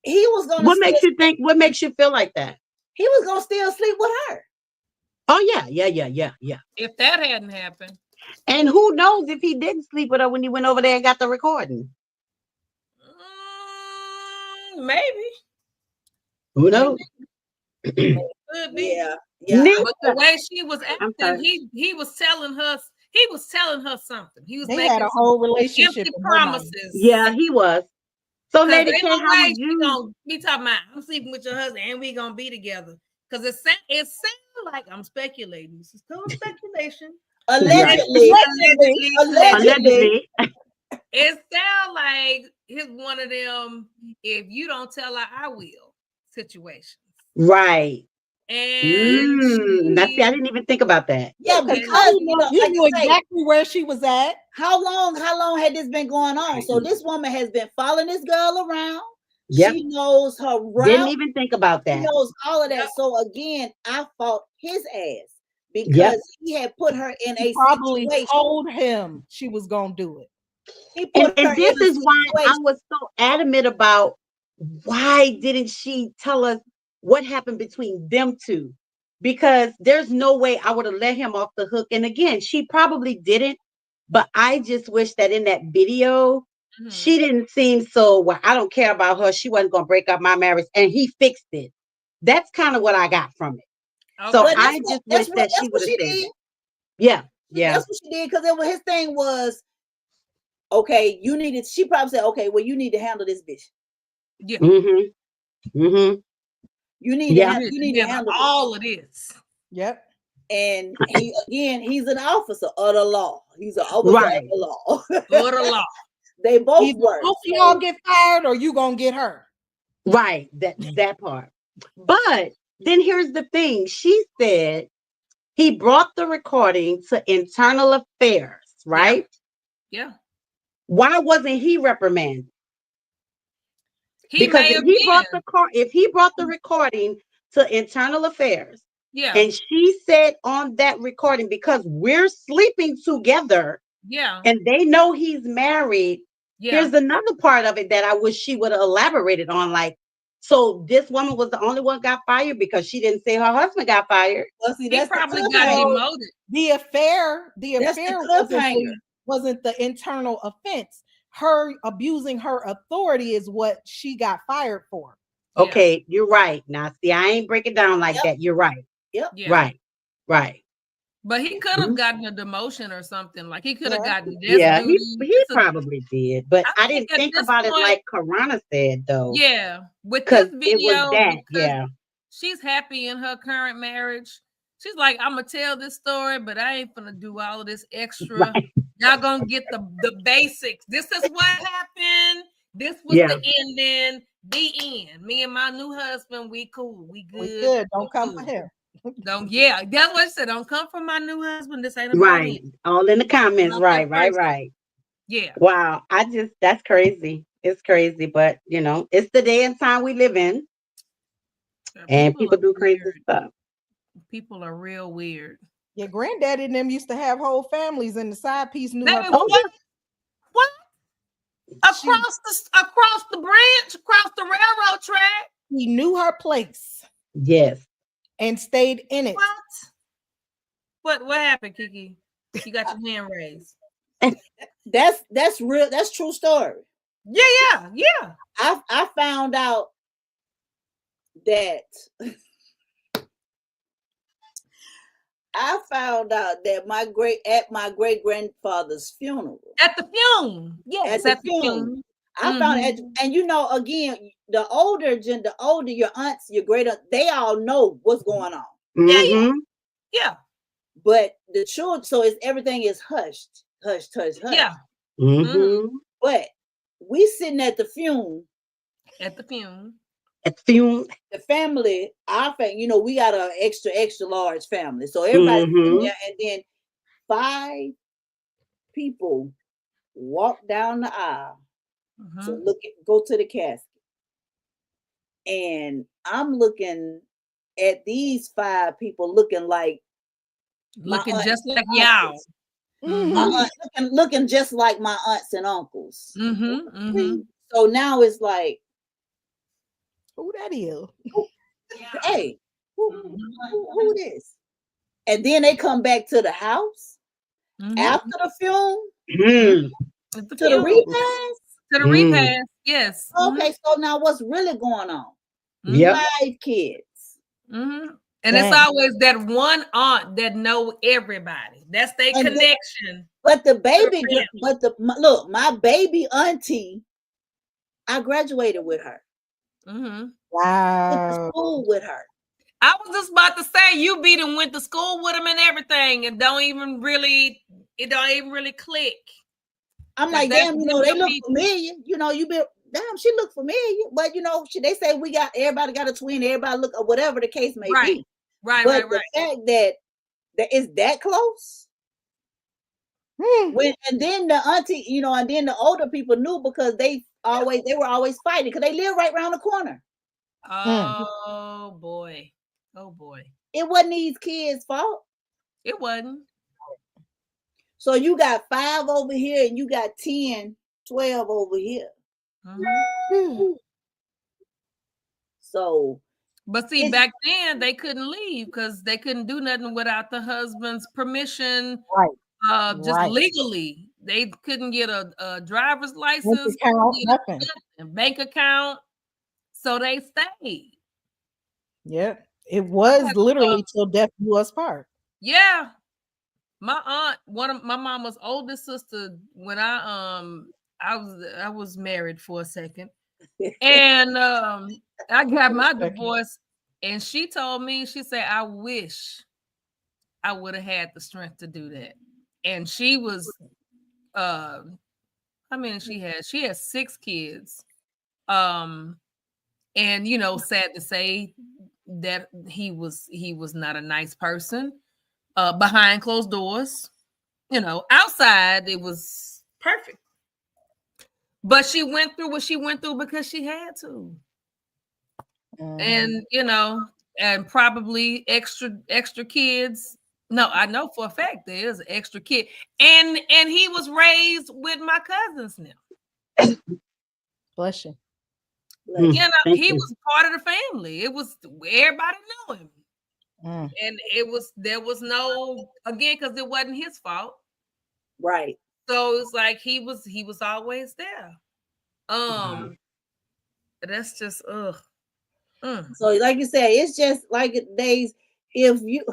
F: He was gonna.
E: What makes you think? What makes you feel like that?
F: He was gonna still sleep with her.
E: Oh yeah.
D: If that hadn't happened,
E: And who knows if he didn't sleep with her when he went over there and got the recording?
D: maybe.
E: Who knows?
D: Could be.
F: Yeah.
D: But the way she was
E: I'm
D: acting,
E: sorry.
D: he was telling her something. He was
G: They
D: making
G: had a
D: some
G: whole relationship
D: empty
G: in her mind.
D: promises.
E: Yeah, he was. So,
D: 'Cause
E: Lady
D: ain't
E: K,
D: no
E: how
D: way
E: would
D: she
E: you?
D: gonna be talking about I'm sleeping with your husband and we gonna be together. Because it sounds like I'm speculating. This is total speculation.
F: Allegedly.
E: Allegedly.
D: It sounds like it's one of them if you don't tell her I will situations.
E: Right.
D: And
E: That's I didn't even think about that.
F: Yeah, because
G: you knew exactly where she was at.
F: How long had this been going on? So this woman has been following this girl around.
E: Yep.
F: She knows her route.
E: Didn't even think about
F: She
E: that.
F: knows all of that. So again, I fought his ass because he had put her in
G: She
F: a
G: probably
F: situation.
G: told him she was gonna do it.
F: He put her
E: And this
F: in a
E: is why I
F: situation.
E: was so adamant about why didn't she tell us what happened between them two? Because there's no way I would have let him off the hook. And again, she probably didn't, but I just wish that in that video, she didn't seem so, well, I don't care about her. She wasn't going to break up my marriage. And he fixed it. That's kind of what I got from it.
D: Okay.
E: So
F: But
E: I just wish that she would have said
F: did.
E: it. Yeah. Yeah.
F: That's what she did because his thing was, okay, you needed. She probably said, okay, well, you need to handle this bitch.
D: Yeah.
E: Mm-hmm. Mm-hmm.
F: You need to handle
D: all of this.
G: Yep.
F: And he's an officer of the law. He's an officer of the law.
D: Of the law.
F: They both
G: Either
F: work.
G: both of y'all get fired or you gonna get her.
E: Right. That part. But then here's the thing. She said he brought the recording to internal affairs, right?
D: Yeah.
E: Why wasn't he reprimanded?
D: He
E: Because
D: may
E: if
D: have
E: he brought the recording to internal affairs,
D: yeah,
E: and she said on that recording, because we're sleeping together,
D: yeah,
E: and they know he's married.
D: Yeah.
E: Here's another part of it that I wish she would have elaborated on. Like, so this woman was the only one got fired because she didn't say her husband got fired.
F: Well, see,
D: he probably got demoted.
G: The affair
F: cliffhanger.
G: wasn't the internal offense. Her abusing her authority is what she got fired for.
E: Okay, you're right. Now, see, I ain't break it down like that. You're right.
F: Yep.
D: Yeah.
E: Right.
D: But he could have gotten a demotion or something. Like he could have gotten this.
E: Yeah,
D: duty.
E: he probably did. But I didn't
D: at
E: think
D: this
E: about it
D: point-
E: like Karana said, though.
D: Yeah, with this
E: Because
D: video,
E: it was that.
D: because
E: Yeah.
D: she's happy in her current marriage. She's like, I'm gonna tell this story, but I ain't gonna do all of this extra.
E: Right.
D: Y'all gonna get the basics. This is what happened. This was the ending. The end. Me and my new husband, we cool. We good.
G: We good. Don't come for him.
D: Don't. Yeah, that's what I said. Don't come for my new husband. This ain't about
E: Right.
D: him.
E: All in the comments.
D: Not
E: Right.
D: that person.
E: Yeah.
D: Yeah.
E: Wow. That's crazy. It's crazy. But, it's the day and time we live in. And people do crazy stuff.
D: People are real weird.
G: Yeah, granddaddy and them used to have whole families, and the side piece knew her.
D: What? across the branch, across the railroad track.
G: He knew her place.
E: Yes.
G: And stayed in it.
D: What happened, Kiki? You got your hand raised.
F: That's real. That's true story.
D: Yeah.
F: I found out that my great grandfather's funeral.
D: At the funeral. Yes, at the funeral.
F: I found it, and you know, again, the older your aunts, your great aunt, they all know what's going on.
E: Mm-hmm.
D: Yeah.
F: But the children, so everything is hushed.
D: Yeah.
E: Mm-hmm.
F: But we sitting at the funeral. The family, our family, you know, we got an extra large family. So everybody sitting there, and then 5 people walk down the aisle to go to the casket. And I'm looking at these 5 people looking
D: just like y'all.
F: Looking just like my aunts and uncles. So now it's like,
G: who that is?
F: Hey, who this? And then they come back to the house after the funeral to the repast.
D: To the repast, yes.
F: Okay, so now what's really going on?
E: Yeah,
F: 5 kids.
D: And it's always that one aunt that know everybody. That's their connection.
F: But the baby, look, my baby auntie, I graduated with her.
G: Wow.
F: Went to school with her.
D: I was just about to say, you beat and went to school with them and everything, and it don't even really click.
F: I'm like, damn, you know, they look familiar. You know, damn, she look familiar. But you know, they say everybody got a twin, everybody look, or whatever the case may be.
D: Right.
F: The fact that is that close. And then the auntie, you know, and then the older people knew because they were always fighting because they live right around the corner.
D: Oh boy.
F: It wasn't these kids' fault.
D: It wasn't.
F: So you got 5 over here and you got 10, 12 over here. So,
D: but see, back then they couldn't leave because they couldn't do nothing without the husband's permission.
G: Right.
D: Just legally, they couldn't get a driver's license,
G: nothing.
D: Bank account. So they stayed.
G: Yep. It was literally till death do us part.
D: Yeah. My aunt, one of my mama's oldest sister, when I was married for a second, and I got my divorce, and she told me, she said, I wish I would have had the strength to do that. And she was she has 6 kids. And you know, sad to say that he was not a nice person. Behind closed doors, you know, outside it was perfect. But she went through what she went through because she had to. And you know, and probably extra kids. No, I know for a fact there is an extra kid. And he was raised with my cousins now.
G: Bless you.
D: You know, he was part of the family. It was, everybody knew him. And there was no, again, because it wasn't his fault.
F: Right.
D: So it's like he was always there. That's just
F: So like you said, it's just like days. If you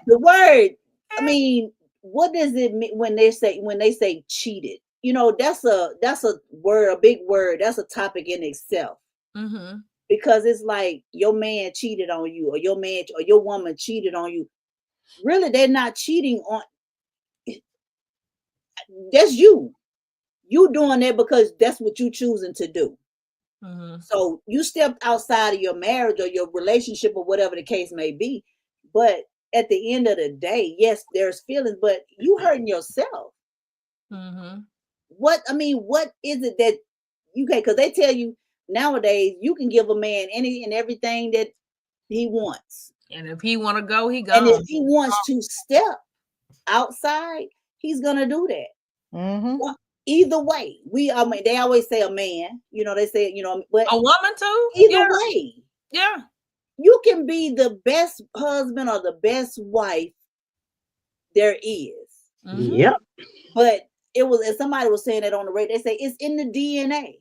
F: the word, I mean, what does it mean when they say cheated? You know, that's a word, a big word. That's a topic in itself. Because it's like your man cheated on you, or your man or your woman cheated on you. Really, they're not cheating on. That's you. You doing that because that's what you choosing to do. So you stepped outside of your marriage or your relationship or whatever the case may be. But at the end of the day, yes, there's feelings, but you hurting yourself. What is it that you can? Because they tell you nowadays you can give a man any and everything that he wants.
D: And if he want to go, he goes.
F: And if he wants to step outside, he's gonna do that. either way, they always say a man, they say, but
D: a woman too.
F: Either way,
D: yeah,
F: you can be the best husband or the best wife there is.
D: Mm-hmm.
E: Yep.
F: But if somebody was saying that on the radio, they say it's in the DNA.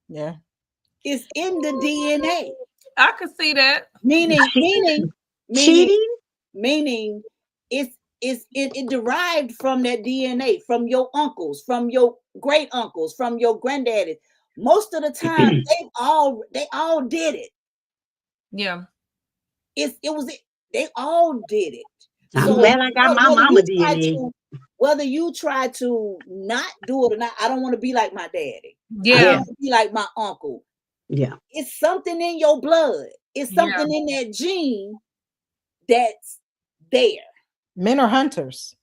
G: Yeah.
F: It's in the DNA.
D: I could see that.
F: Meaning it derived from that DNA, from your uncles, from your great uncles, from your granddaddy. Most of the time, they all did it.
D: Yeah.
F: They all did it.
E: I'm glad I got my mama DNA.
F: Whether you try to not do it or not, I don't want to be like my daddy.
D: Yeah.
F: I don't want to be like my uncle.
E: Yeah.
F: It's something in your blood. It's something in that gene that's there.
G: Men are hunters.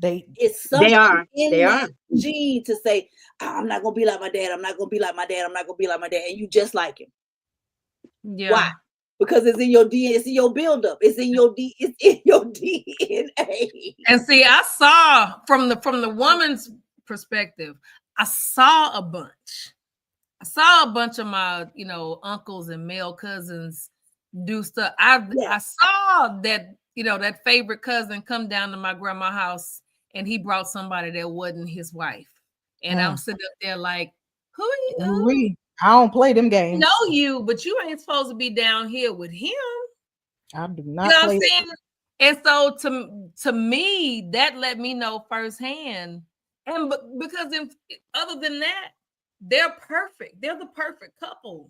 F: It's something
E: they
F: that gene to say, I'm not gonna be like my dad. I'm not gonna be like my dad. I'm not gonna be like my dad. And you just like him.
D: Yeah.
F: Why? Because it's in your DNA. It's in your buildup. It's in your DNA.
D: And see, I saw from the woman's perspective, I saw a bunch. I saw a bunch of my, uncles and male cousins do stuff. I saw that, that favorite cousin come down to my grandma's house and he brought somebody that wasn't his wife. And I'm sitting up there like, who are you?
G: I don't play them games.
D: Know you, but you ain't supposed to be down here with him.
G: I do not.
D: You know what I'm saying? And so to me, that let me know firsthand. And because other than that, they're perfect. They're the perfect couple.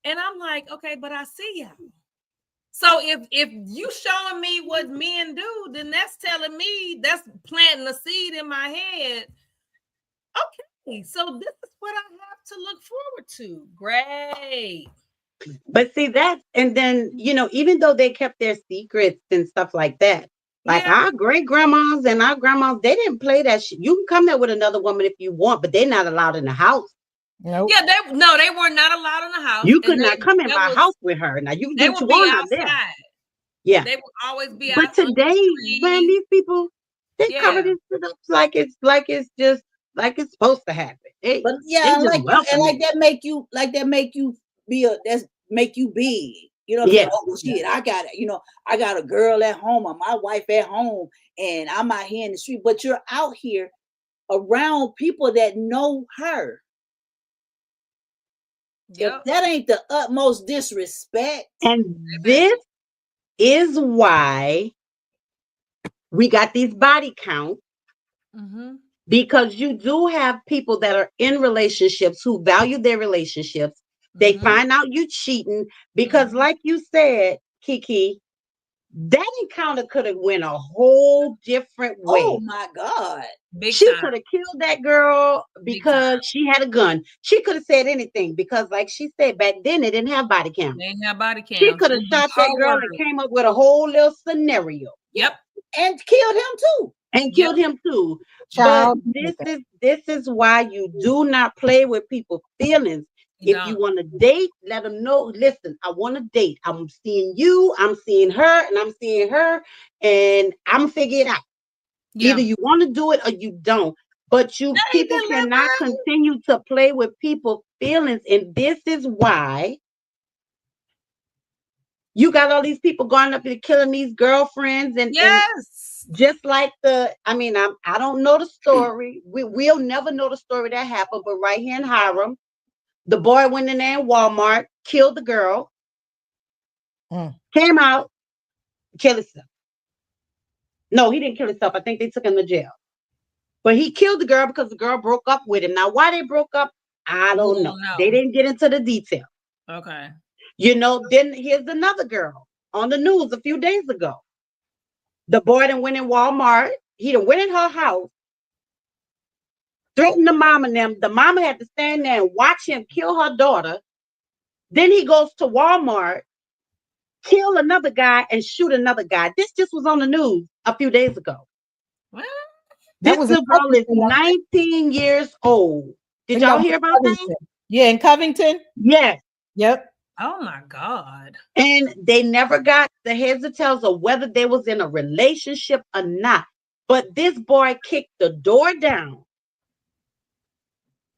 D: And I'm like, okay, but I see y'all. So if you showing me what men do, then that's telling me, that's planting a seed in my head. Okay, so this is what I have to look forward to. Great.
E: But see that, and then, even though they kept their secrets and stuff like that, like our great grandmas and our grandmas, they didn't play that shit. You can come there with another woman if you want, but they're not allowed in the house.
G: Nope.
D: Yeah, they were not allowed in the house.
E: You could not come in my house with her. Now you can do what you want out there. Yeah,
D: they would always be.
E: But today, man, these people they cover this shit up like it's supposed to happen.
F: But that make you make you big. You know, shit. I got a girl at home or my wife at home, and I'm out here in the street. But you're out here around people that know her. Yep. If that ain't the utmost disrespect.
E: And this is why we got these body counts. Mm-hmm. Because you do have people that are in relationships who value their relationships. They find out you cheating because, like you said, Kiki, that encounter could have went a whole different way.
F: Oh my God.
E: She could have killed that girl because she had a gun. She could have said anything because, like she said, back then they didn't have body cam.
D: They didn't have body cam.
E: She could have shot that girl and came up with a whole little scenario.
D: Yep.
F: And killed him too.
E: But this is why you do not play with people's feelings. If you want to date, let them know. Listen, I want to date. I'm seeing you, I'm seeing her, and I'm seeing her, and I'm figuring it out. Yeah. Either you want to do it or you don't. But people cannot continue to play with people's feelings, and this is why you got all these people going up and killing these girlfriends, and just like I don't know the story. We'll never know the story that happened, but right here in Hiram, the boy went in there in Walmart, killed the girl, came out, killed himself. No, he didn't kill himself. I think they took him to jail. But he killed the girl because the girl broke up with him. Now, why they broke up, I don't know. They didn't get into the detail.
D: Okay.
E: Then here's another girl on the news a few days ago. The boy that went in Walmart, he done went in her house, threatened the mom and them. The mama had to stand there and watch him kill her daughter. Then he goes to Walmart, kill another guy and shoot another guy. This just was on the news a few days ago.
D: What?
E: This little girl is 19 years old. Did y'all hear about that?
G: Yeah, in Covington?
E: Yes.
G: Yep.
D: Oh my God.
E: And they never got the heads or tails of whether they was in a relationship or not. But this boy kicked the door down,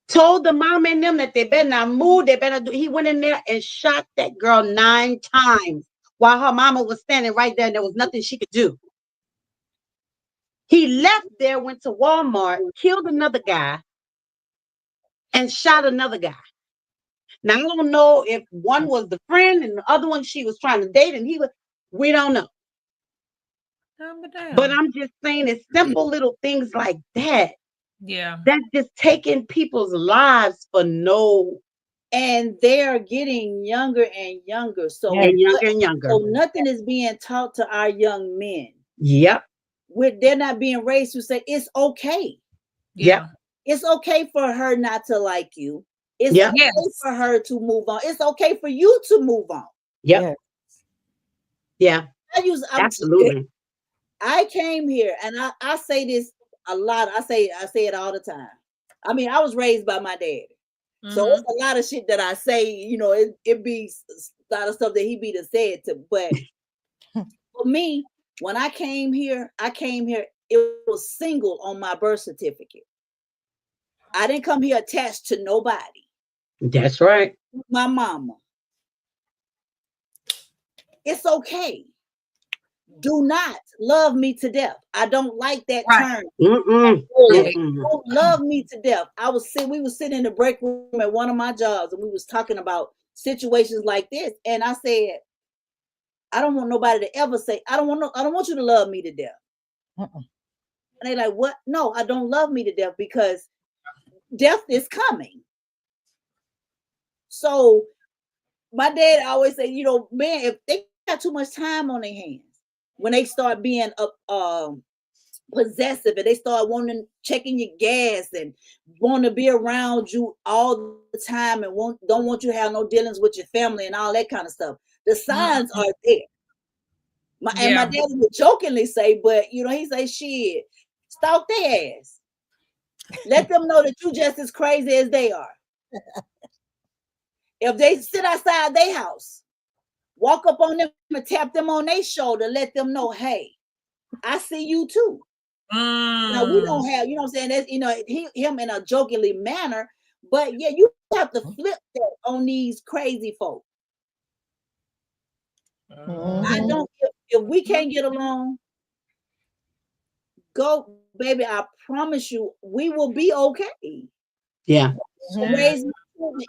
E: told the mom and them that they better not move, they better do. He went in there and shot that girl 9 times while her mama was standing right there and there was nothing she could do. He left there, went to Walmart, killed another guy, and shot another guy. Now, I don't know if one was the friend and the other one she was trying to date, and we don't know. But I'm just saying, it's simple little things like that.
D: Yeah.
E: That's just taking people's lives for no.
F: And they're getting younger and younger. So
E: younger.
F: So nothing is being taught to our young men.
E: Yep.
F: They're not being raised to say it's okay.
E: Yeah.
F: It's okay for her not to like you. It's okay for her to move on. It's okay for you to move on.
E: Yep. Yeah. Absolutely.
F: I came here and I say this a lot. I say it all the time. I mean, I was raised by my dad. So it's a lot of shit that I say, you know, it be a lot of stuff that he be to say it to. But for me, when I came here, it was single on my birth certificate. I didn't come here attached to nobody.
E: That's right.
F: My mama. It's okay. Do not love me to death. I don't like that term. Don't love me to death. We were sitting in the break room at one of my jobs and we was talking about situations like this. And I said, I don't want nobody to ever say, I don't want you to love me to death. And they like, what? No, I don't love me to death because death is coming. So my dad always said, you know, man, if they got too much time on their hands, when they start being possessive and they start wanting checking your gas and want to be around you all the time and don't want you to have no dealings with your family and all that kind of stuff. The signs are there. And my dad would jokingly say, but you know, he say, shit, stalk their ass. Let them know that you just as crazy as they are. If they sit outside their house, walk up on them and tap them on their shoulder, let them know, hey, I see you too. Now we don't have, you know what I'm saying? That's, you know, him in a jokingly manner, but yeah, you have to flip that on these crazy folk. I don't, if we can't get along, go, baby, I promise you, we will be okay.
E: Yeah.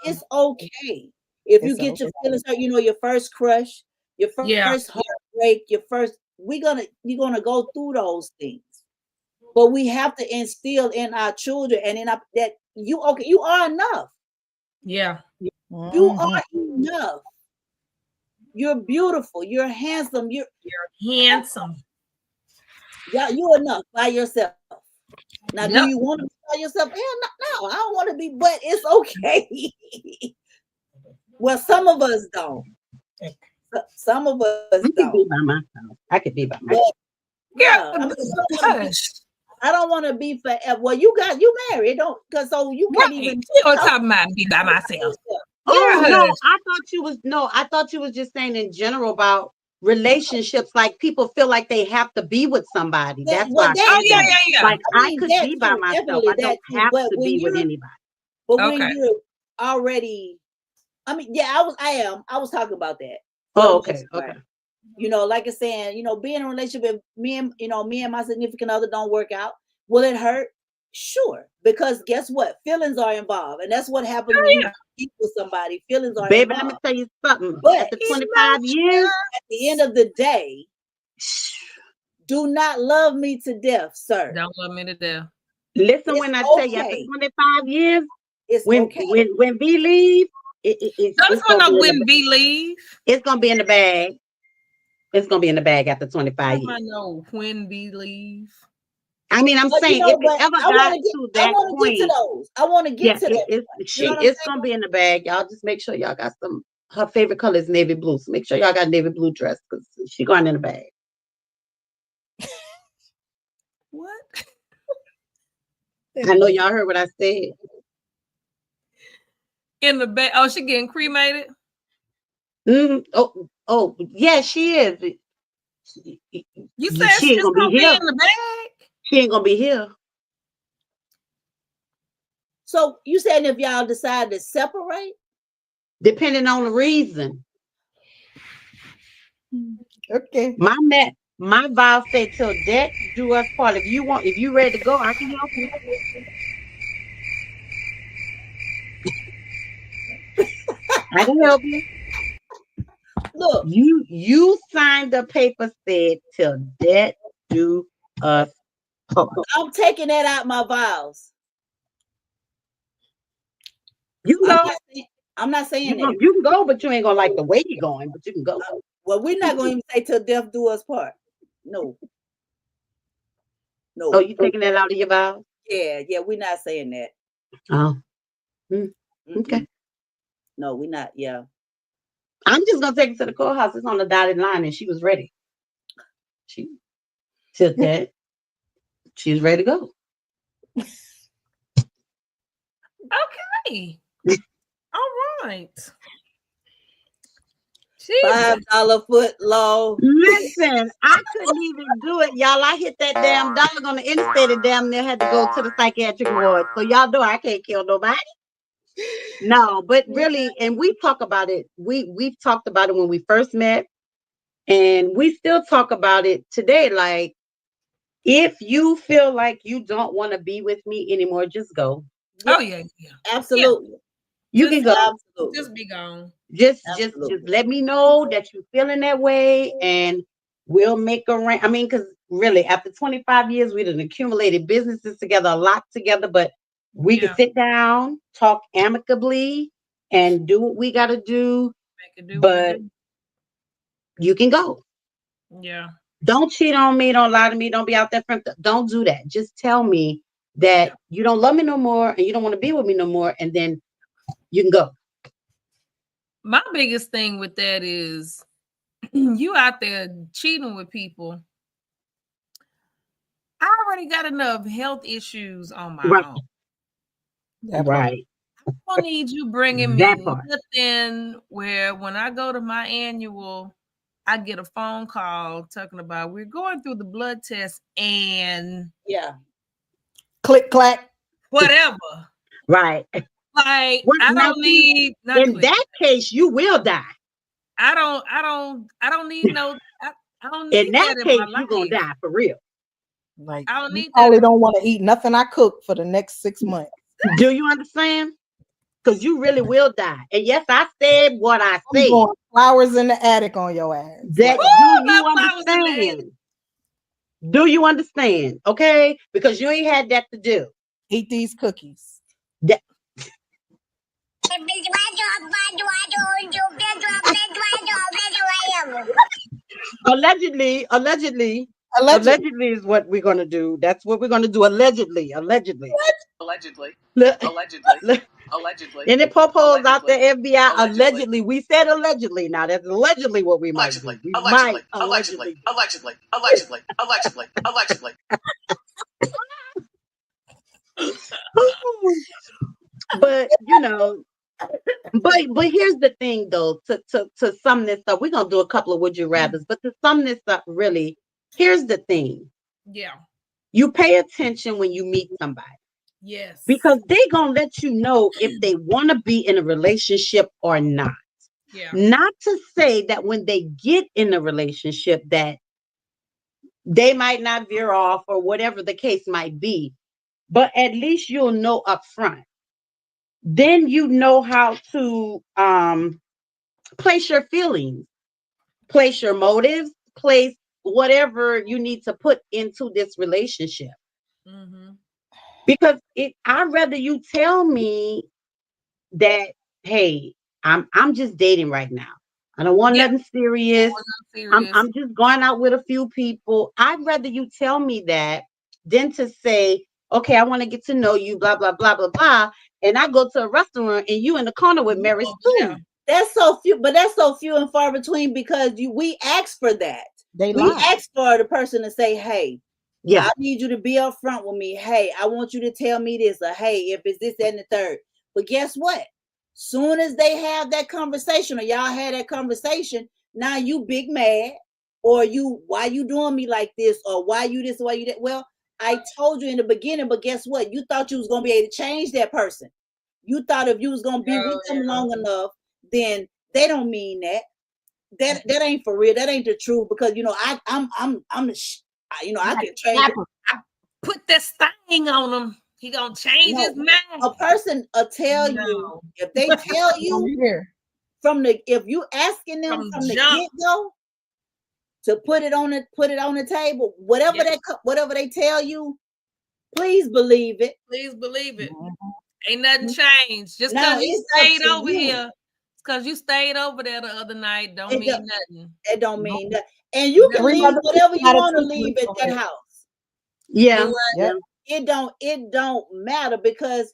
F: It's okay. If you get your feelings hurt, you know, your first crush, your first heartbreak, you're gonna go through those things. But we have to instill in our children and in that you are enough.
D: Yeah.
F: You are enough. You're beautiful. You're handsome. You're
D: handsome.
F: Yeah, you're enough by yourself. Now, do you want to be by yourself? No, I don't want to be, but it's okay. Well, some of us don't. Some of us don't.
E: I could be by myself.
F: Yeah, I don't want to be forever. Well, you married, don't, because so you can't even.
D: You don't talk about be by myself.
E: Oh no, I thought you was just saying in general about relationships, like people feel like they have to be with somebody. That's why. Like I could be by myself. I don't have to be with anybody.
F: But when you're already, I mean, yeah, I was talking about that.
E: Oh, okay. Okay.
F: You know, like I said, you know, being in a relationship with me and my significant other don't work out. Will it hurt? Sure. Because guess what? Feelings are involved. And that's what happens when you eat with somebody. Feelings are involved.
E: Baby, let me tell you something.
F: But
E: after 25 years,
F: at the end of the day, do not love me to death, sir.
D: Don't love me to death.
E: Listen, when I tell you, after 25 years, when we leave, it's gonna be in the bag. It's gonna be in the bag after 25 years.
D: I know when we leave.
E: I mean, I'm saying if it ever got to that point,
F: I want to get to that.
E: It's gonna be in the bag. Y'all just make sure y'all got some. Her favorite color is navy blue, so make sure y'all got navy blue dress because she going in the bag.
D: What?
E: I know y'all heard what I said.
D: In the bag. Oh, she getting cremated.
E: Oh, yeah, she is.
D: You said she's gonna be in the bag.
E: She ain't gonna be here.
F: So you saying if y'all decide to separate?
E: Depending on the reason.
G: Okay.
E: My vow said till death do us part. If you ready to go, I can help you. I can help you.
F: Look,
E: you signed the paper said till death do us part.
F: I'm taking that out my vows.
E: You can go.
F: I'm not saying that.
E: You can go, but you ain't gonna like the way you're going, but you can go.
F: Well, we're not gonna even say till death do us part. No.
E: Oh, you taking that out of your vows?
F: Yeah, we're not saying that.
E: Oh. Okay.
F: No, we're not. Yeah.
E: I'm just gonna take it to the courthouse. It's on the dotted line, and she was ready. She said that she's ready to go.
D: Okay. All right.
F: $5 foot long.
E: Listen, I couldn't even do it, y'all. I hit that damn dog on the interstate and damn near had to go to the psychiatric ward. So y'all know I can't kill nobody. No, but really, and we talk about it. We've talked about it when we first met, and we still talk about it today. Like, if you feel like you don't want to be with me anymore, just go.
D: Oh yeah.
F: Absolutely.
D: Yeah.
E: You can go.
F: Absolutely.
D: Just be gone.
E: Just let me know that you're feeling that way, and we'll make a. I mean, because really, after 25 years, we done accumulated businesses together, a lot together, but we can sit down, talk amicably, and do what we got to do. But you can go.
D: Yeah.
E: Don't cheat on me. Don't lie to me. Don't be out there. Don't do that. Just tell me that you don't love me no more and you don't want to be with me no more, and then you can go.
D: My biggest thing with that is you out there cheating with people. I already got enough health issues on my own.
E: Right.
D: I don't need you bringing me nothing where when I go to my annual, I get a phone call talking about we're going through the blood test and
G: click clack,
D: whatever.
E: Right.
D: Like I don't need.
E: In that case, you will die.
D: I don't need no. I don't need
E: in that case,
D: you're
E: gonna die for real.
G: Like
D: I don't need
G: probably don't want to eat nothing I cook for the next 6 months.
E: Do you understand? Because you really will die. And yes, I said what I said.
G: Flowers in the attic on your ass.
E: That do you understand? Do you understand? Okay, because you ain't had that to do.
G: Eat these cookies.
E: That Allegedly is what we're gonna do. That's what we're gonna do. Allegedly.
H: What? Allegedly.
E: And the popos out there, FBI, allegedly. We said allegedly. Now that's allegedly what we might do. We might allegedly. But you know, but here's the thing though, to sum this up, we're gonna do a couple of would you rathers, but to sum this up, really, here's the thing.
D: Yeah.
E: You pay attention when you meet somebody.
D: Yes.
E: Because they're gonna let you know if they want to be in a relationship or not.
D: Yeah.
E: Not to say that when they get in a relationship that they might not veer off or whatever the case might be, but at least you'll know up front. Then you know how to place your feelings, place your motives, place whatever you need to put into this relationship.
D: Mm-hmm.
E: Because I'd rather you tell me that, hey, I'm just dating right now. I don't want nothing serious. I'm just going out with a few people. I'd rather you tell me that than to say, okay, I want to get to know you, blah, blah, blah, blah, blah. And I go to a restaurant and you in the corner with Mary Sue.
F: Yeah. That's so few, but that's so few and far between because we ask for that. We ask for the person to say, hey, I need you to be up front with me. Hey, I want you to tell me this, or hey, if it's this, that, and the third. But guess what? Soon as they have that conversation, or y'all had that conversation, now you big mad, or why you doing me like this, or why you this, why you that? Well, I told you in the beginning, but guess what? You thought you was gonna be able to change that person. You thought if you was gonna be with them long enough, then they don't mean that. That ain't for real. That ain't the truth. Because you know, I'm you know, I can change.
D: I put this thing on him. He gonna change his mind.
F: A person will tell you if they tell you from the if you asking them from the get-go to put it on the table, whatever they tell you, please believe it.
D: Please believe it. Ain't nothing changed. Just because you stayed over here, because you stayed over there the other night, don't mean nothing.
F: It don't mean nothing. And you can leave whatever you want to leave at that house.
E: Yeah.
F: It don't matter, because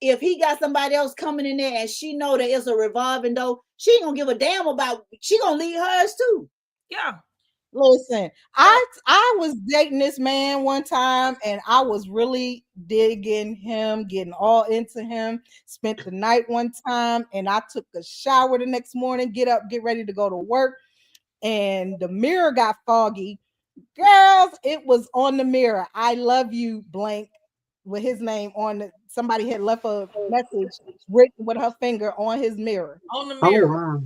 F: if he got somebody else coming in there and she know that it's a revolving door, she ain't gonna give a damn about. She gonna leave hers too.
D: Yeah.
G: Listen, I was dating this man one time and I was really digging him, getting all into him. Spent the night one time and I took a shower the next morning, get up, get ready to go to work, and the mirror got foggy. Girls, it was on the mirror. I love you, blank, with his name on it. Somebody had left a message written with her finger on his mirror.
D: On the mirror.
E: Oh, wow.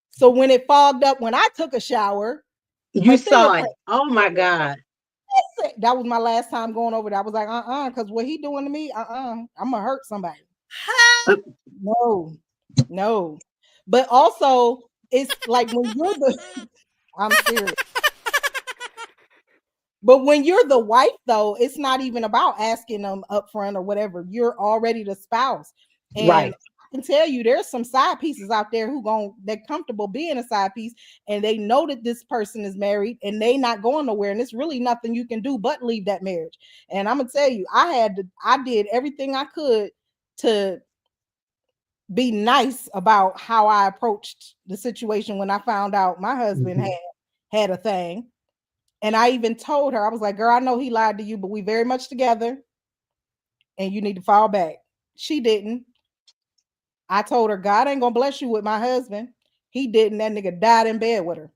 G: So when it fogged up, when I took a shower,
E: you saw it. Oh my God.
G: That was my last time going over there. I was like, because what he doing to me, I'm gonna hurt somebody. No. But also, it's like when you're I'm serious. But when you're the wife, though, it's not even about asking them up front or whatever. You're already the spouse. And
E: right.
G: I can tell you there's some side pieces out there they're comfortable being a side piece, and they know that this person is married and they not going nowhere. And it's really nothing you can do but leave that marriage. And I'm gonna tell you, I did everything I could to be nice about how I approached the situation when I found out my husband had a thing. And I even told her, I was like, girl, I know he lied to you, but we very much together and you need to fall back. She didn't. I told her, God ain't gonna bless you with my husband. He didn't. That nigga died in bed with her.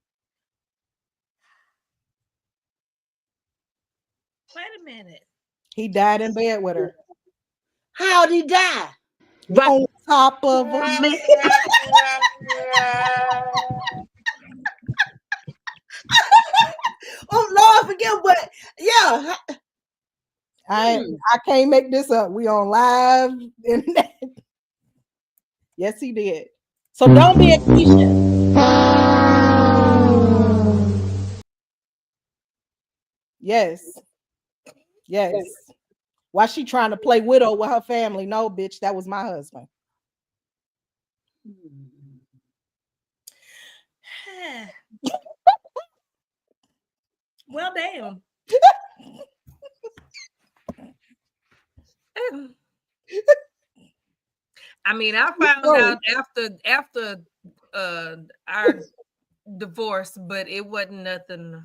D: Wait a minute.
G: He died in bed with her.
F: How'd he die?
E: Right
G: on top of her.
F: Oh Lord, forgive, but yeah.
G: I can't make this up. We on live. Yes, he did. So don't be a Keisha. Yes. Why she trying to play widow with her family? No, bitch, that was my husband.
D: Well, damn. I mean, I found out after our divorce, but it wasn't nothing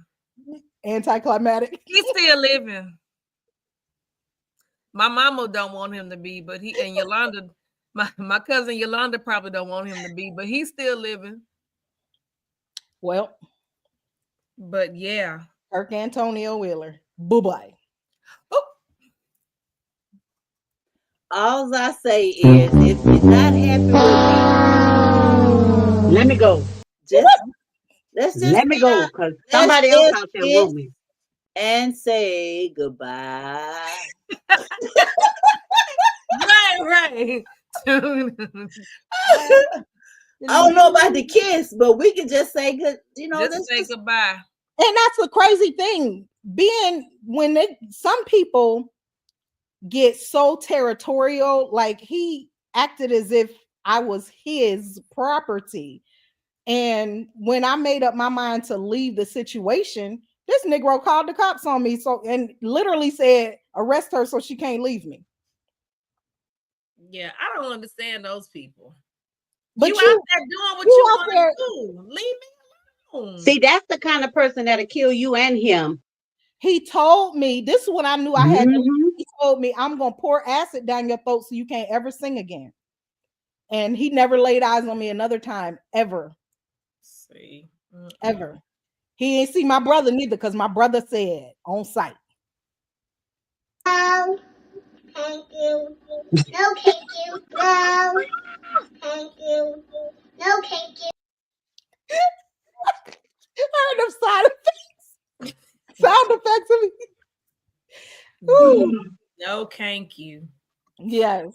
G: anticlimactic.
D: He's still living. My mama don't want him to be, but he and Yolanda, my cousin Yolanda probably don't want him to be, but he's still living.
G: Well,
D: but yeah.
G: Kirk Antonio Wheeler. Bye-bye.
F: All I say is, if you're not happy with me,
E: let me go.
F: Let's just
E: let me go, because somebody else out there want me.
F: And say goodbye.
D: Right. I
F: don't know about the kiss, but we can just say good.
D: Just say goodbye.
G: And that's the crazy thing. Some people get so territorial, like he acted as if I was his property. And when I made up my mind to leave the situation, this Negro called the cops on me, and literally said, arrest her so she can't leave me.
D: Yeah, I don't understand those people.
G: But
D: you out there doing what you want to do. Leave me alone.
E: See, that's the kind of person that'll kill you and him.
G: He told me, this is when I knew I had to, he told me, I'm going to pour acid down your throat so you can't ever sing again. And he never laid eyes on me another time, ever.
D: See.
G: Ever. He ain't see my brother neither, because my brother said on sight.
J: No, thank you. No, thank you. No, thank you. No, thank you.
G: I heard them sound effects of me. Ooh.
D: No, thank you.
G: Yes.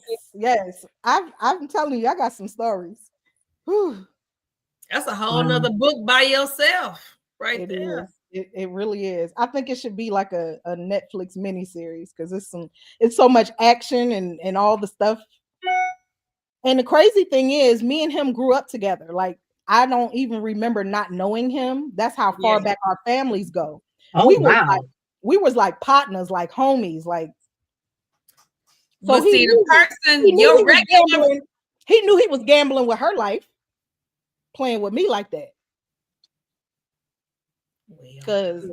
G: I'm telling you, I got some stories. Whew.
D: That's a whole nother book by yourself, right
G: It
D: there.
G: is. It really is. I think it should be like a Netflix miniseries because it's so much action and all the stuff. And the crazy thing is, me and him grew up together. Like, I don't even remember not knowing him. That's how far back our families go.
E: Oh, wow.
G: We was like partners, like homies, like.
D: So but see, the person, your regular,
G: he knew he was gambling with her life, playing with me like that. Because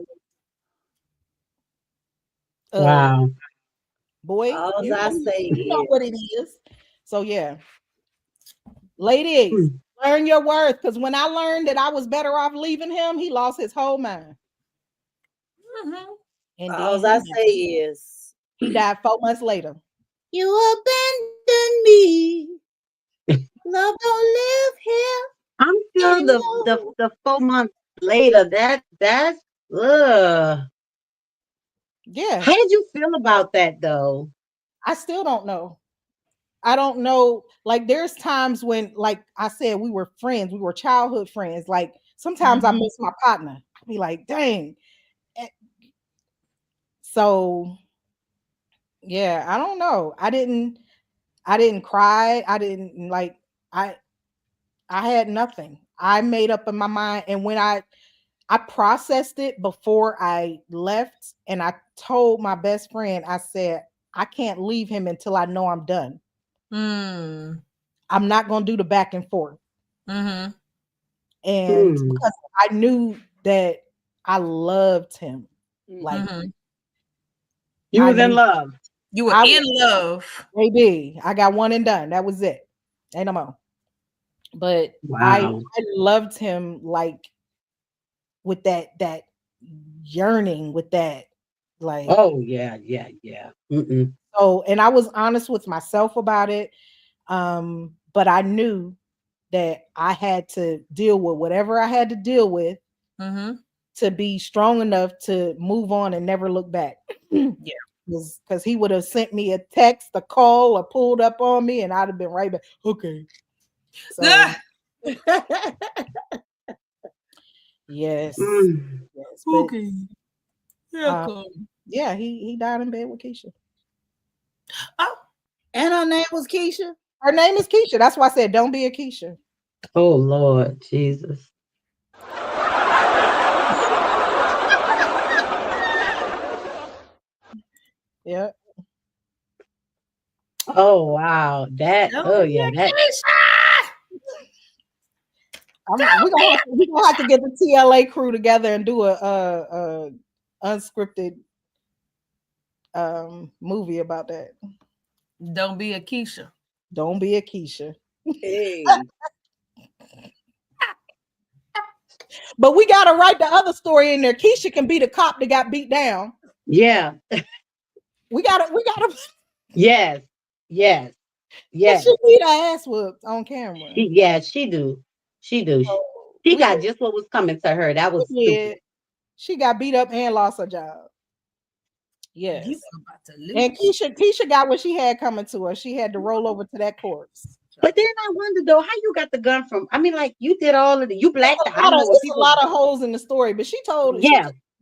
E: wow,
G: boy,
F: all I say
G: you know what it is. So yeah, ladies, learn your worth. Because when I learned that I was better off leaving him, he lost his whole mind.
F: And all I say is
G: he died 4 months later.
F: You abandoned me. Love don't live here.
E: I'm still the 4 months later. That's
G: yeah.
E: How did you feel about that though?
G: I still don't know. I don't know. Like, there's times when, like I said, we were friends. We were childhood friends. Like, sometimes I miss my partner. I'd be like, dang. So yeah, I don't know. I didn't cry. I didn't like, I had nothing. I made up in my mind. And when I processed it before I left, and I told my best friend, I said, I can't leave him until I know I'm done. I'm not going to do the back and forth. And because I knew that I loved him. Like,
E: you was in love.
D: You were in love.
G: Maybe I got one and done. That was it. Ain't no more. But I loved him, like, with that yearning, with that, like,
E: oh yeah.
G: So, and I was honest with myself about it. But I knew that I had to deal with whatever I had to deal with to be strong enough to move on and never look back.
D: Yeah.
G: Because he would have sent me a text, a call, or pulled up on me, and I'd have been right back. Okay. So, yes.
D: Okay.
G: Yeah, he died in bed with Keisha.
F: Oh, and her name was Keisha.
G: Her name is Keisha. That's why I said, don't be a Keisha.
E: Oh Lord Jesus.
G: Yeah.
E: Oh wow. That. Oh yeah. That.
G: We're gonna have to get the TLA crew together and do a unscripted movie about that.
D: Don't be a Keisha.
G: Don't be a Keisha.
F: Hey.
G: But we gotta write the other story in there. Keisha can be the cop that got beat down.
E: Yeah.
G: We gotta.
E: Yes. She
G: need her ass whooped on camera.
E: She do. She got just what was coming to her. That was stupid.
G: She got beat up and lost her job. Yes. And Keisha got what she had coming to her. She had to roll over to that corpse.
E: But then I wonder though, how you got the gun from? I mean, like, you did all of the, you blacked out.
G: There's a lot of holes in the story, but she told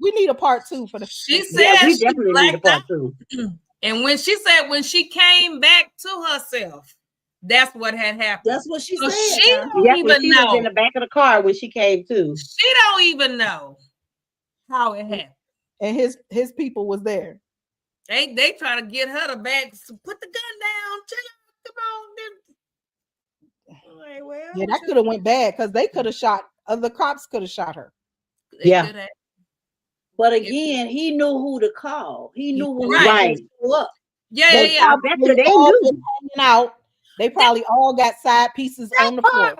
G: we need a part 2 for the.
D: She said
E: we definitely need a part 2.
D: And when she came back to herself, that's what had happened.
F: That's what she said.
D: She don't even know.
E: Was in the back of the car when she came to.
D: She don't even know how it happened.
G: And his people was there.
D: They try to get her to back. So put the gun down. Come on. Well,
G: yeah, that could have went bad because they could have shot. The cops could have shot her.
E: Yeah.
F: But again, he knew who to call. He knew when
E: right.
F: to pull up.
D: Yeah.
E: I bet you they knew.
G: Hanging out. They probably all got side pieces on the floor.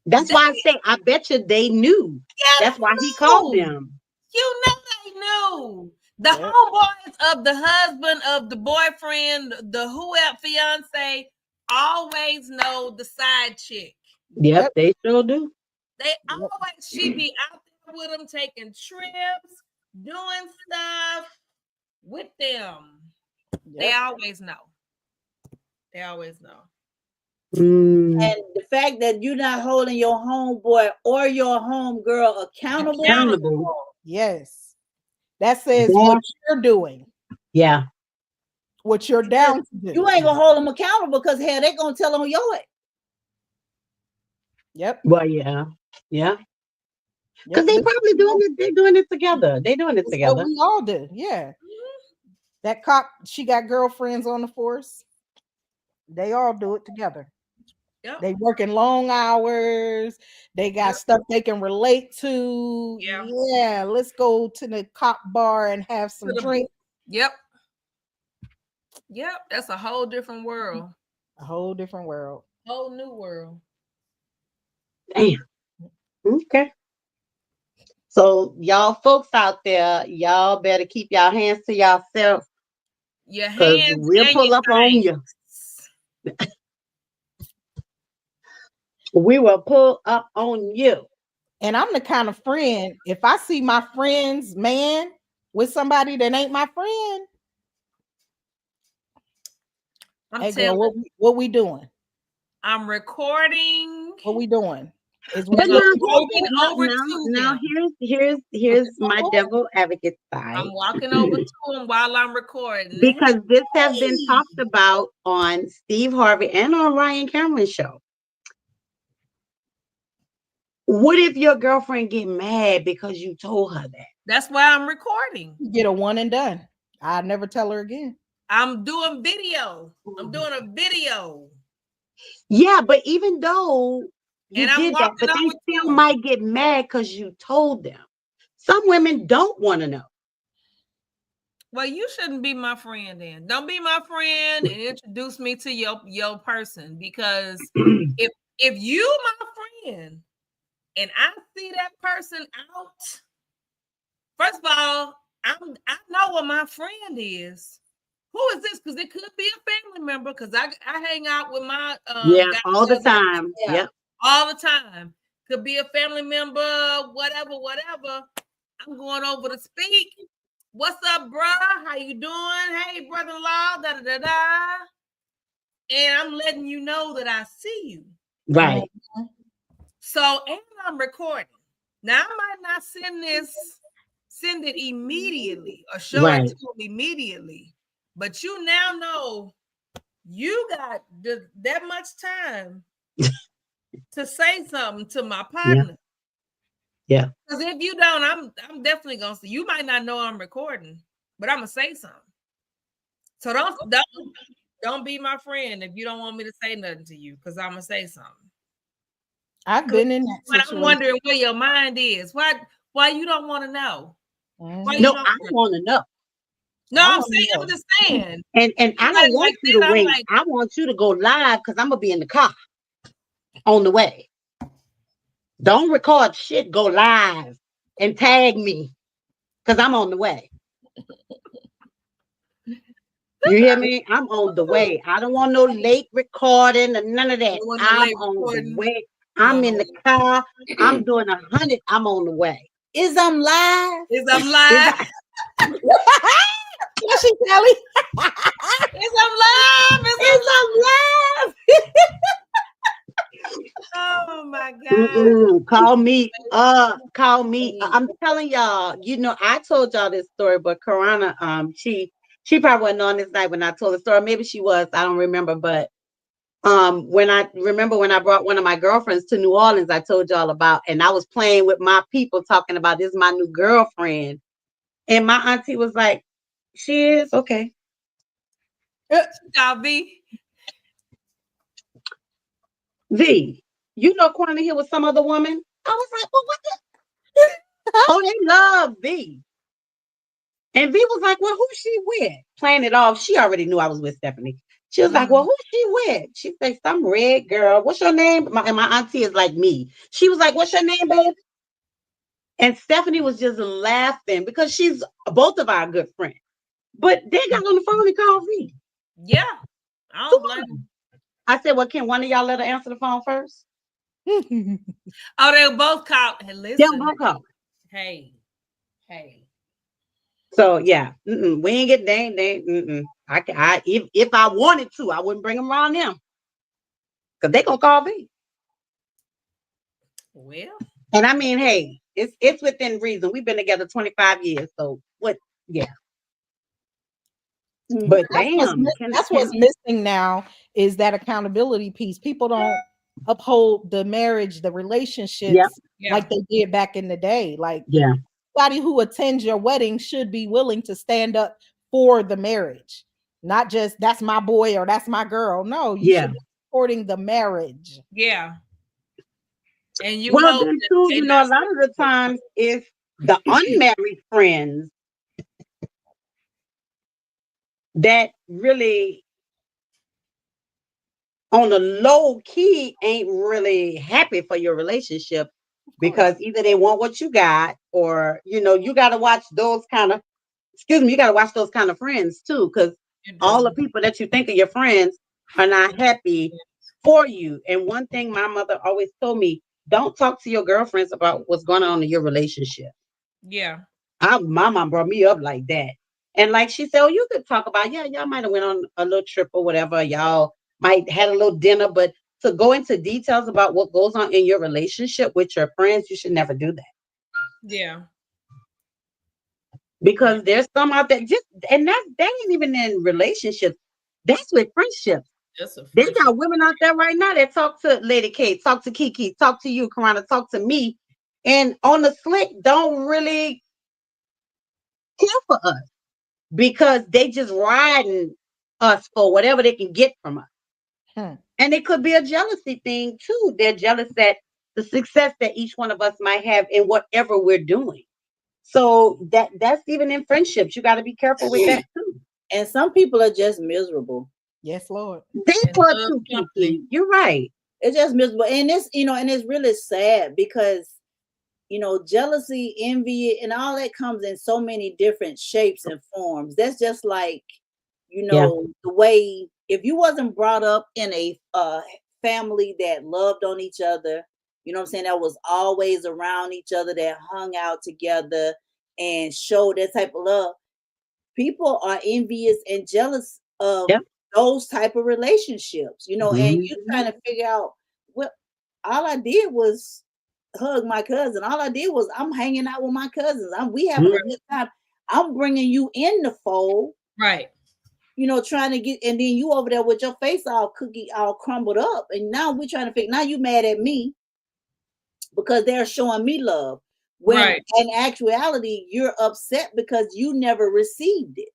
E: That's why I say I bet you they knew. That's why he called them.
D: You know they knew. The homeboys of the husband, of the boyfriend, the whoever fiance, always know the side chick.
E: Yep, they sure do.
D: They always, she be out there with them, taking trips, doing stuff with them. They always know. They always know.
E: Mm.
F: And the fact that you're not holding your homeboy or your homegirl accountable.
G: Yes. That says what you're doing.
E: Yeah.
G: What you're down to do.
F: You ain't gonna hold them accountable because hell, they're gonna tell on your ass.
G: Yep.
E: Well, yeah. Yeah. Because they probably doing it, they're doing it together. They're doing it together.
G: What we all do, yeah. That cop, she got girlfriends on the force. They all do it together.
D: Yep.
G: They working long hours. They got stuff they can relate to. Yeah, let's go to the cop bar and have some drink.
D: Yep. That's a whole different world.
G: A whole different world.
D: Whole new world.
E: Damn. Okay. So y'all folks out there, y'all better keep y'all hands to yourself.
D: Your hands.
E: We'll pull up on you. We will pull up on you.
G: And I'm the kind of friend, if I see my friend's man with somebody that ain't my friend, hey girl, what we doing?
D: I'm recording.
G: What we doing?
E: But now here's my devil advocate side.
D: I'm walking over to him while I'm recording.
E: Because this has been talked about on Steve Harvey and on Ryan Cameron's show. What if your girlfriend get mad because you told her that?
D: That's why I'm recording.
G: Get a one and done. I'll never tell her again.
D: I'm doing video. I'm doing a video.
E: Yeah, but even though you did that, but they still might get mad because you told them. Some women don't want to know.
D: Well, you shouldn't be my friend then. Don't be my friend and introduce me to your person, because if you my friend and I see that person out, first of all, I know what my friend is. Who is this? Because it could be a family member. Because I hang out with my
E: all the time. Yeah,
D: all the time. Could be a family member, whatever. I'm going over to speak. What's up, bruh? How you doing? Hey, brother-in-law, da-da-da-da. And I'm letting you know that I see you.
E: Right.
D: So, and I'm recording. Now, I might not send it immediately or show it to them immediately. But you now know you got that much time to say something to my partner.
E: Yeah.
D: Because if you don't, I'm definitely gonna say, you might not know I'm recording, but I'm gonna say something. So don't be my friend if you don't want me to say nothing to you, because I'm gonna say something.
G: I've been in that situation.
D: I'm wondering where your mind is. Why you don't want to know?
E: No, I want to know.
D: No, I'm just saying.
E: And I don't want you to wait. I want you to go live because I'm gonna be in the car on the way. Don't record shit. Go live and tag me because I'm on the way. You hear me? I'm on the way. I don't want no late recording or none of that. I'm on the way. I'm in the car. I'm doing 100. I'm on the way.
F: Is I'm live?
G: She Kelly.
D: I'm live. Oh my God.
E: Call me. I'm telling y'all, I told y'all this story, but Karana, she probably wasn't on this night when I told the story. Maybe she was. I don't remember. But when I brought one of my girlfriends to New Orleans, I told y'all about, and I was playing with my people talking about this is my new girlfriend. And my auntie was like, she is? Okay. V, Quanta here with some other woman? I was like, well, what the? Oh, they love V. And V was like, well, who's she with? Playing it off. She already knew I was with Stephanie. She was like, well, who's she with? She said, some red girl. What's your name? And my auntie is like me. She was like, what's your name, babe? And Stephanie was just laughing because she's both of our good friends. But they got on the phone and called me.
D: Yeah. I don't blame them.
E: I said, well, can one of y'all let her answer the phone first?
D: Oh, they'll both call. Hey, listen.
E: They'll both call.
D: Hey.
E: So yeah, we ain't get they. If I wanted to, I wouldn't bring them around them because they gonna call me.
D: Well,
E: and I mean, hey, it's within reason. We've been together 25 years, so what? Yeah. But
G: that's what's missing now is that accountability piece. People don't uphold the marriage, the relationships like they did back in the day. Like, anybody who attends your wedding should be willing to stand up for the marriage, not just that's my boy or that's my girl. No, you should be supporting the marriage.
D: Yeah. And you
E: well, then too, a lot of the times it's the unmarried friends that really on the low key ain't really happy for your relationship because either they want what you got or, you got to watch those kind of, you got to watch those kind of friends too, because all the people that you think are your friends are not happy for you. And one thing my mother always told me, don't talk to your girlfriends about what's going on in your relationship.
D: Yeah.
E: My mom brought me up like that. And like she said, you could talk about, y'all might have went on a little trip or whatever. Y'all might had a little dinner, but to go into details about what goes on in your relationship with your friends, you should never do that.
D: Yeah.
E: Because there's some out there and that ain't even in relationships. That's with friendships. They got women out there right now that talk to Lady K, talk to Kiki, talk to you, Karana, talk to me. And on the slick, don't really care for us because they just riding us for whatever they can get from us. And it could be a jealousy thing too. They're jealous that the success that each one of us might have in whatever we're doing. So that's even in friendships. You got to be careful with that too.
F: And some people are just miserable.
G: Yes, Lord.
E: They are too, Kiki. You're right.
F: It's just miserable. And it's, and it's really sad because, jealousy, envy, and all that comes in so many different shapes and forms. That's just like, the way, if you wasn't brought up in a family that loved on each other, that was always around each other, that hung out together and showed that type of love, people are envious and jealous of those type of relationships, and you trying to figure out what all I did was hug my cousin. All I did was I'm hanging out with my cousins. We having a good time. I'm bringing you in the fold.
D: Right.
F: Trying to get, and then you over there with your face all crumbled up. And now we're trying to figure, now you mad at me because they're showing me love. When in actuality, you're upset because you never received it.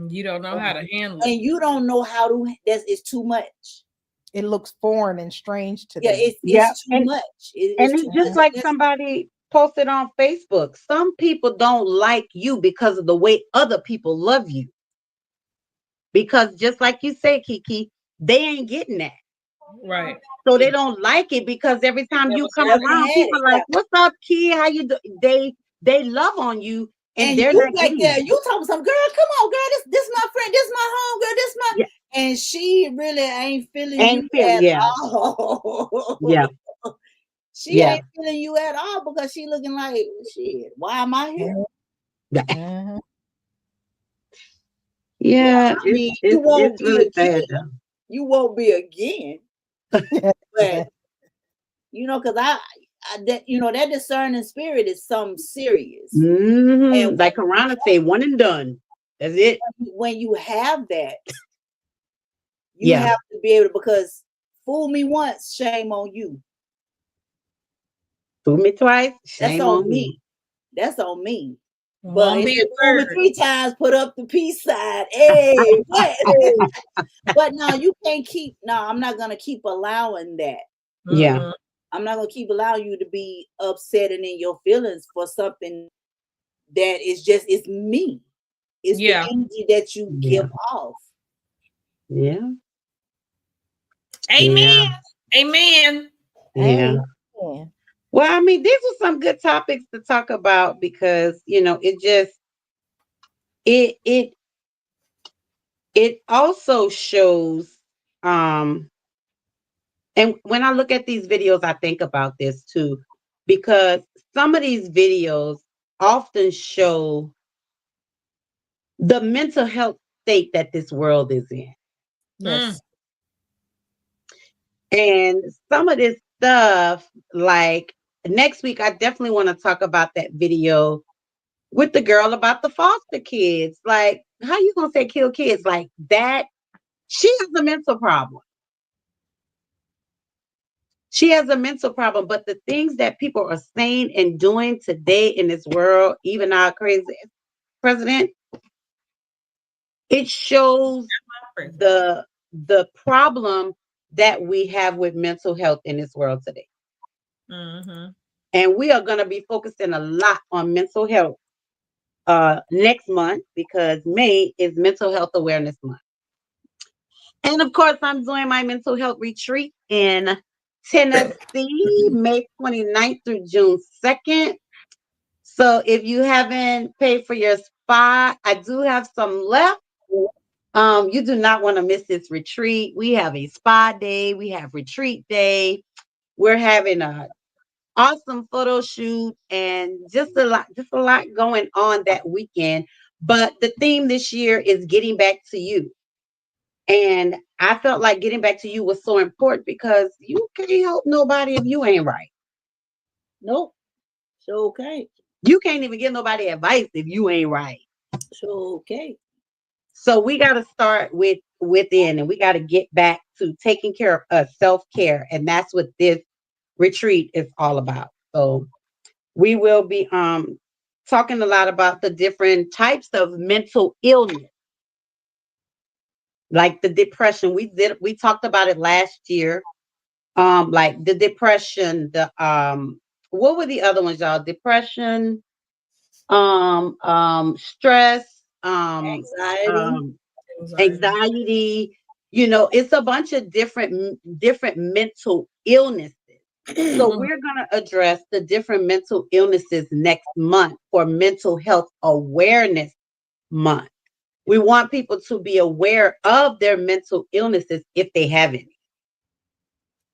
D: You don't know how to handle it.
F: And you don't know how to, it's too much.
G: It looks foreign and strange to
F: them. It's too much.
E: It's just like somebody posted on Facebook. Some people don't like you because of the way other people love you. Because just like you say, Kiki, they ain't getting that.
D: Right.
E: So they don't like it because every time you come around, people are like, what's up, kid? How you do? They love on you. And they're
F: you like that. You talking some girl, come on, girl. This my friend, this my home girl, this my and she really ain't feeling you at all.
E: Yeah.
F: She ain't feeling you at all because she looking like shit. Why am I here?
E: Yeah,
F: I mean, you won't be really again. You won't be again. But because that discerning spirit is something serious.
E: And like Karana say, one and done. That's it.
F: When you have that, you have to be able to, because fool me once, shame on you.
E: Fool me twice, shame on me.
F: That's on me. But if you fool me 3 times, put up the peace sign. Hey, what? But no, you can't keep. No, I'm not gonna keep allowing that.
E: Yeah.
F: I'm not gonna keep allowing you to be upset and in your feelings for something that is just it's me. It's the energy that you give off.
E: Yeah.
D: Amen. Amen.
E: Yeah. Well, I mean, these were some good topics to talk about because it also shows and when I look at these videos, I think about this too, because some of these videos often show the mental health state that this world is in.
G: Yes.
E: And some of this stuff, like next week, I definitely want to talk about that video with the girl about the foster kids. Like, how you gonna say kill kids like that? She has a mental problem. She has a mental problem, but the things that people are saying and doing today in this world, even our crazy president, it shows the problem that we have with mental health in this world today. And we are going to be focusing a lot on mental health next month because May is Mental Health Awareness Month. And of course, I'm doing my mental health retreat in Tennessee, May 29th through June 2nd. So if you haven't paid for your spa, I do have some left. You do not want to miss this retreat. We have a spa day, we have retreat day. We're having a awesome photo shoot and just a lot going on that weekend. But the theme this year is getting back to you. And I felt like getting back to you was so important because you can't help nobody if you ain't right.
F: Nope. So okay.
E: You can't even give nobody advice if you ain't right.
F: So okay.
E: So we got to start within, and we got to get back to taking care of us, self-care, and that's what this retreat is all about. So we will be talking a lot about the different types of mental illness, like the depression. We talked about it last year. Like the depression, the what were the other ones, y'all? Depression, stress, anxiety. It's a bunch of different mental illnesses. So we're going to address the different mental illnesses next month for Mental Health Awareness Month. We want people to be aware of their mental illnesses if they have any.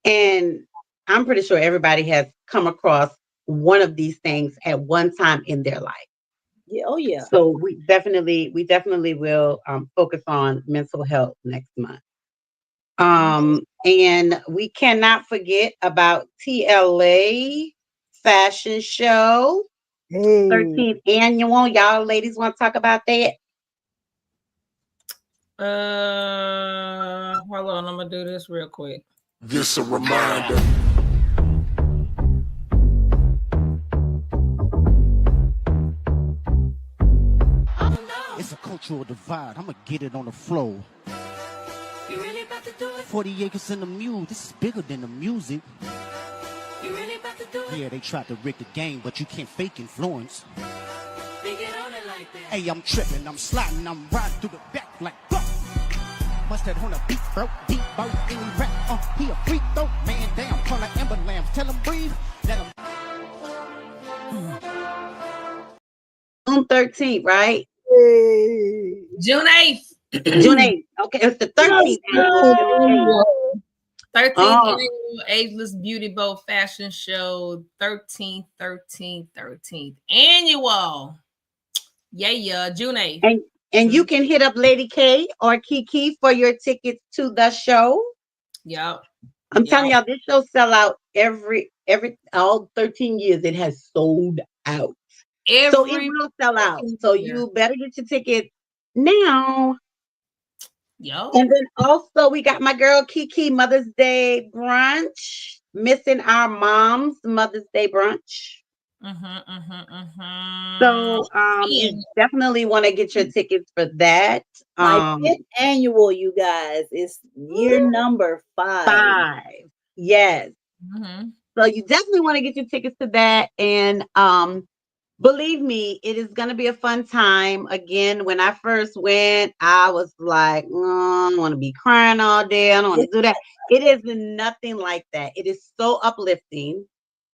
E: And I'm pretty sure everybody has come across one of these things at one time in their life.
F: Yeah. Oh yeah.
E: So we definitely will focus on mental health next month. And we cannot forget about TLA Fashion Show, 13th annual. Y'all ladies want to talk about that?
D: Hold on, I'm gonna do this real quick.
C: This a reminder.
K: It's a cultural divide. I'ma get it on the floor. You really about to do it? 40 acres in the mule. This is bigger than the music. You really about to do it? Yeah, they tried to rig the game, but you can't fake influence. They get on it like that. Hey, I'm tripping, I'm sliding, I'm riding through the back like fuck. Mustard on a beat, bro, deep boat, any rap, he a freak though. Man down, call an ambulance, tell him breathe, let him.
E: June 13th, right?
D: June 8th.
E: June 8th. Okay, it's the 13th.
D: 13th annual Ageless Beauty Bowl Fashion Show. 13th annual. Yeah, June 8th.
E: And you can hit up Lady K or Kiki for your tickets to the show.
D: Yep.
E: I'm telling y'all, this show sell out all 13 years. It has sold out. So it will sell out. So you better get your ticket now.
D: Yo.
E: And then also we got my girl Kiki Mother's Day brunch. Missing our mom's Mother's Day brunch. So you definitely want to get your tickets for that.
F: My 5th annual, you guys, is year number 5.
E: Yes. So you definitely want to get your tickets to that. And believe me, it is going to be a fun time. Again, when I first went, I was like, I don't want to be crying all day. I don't want to do that. It is nothing like that. It is so uplifting.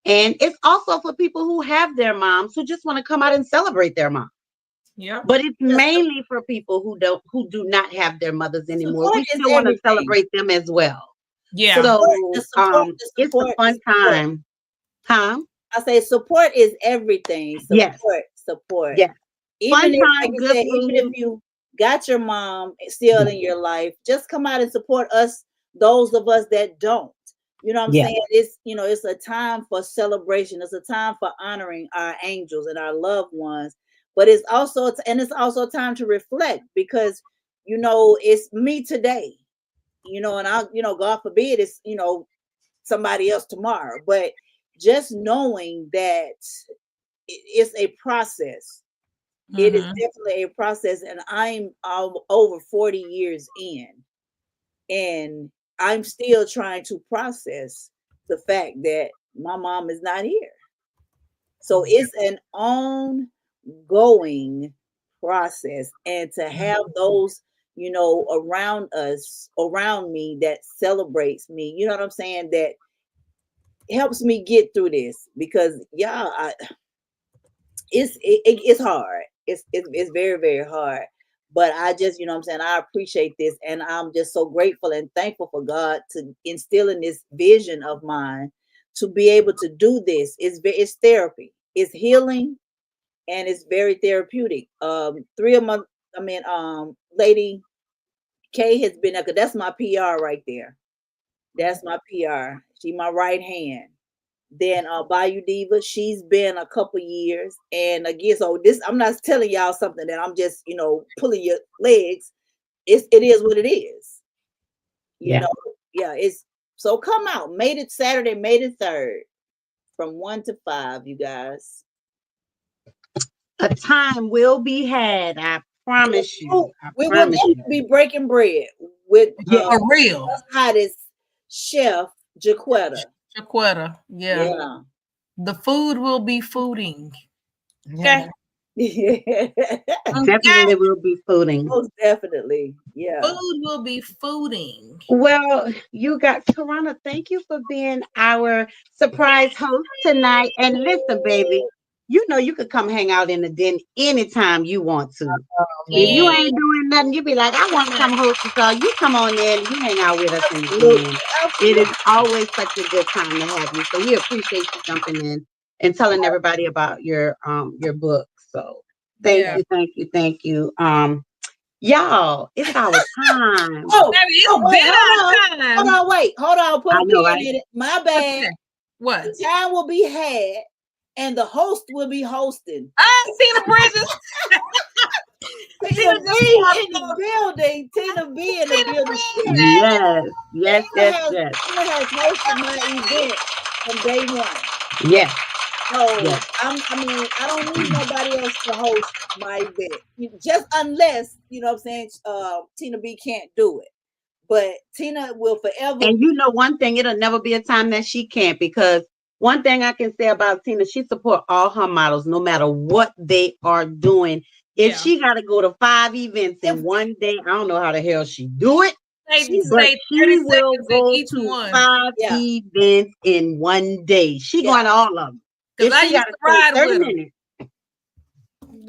E: And it's also for people who have their moms who just want to come out and celebrate their mom.
D: Yeah.
E: But it's mainly for people who do not have their mothers anymore.
F: Support
E: We
F: is
E: still want to
F: everything.
E: celebrate them as well.
D: Yeah.
E: So
F: The support
E: it's a fun time. Huh?
F: I say support is everything.
E: Yes.
F: Support.
E: Yes.
F: Even
E: Fun
F: if,
E: time,
F: like you
E: good
F: said, even if
E: food.
F: you got your mom still in your life, just come out and support us, those of us that don't. You know what I'm
E: Yeah.
F: saying? It's, you know, it's a time for celebration. It's a time for honoring our angels and our loved ones. But it's also a time to reflect because, you know, it's me today, you know, and I, you know, God forbid it's, you know, somebody else tomorrow. But just knowing that it's a process. It is definitely a process, and I'm over 40 years in, and I'm still trying to process the fact that my mom is not here. So it's an ongoing process, and to have those, you know, around me that celebrates me, you know what I'm saying, that helps me get through this because it's hard. It's very, very hard. But I just, you know what I'm saying, I appreciate this. And I'm just so grateful and thankful for God to instill in this vision of mine to be able to do this. It's therapy, it's healing, and it's very therapeutic. Lady K has been there, 'cause that's my PR right there. That's my PR. She my right hand. Then Bayou Diva, she's been a couple years. And again, so this, I'm not telling y'all something that I'm just, you know, pulling your legs. It is what it is. You know, it's so come out. Saturday, May the 3rd, from 1 to 5, you guys.
E: A time will be had, I promise you.
F: We will be breaking bread with
D: for real.
F: the hottest chef, Jaquetta.
D: Yeah. The food will be fooding.
F: Okay.
E: Definitely will be fooding.
F: Most definitely. Yeah.
D: Food will be fooding.
E: Well, you got Tarana, thank you for being our surprise host tonight. And listen, baby, you know you could come hang out in the den anytime you want to. If you ain't doing nothing, you be like, I want to come host the show. You come on in and you hang out with us in the den. It is always such a good time to have you. So we appreciate you jumping in and telling everybody about your book. So thank you. Y'all, it's our time.
F: Hold on, wait. Hold on. Put a pin in it. My bad.
D: What?
F: The time will be had, and the host will be hosting.
D: Tina Bridges.
F: Tina B in the building. Tina B in the building.
E: Yes.
F: Tina has hosted my event from day one.
E: Yes.
F: So I don't need nobody else to host my event. Just unless, you know what I'm saying, Tina B can't do it. But Tina will forever.
E: And you know one thing, it'll never be a time that she can't, because one thing I can say about Tina, she supports all her models no matter what they are doing. If she got to go to 5 events in one day, I don't know how the hell she do it. She will go to 5 events in one day. She going to all of them.
D: Because I used to ride with her.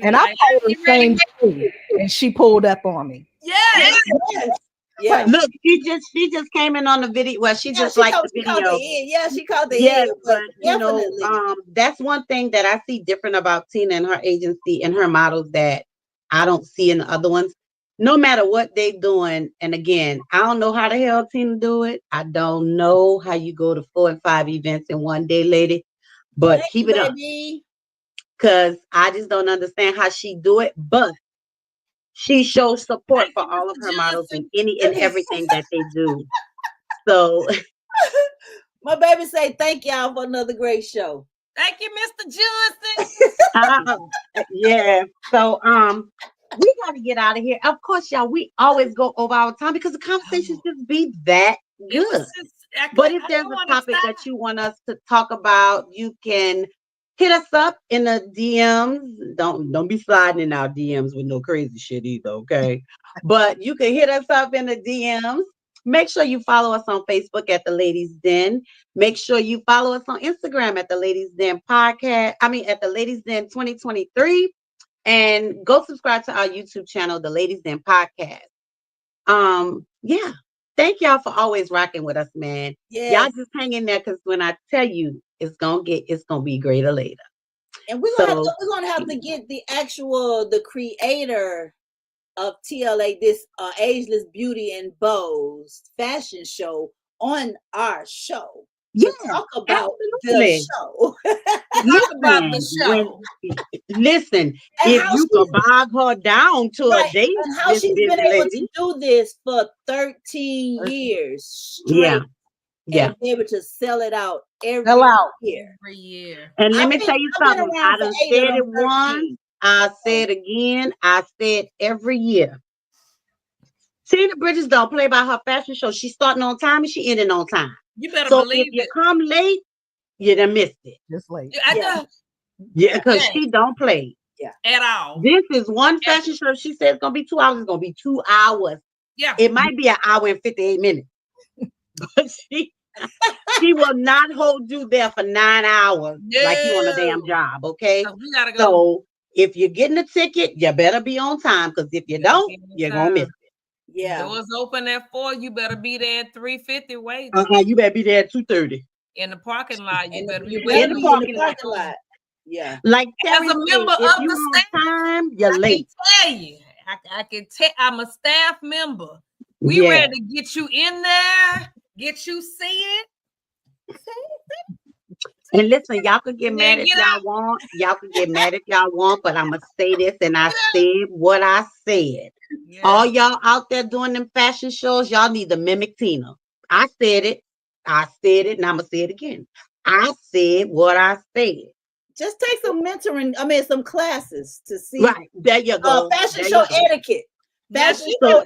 G: And I told her the same thing, and she pulled up on me.
D: Yes.
E: Yeah. Look, she just came in on the video. Well, she liked the video.
F: She called the
E: end.
F: But
E: you know, that's one thing that I see different about Tina and her agency and her models that I don't see in the other ones. No matter what they doing, and again, I don't know how the hell Tina do it. I don't know how you go to 4 and 5 events in one day, lady. But keep it up, because I just don't understand how she do it. But she shows support for all of her models in any and everything that they do. So
F: my baby say thank y'all for another great show.
D: Thank you, Mr. Johnson.
E: Yeah. So we got to get out of here. Of course, y'all, we always go over our time because the conversations just be that good. But if there's a topic that you want us to talk about, you can hit us up in the DMs. Don't be sliding in our DMs with no crazy shit either, okay? But you can hit us up in the DMs. Make sure you follow us on Facebook at The Ladies Den. Make sure you follow us on Instagram at The Ladies Den Podcast. At The Ladies Den 2023. And go subscribe to our YouTube channel, The Ladies Den Podcast. Yeah. Thank y'all for always rocking with us, man.
F: Yes.
E: Y'all just hang in there because when I tell you it's gonna be greater later.
F: And we're gonna have to get the creator of TLA, this Ageless Beauty and Bows fashion show, on our show.
E: Yeah,
F: talk about
E: absolutely.
F: the show.
E: Listen, if you could bog her down to a date,
F: and how she's been able to do this for 13 years straight.
E: Yeah.
F: And be able to sell it out every year.
E: And let me tell you something. I done said it once. I said it again. I said every year. Tina Bridges don't play by her fashion show. She's starting on time and she ending on time.
D: You better
E: if
D: believe
E: you come late, you done missed it.
G: Just late.
E: Yeah, because she don't play.
F: Yeah.
D: At all.
E: This is one fashion show. She said it's gonna be 2 hours. It's gonna be 2 hours.
D: Yeah.
E: It might be an hour and 58 minutes. But she will not hold you there for 9 hours like you on a damn job. Okay.
D: So we gotta go.
E: So if you're getting a ticket, you better be on time, because if you don't, you're gonna miss it.
F: Yeah.
D: Doors open at 4. You better be there at 3:50. Wait.
E: You better be there at 2:30.
D: In the parking lot. You better be
E: in the parking lot.
F: Yeah.
E: Like
D: as a member of the staff,
E: time, you're late.
D: I can tell you. I can tell. I'm a staff member. We ready to get you in there, get you seated.
E: And listen, y'all could get mad if y'all want. Y'all could get mad if y'all want, but I'm gonna say this, and I said what I said. Yeah. All y'all out there doing them fashion shows, y'all need to mimic Tina. I said it, and I'm gonna say it again. I said what I said.
F: Just take some mentoring. Some classes to see.
E: Right there, you go.
F: Fashion show etiquette.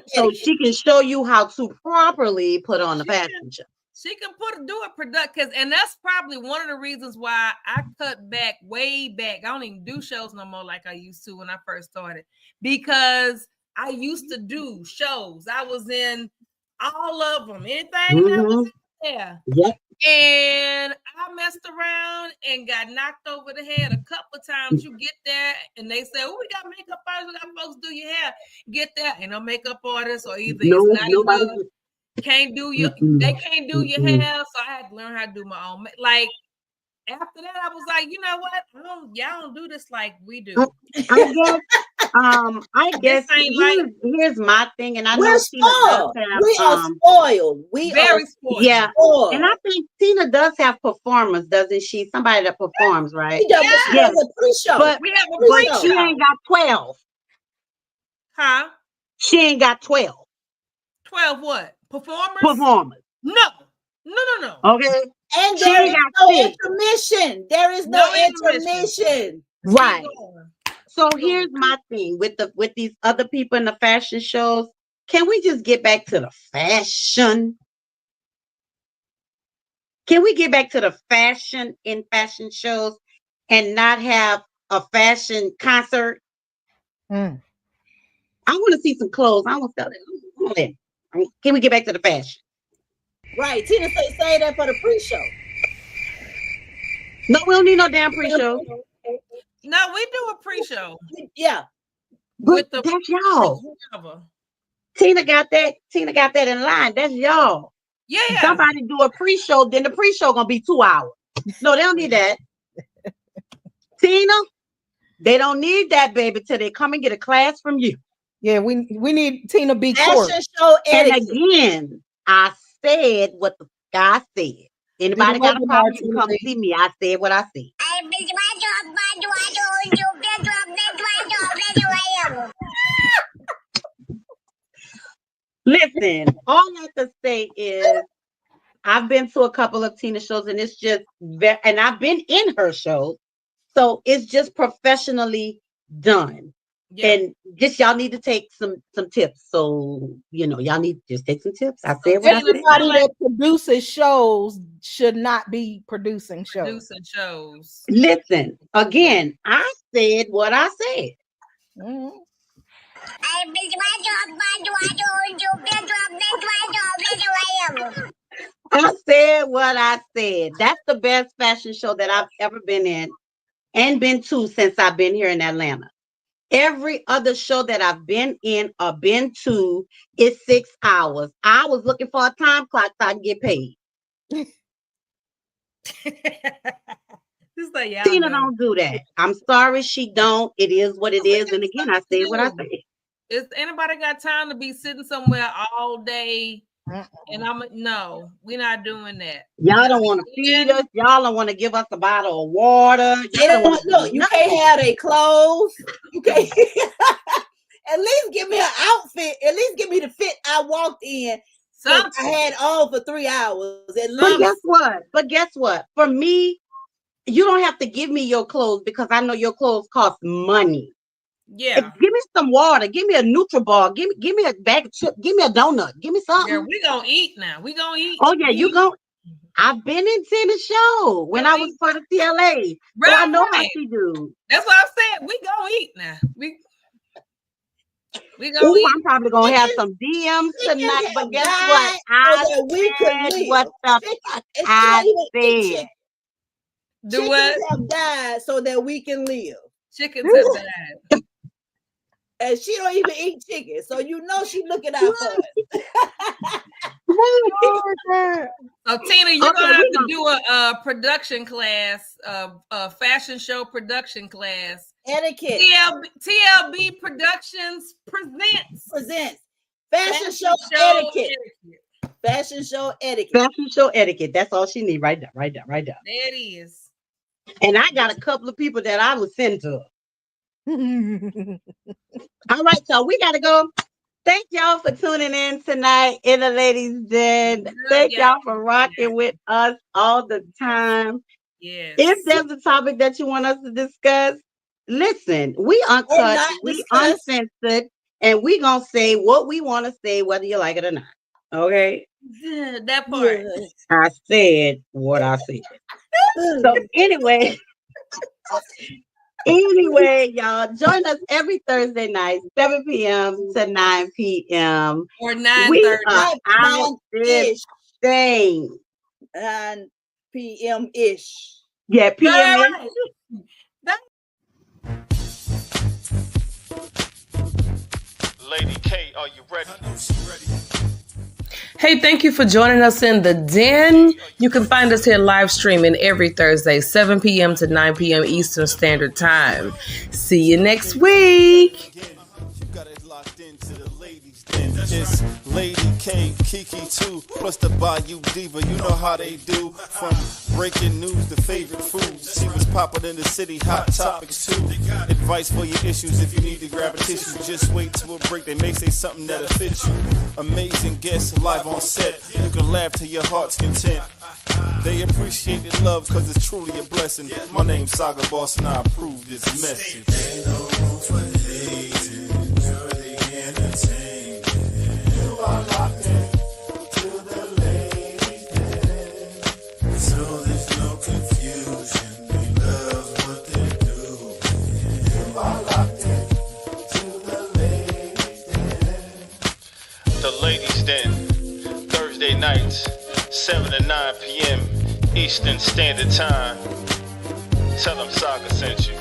E: So she can show you how to properly put on the fashion show.
D: She can do a production, and that's probably one of the reasons why I cut back way back. I don't even do shows no more like I used to when I first started, because I used to do shows. I was in all of them, anything that was there.
E: Yep.
D: And I messed around and got knocked over the head a couple of times. You get there and they say, "Oh, we got makeup artists, we got folks do your hair." Get there, ain't no makeup artists, or either nobody can't do your they can't do your hair. So I had to learn how to do my own. Like after that, I was like, you know what? Y'all don't do this like we do.
E: I guess here's my thing, and I know
F: spoiled. We are spoiled. We
D: very
F: are
D: spoiled.
E: Yeah, and I think Tina does have performers, doesn't she? Somebody that performs, right?
F: Yes. A pre-show.
E: But
D: we have a pre-show.
E: She ain't got 12.
D: Huh?
E: She ain't got 12.
D: 12 what? Performers? No.
E: Okay.
F: And there is no intermission. There is no intermission.
E: Right. So here's my thing with these other people in the fashion shows. Can we just get back to the fashion? Can we get back to the fashion in fashion shows and not have a fashion concert? I want to see some clothes. I want to sell it. Can we get back to the fashion?
F: Right. Tina say that for the pre-show.
E: No, we don't need no damn pre-show.
D: No, we do a pre-show.
F: Yeah.
E: But that's y'all. Tina got that in line. That's y'all.
D: Yeah.
E: Somebody do a pre-show, then the pre-show gonna be 2 hours. No, they don't need that. Tina, they don't need that, baby, till they come and get a class from you.
G: Yeah, we need Tina B.
F: Fashion show
E: and again, I said what the guy said. Anybody got a problem, you come see me. I said what I said. Listen, all I have to say is I've been to a couple of Tina shows, and it's just and I've been in her shows, so it's just professionally done. Yeah. And just y'all need to take some tips. So y'all need to just take some tips. I said what
G: everybody that produces shows should not be producing shows.
E: Listen, again, I said what I said. I said what I said. That's the best fashion show that I've ever been in and been to since I've been here in Atlanta. Every other show that I've been in or been to is 6 hours. I was looking for a time clock so I can get paid. Tina don't do that. I'm sorry, she don't. It is what it is. And again, I said what I said.
D: Is anybody got time to be sitting somewhere all day? And no, we're not doing that.
E: Y'all don't want to feed us. Y'all don't want to give us a bottle of water.
F: Look, you can't have their clothes. You can't. At least give me an outfit. At least give me the fit I walked in. I had on for 3 hours.
E: But guess what? For me, you don't have to give me your clothes because I know your clothes cost money.
D: Yeah.
E: Give me some water. Give me a NutriBar. Give me a bag of chips. Give me a donut. Give me something.
D: Yeah, we gonna eat now. We gonna eat.
E: Oh yeah, you go. I've been in Tina's show when I was part of TLA. So I know how she do.
D: That's what I said. We gonna eat now. We gonna eat.
E: I'm probably gonna have some DMs tonight. But guess what? I said what the fuck I said.
F: Do what? Have died so that we can live.
D: Chickens have died.
F: And she don't even eat chicken, so you know she looking out for us.
D: So Tina, you're gonna have to do a production class, a fashion show production class.
F: Etiquette.
D: TLB Productions presents
F: fashion show etiquette. Fashion show etiquette.
E: Fashion show etiquette. That's all she need right there.
D: There it is.
E: And I got a couple of people that I would send to her. All right, so we gotta go. Thank y'all for tuning in tonight in the Ladies' Den. Thank y'all for rocking with us all the time.
D: Yes.
E: If there's a topic that you want us to discuss, listen, we uncut, we uncensored, and we gonna say what we want to say, whether you like it or not. Okay.
D: That part.
E: I said what I said. So anyway. Anyway, y'all, join us every Thursday night, 7 p.m. to 9 p.m.
D: Or 9:30.
E: We are out this thing.
F: 9 p.m.-ish.
E: Yeah, p.m.
A: Lady K, are you ready?
D: Hey, thank you for joining us in the Den. You can find us here live streaming every Thursday, 7 p.m. to 9 p.m. Eastern Standard Time. See you next week.
B: It's Lady K, Kiki too, plus the Bayou Diva. You know how they do. From breaking news to favorite foods. She was popping in the city, hot topics too. Advice for your issues if you need to grab a tissue. Just wait till a break, they may say something that'll fit you. Amazing guests live on set. You can laugh to your heart's content. They appreciate the love cause it's truly a blessing. My name's Saga Boss and I approve this message.
C: Ain't no room for hating. Enjoy the entertainment. You are locked in to the Ladies' Den. So there's no confusion. We love what they do. You are locked in to the Ladies' Den.
A: The Ladies' Den, Thursday nights, 7 to 9 p.m. Eastern Standard Time. Tell them Saga sent you.